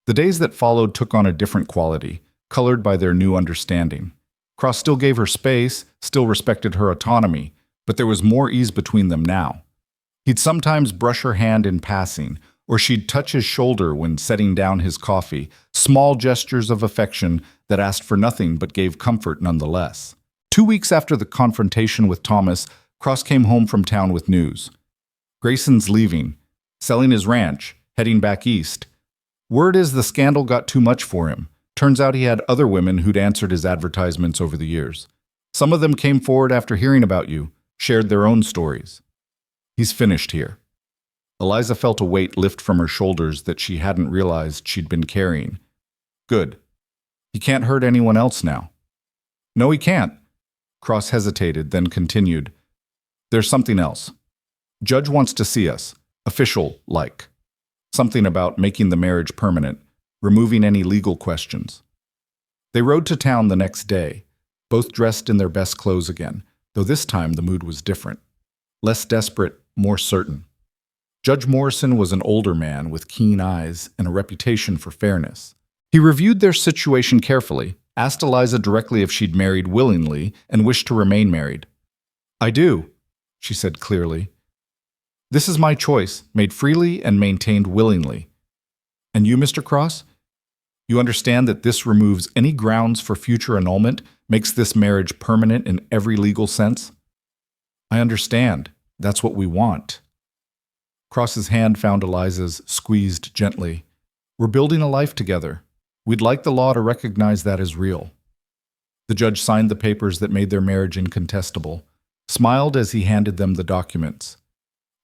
The days that followed took on a different quality, colored by their new understanding. Cross still gave her space, still respected her autonomy, but there was more ease between them now. He'd sometimes brush her hand in passing, or she'd touch his shoulder when setting down his coffee, small gestures of affection that asked for nothing but gave comfort nonetheless. 2 weeks after the confrontation with Thomas, Cross came home from town with news. Grayson's leaving, selling his ranch, heading back east. Word is the scandal got too much for him. Turns out he had other women who'd answered his advertisements over the years. Some of them came forward after hearing about you, shared their own stories. He's finished here. Eliza felt a weight lift from her shoulders that she hadn't realized she'd been carrying. Good. He can't hurt anyone else now. No, he can't. Cross hesitated, then continued. There's something else. Judge wants to see us, official-like. Something about making the marriage permanent, removing any legal questions. They rode to town the next day, both dressed in their best clothes again, though this time the mood was different. Less desperate, more certain. Judge Morrison was an older man with keen eyes and a reputation for fairness. He reviewed their situation carefully, asked Eliza directly if she'd married willingly and wished to remain married. I do, she said clearly. This is my choice, made freely and maintained willingly. And you, Mr. Cross? You understand that this removes any grounds for future annulment, makes this marriage permanent in every legal sense? I understand. That's what we want. Cross's hand found Eliza's, squeezed gently. We're building a life together. We'd like the law to recognize that as real. The judge signed the papers that made their marriage incontestable, smiled as he handed them the documents.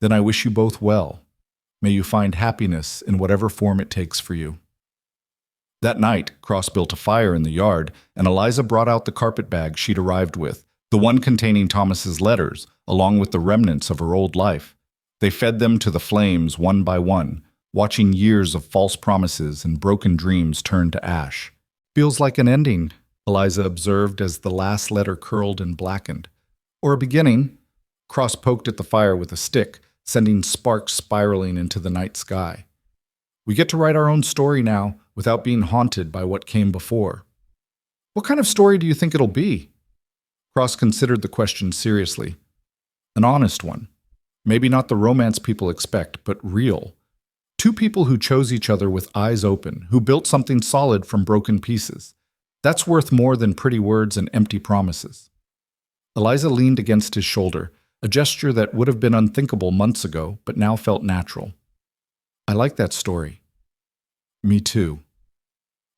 Then I wish you both well. May you find happiness in whatever form it takes for you. That night, Cross built a fire in the yard, and Eliza brought out the carpet bag she'd arrived with, the one containing Thomas's letters, along with the remnants of her old life. They fed them to the flames one by one, watching years of false promises and broken dreams turn to ash. Feels like an ending, Eliza observed as the last letter curled and blackened. Or a beginning. Cross poked at the fire with a stick, sending sparks spiraling into the night sky. We get to write our own story now, without being haunted by what came before. What kind of story do you think it'll be? Cross considered the question seriously. An honest one. Maybe not the romance people expect, but real. Two people who chose each other with eyes open, who built something solid from broken pieces. That's worth more than pretty words and empty promises. Eliza leaned against his shoulder, a gesture that would have been unthinkable months ago, but now felt natural. I like that story. Me too.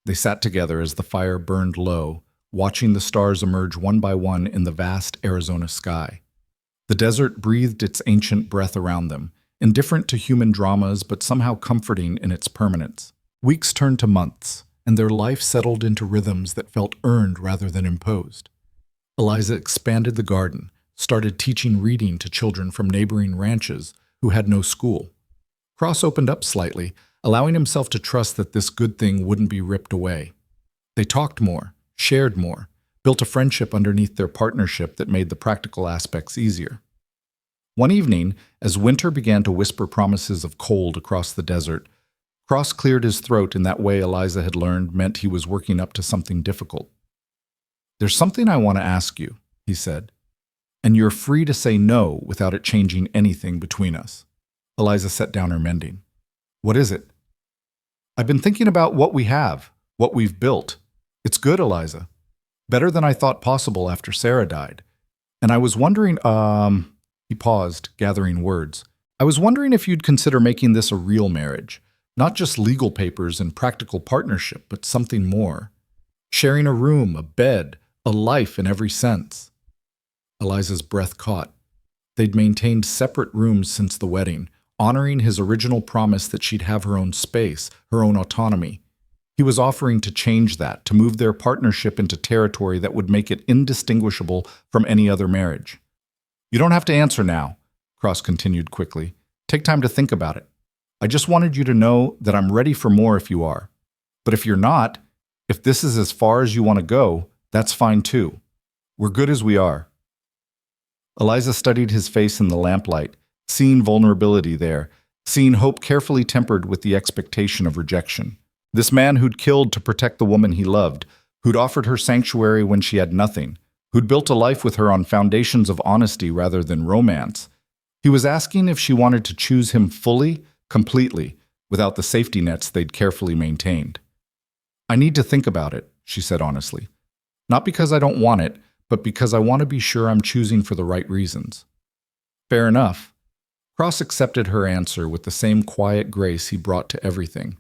They sat together as the fire burned low, watching the stars emerge one by one in the vast Arizona sky. The desert breathed its ancient breath around them, indifferent to human dramas but somehow comforting in its permanence. Weeks turned to months, and their life settled into rhythms that felt earned rather than imposed. Eliza expanded the garden, started teaching reading to children from neighboring ranches who had no school. Cross opened up slightly, allowing himself to trust that this good thing wouldn't be ripped away. They talked more, shared more, built a friendship underneath their partnership that made the practical aspects easier. One evening, as winter began to whisper promises of cold across the desert, Cross cleared his throat in that way Eliza had learned meant he was working up to something difficult. There's something I want to ask you, he said, and you're free to say no without it changing anything between us. Eliza set down her mending. What is it? I've been thinking about what we have, what we've built. It's good, Eliza. Better than I thought possible after Sarah died. And I was wondering, he paused, gathering words. I was wondering if you'd consider making this a real marriage. Not just legal papers and practical partnership, but something more. Sharing a room, a bed, a life in every sense. Eliza's breath caught. They'd maintained separate rooms since the wedding, honoring his original promise that she'd have her own space, her own autonomy. He was offering to change that, to move their partnership into territory that would make it indistinguishable from any other marriage. You don't have to answer now, Cross continued quickly. Take time to think about it. I just wanted you to know that I'm ready for more if you are. But if you're not, if this is as far as you want to go, that's fine too. We're good as we are. Eliza studied his face in the lamplight, seeing vulnerability there, seeing hope carefully tempered with the expectation of rejection. This man who'd killed to protect the woman he loved, who'd offered her sanctuary when she had nothing, who'd built a life with her on foundations of honesty rather than romance. He was asking if she wanted to choose him fully, completely, without the safety nets they'd carefully maintained. "I need to think about it," she said honestly. "Not because I don't want it, but because I want to be sure I'm choosing for the right reasons." Fair enough. Cross accepted her answer with the same quiet grace he brought to everything.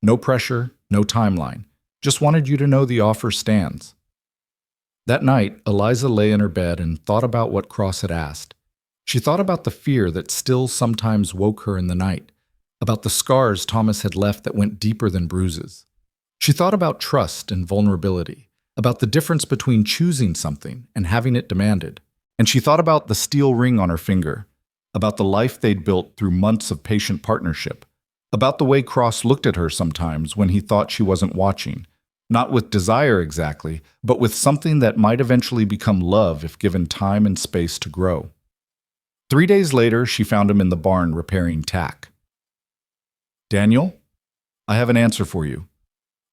No pressure, no timeline. Just wanted you to know the offer stands. That night, Eliza lay in her bed and thought about what Cross had asked. She thought about the fear that still sometimes woke her in the night, about the scars Thomas had left that went deeper than bruises. She thought about trust and vulnerability, about the difference between choosing something and having it demanded. And she thought about the steel ring on her finger, about the life they'd built through months of patient partnership, about the way Cross looked at her sometimes when he thought she wasn't watching, not with desire exactly, but with something that might eventually become love if given time and space to grow. 3 days later, she found him in the barn repairing tack. "Daniel, I have an answer for you."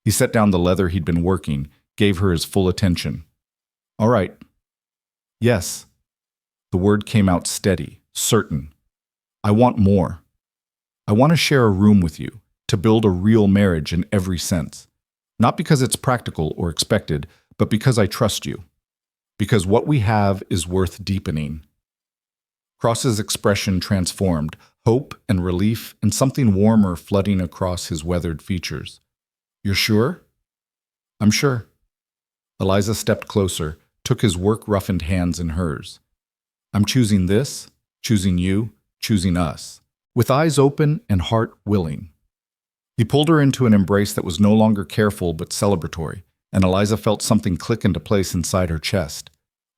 He set down the leather he'd been working, gave her his full attention. "All right." "Yes." The word came out steady, certain. "I want more. I want to share a room with you, to build a real marriage in every sense. Not because it's practical or expected, but because I trust you. Because what we have is worth deepening." Cross's expression transformed, hope and relief and something warmer flooding across his weathered features. "You're sure?" "I'm sure." Eliza stepped closer, took his work-roughened hands in hers. "I'm choosing this, choosing you, choosing us, with eyes open and heart willing." He pulled her into an embrace that was no longer careful but celebratory, and Eliza felt something click into place inside her chest.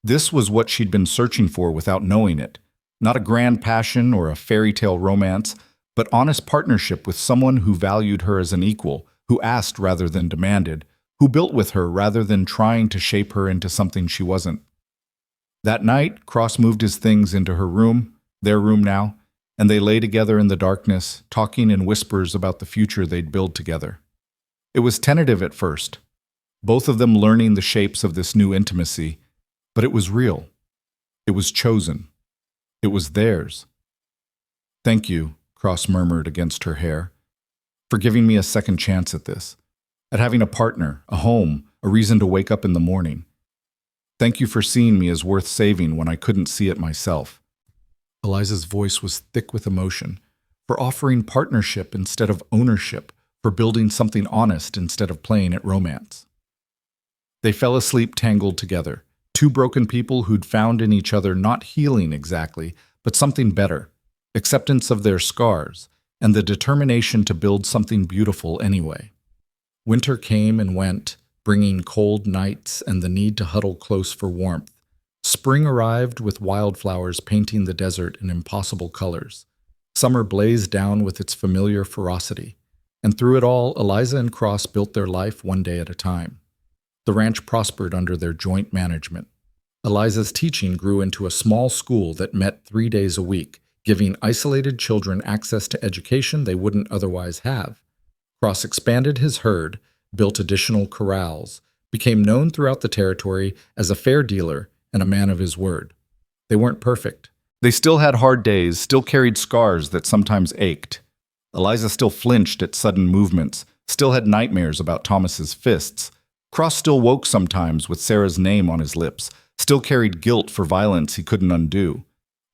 This was what she'd been searching for without knowing it. Not a grand passion or a fairy tale romance, but honest partnership with someone who valued her as an equal, who asked rather than demanded, who built with her rather than trying to shape her into something she wasn't. That night, Cross moved his things into her room, their room now, and they lay together in the darkness, talking in whispers about the future they'd build together. It was tentative at first, both of them learning the shapes of this new intimacy, but it was real. It was chosen. It was theirs. "Thank you," Cross murmured against her hair, "for giving me a second chance at this, at having a partner, a home, a reason to wake up in the morning. Thank you for seeing me as worth saving when I couldn't see it myself." Eliza's voice was thick with emotion, for offering partnership instead of ownership, for building something honest instead of playing at romance. They fell asleep tangled together, two broken people who'd found in each other not healing exactly, but something better, acceptance of their scars, and the determination to build something beautiful anyway. Winter came and went, bringing cold nights and the need to huddle close for warmth. Spring arrived with wildflowers painting the desert in impossible colors. Summer blazed down with its familiar ferocity. And through it all, Eliza and Cross built their life one day at a time. The ranch prospered under their joint management. Eliza's teaching grew into a small school that met 3 days a week, giving isolated children access to education they wouldn't otherwise have. Cross expanded his herd, built additional corrals, became known throughout the territory as a fair dealer and a man of his word. They weren't perfect. They still had hard days, still carried scars that sometimes ached. Eliza still flinched at sudden movements, still had nightmares about Thomas's fists. Cross still woke sometimes with Sarah's name on his lips, still carried guilt for violence he couldn't undo.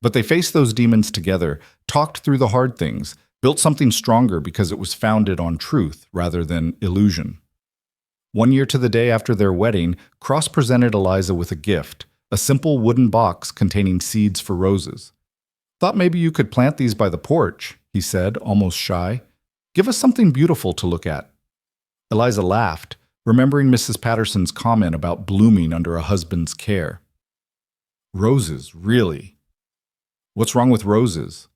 But they faced those demons together, talked through the hard things, built something stronger because it was founded on truth rather than illusion. 1 year to the day after their wedding, Cross presented Eliza with a gift, a simple wooden box containing seeds for roses. "Thought maybe you could plant these by the porch," he said, almost shy. "Give us something beautiful to look at." Eliza laughed, remembering Mrs. Patterson's comment about blooming under a husband's care. "Roses, really? What's wrong with roses?"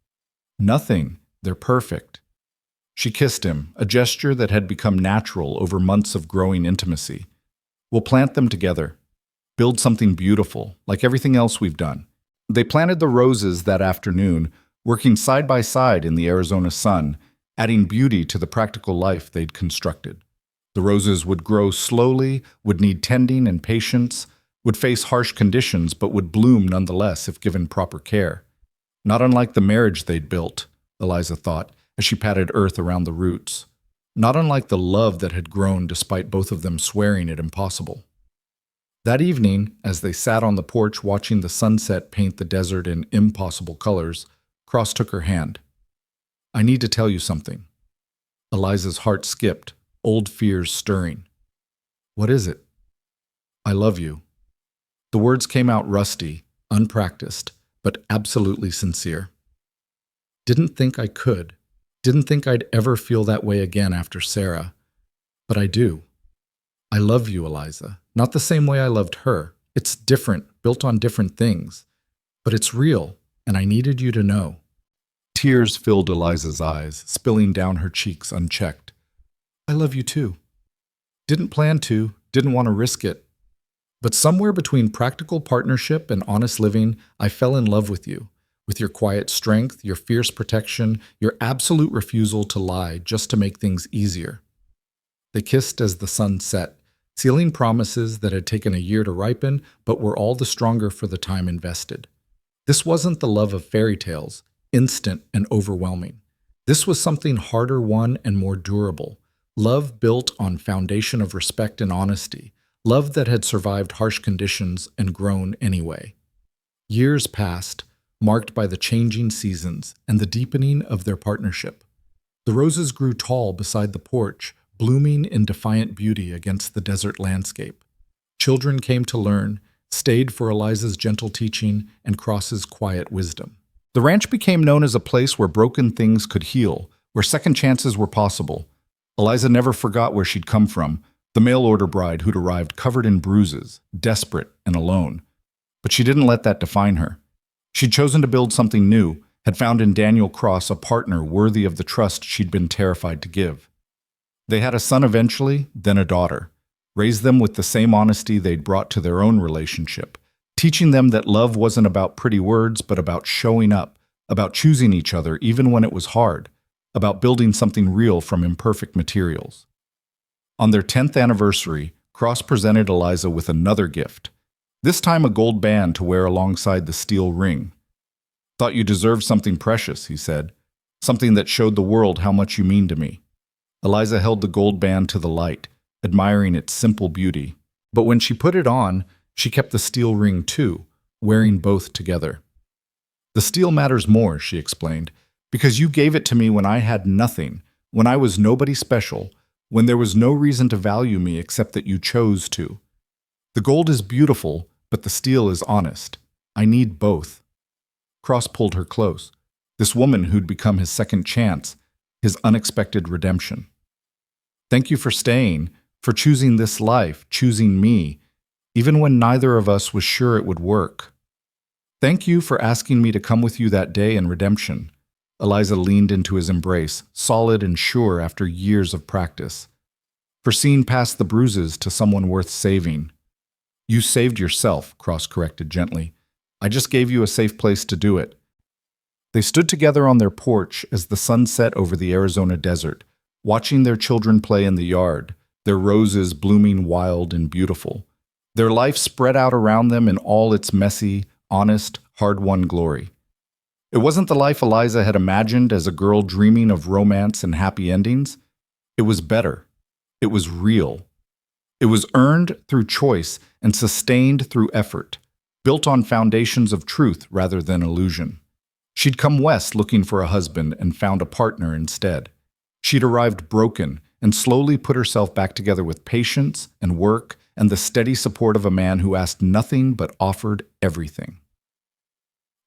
"Nothing. They're perfect." She kissed him, a gesture that had become natural over months of growing intimacy. "We'll plant them together. Build something beautiful, like everything else we've done." They planted the roses that afternoon, working side by side in the Arizona sun, adding beauty to the practical life they'd constructed. The roses would grow slowly, would need tending and patience, would face harsh conditions, but would bloom nonetheless if given proper care. Not unlike the marriage they'd built, Eliza thought, as she patted earth around the roots. Not unlike the love that had grown despite both of them swearing it impossible. That evening, as they sat on the porch watching the sunset paint the desert in impossible colors, Cross took her hand. "I need to tell you something." Eliza's heart skipped, old fears stirring. "What is it?" "I love you." The words came out rusty, unpracticed, but absolutely sincere. "Didn't think I could. Didn't think I'd ever feel that way again after Sarah. But I do. I love you, Eliza. Not the same way I loved her. It's different, built on different things. But it's real, and I needed you to know." Tears filled Eliza's eyes, spilling down her cheeks unchecked. "I love you too. Didn't plan to, didn't want to risk it. But somewhere between practical partnership and honest living, I fell in love with you. With your quiet strength, your fierce protection, your absolute refusal to lie just to make things easier." They kissed as the sun set, sealing promises that had taken a year to ripen, but were all the stronger for the time invested. This wasn't the love of fairy tales, instant and overwhelming. This was something harder won and more durable. Love built on foundation of respect and honesty. Love that had survived harsh conditions and grown anyway. Years passed, marked by the changing seasons and the deepening of their partnership. The roses grew tall beside the porch, blooming in defiant beauty against the desert landscape. Children came to learn, stayed for Eliza's gentle teaching and Cross's quiet wisdom. The ranch became known as a place where broken things could heal, where second chances were possible. Eliza never forgot where she'd come from, the mail-order bride who'd arrived covered in bruises, desperate and alone. But she didn't let that define her. She'd chosen to build something new, had found in Daniel Cross a partner worthy of the trust she'd been terrified to give. They had a son eventually, then a daughter. Raised them with the same honesty they'd brought to their own relationship, teaching them that love wasn't about pretty words, but about showing up, about choosing each other even when it was hard, about building something real from imperfect materials. On their 10th anniversary, Cross presented Eliza with another gift, this time a gold band to wear alongside the steel ring. "Thought you deserved something precious," he said, "something that showed the world how much you mean to me." Eliza held the gold band to the light, admiring its simple beauty. But when she put it on, she kept the steel ring too, wearing both together. "The steel matters more," she explained, "because you gave it to me when I had nothing, when I was nobody special, when there was no reason to value me except that you chose to. The gold is beautiful, but the steel is honest. I need both." Cross pulled her close. This woman who'd become his second chance, his unexpected redemption. "Thank you for staying, for choosing this life, choosing me, even when neither of us was sure it would work. Thank you for asking me to come with you that day in redemption." Eliza leaned into his embrace, solid and sure after years of practice. "For seeing past the bruises to someone worth saving." "You saved yourself," Cross corrected gently. "I just gave you a safe place to do it." They stood together on their porch as the sun set over the Arizona desert, watching their children play in the yard, their roses blooming wild and beautiful. Their life spread out around them in all its messy, honest, hard-won glory. It wasn't the life Eliza had imagined as a girl dreaming of romance and happy endings. It was better. It was real. It was earned through choice and sustained through effort, built on foundations of truth rather than illusion. She'd come west looking for a husband and found a partner instead. She'd arrived broken and slowly put herself back together with patience and work and the steady support of a man who asked nothing but offered everything.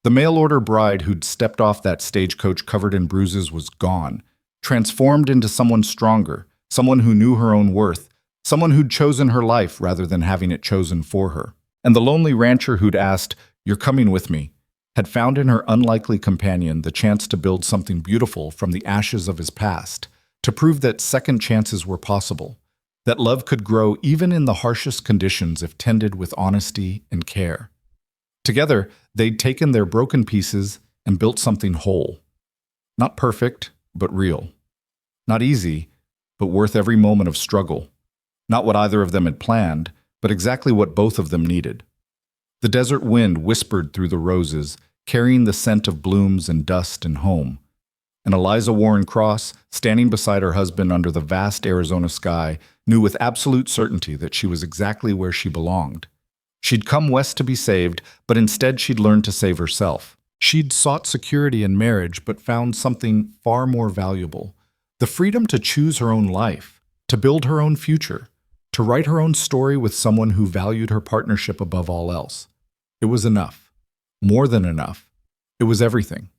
The mail-order bride who'd stepped off that stagecoach covered in bruises was gone, transformed into someone stronger, someone who knew her own worth, someone who'd chosen her life rather than having it chosen for her. And the lonely rancher who'd asked, "You're coming with me," had found in her unlikely companion the chance to build something beautiful from the ashes of his past, to prove that second chances were possible, that love could grow even in the harshest conditions if tended with honesty and care. Together, they'd taken their broken pieces and built something whole. Not perfect, but real. Not easy, but worth every moment of struggle. Not what either of them had planned, but exactly what both of them needed. The desert wind whispered through the roses, carrying the scent of blooms and dust and home. And Eliza Warren Cross, standing beside her husband under the vast Arizona sky, knew with absolute certainty that she was exactly where she belonged. She'd come west to be saved, but instead she'd learned to save herself. She'd sought security in marriage, but found something far more valuable: the freedom to choose her own life, to build her own future, to write her own story with someone who valued her partnership above all else. It was enough. More than enough. It was everything.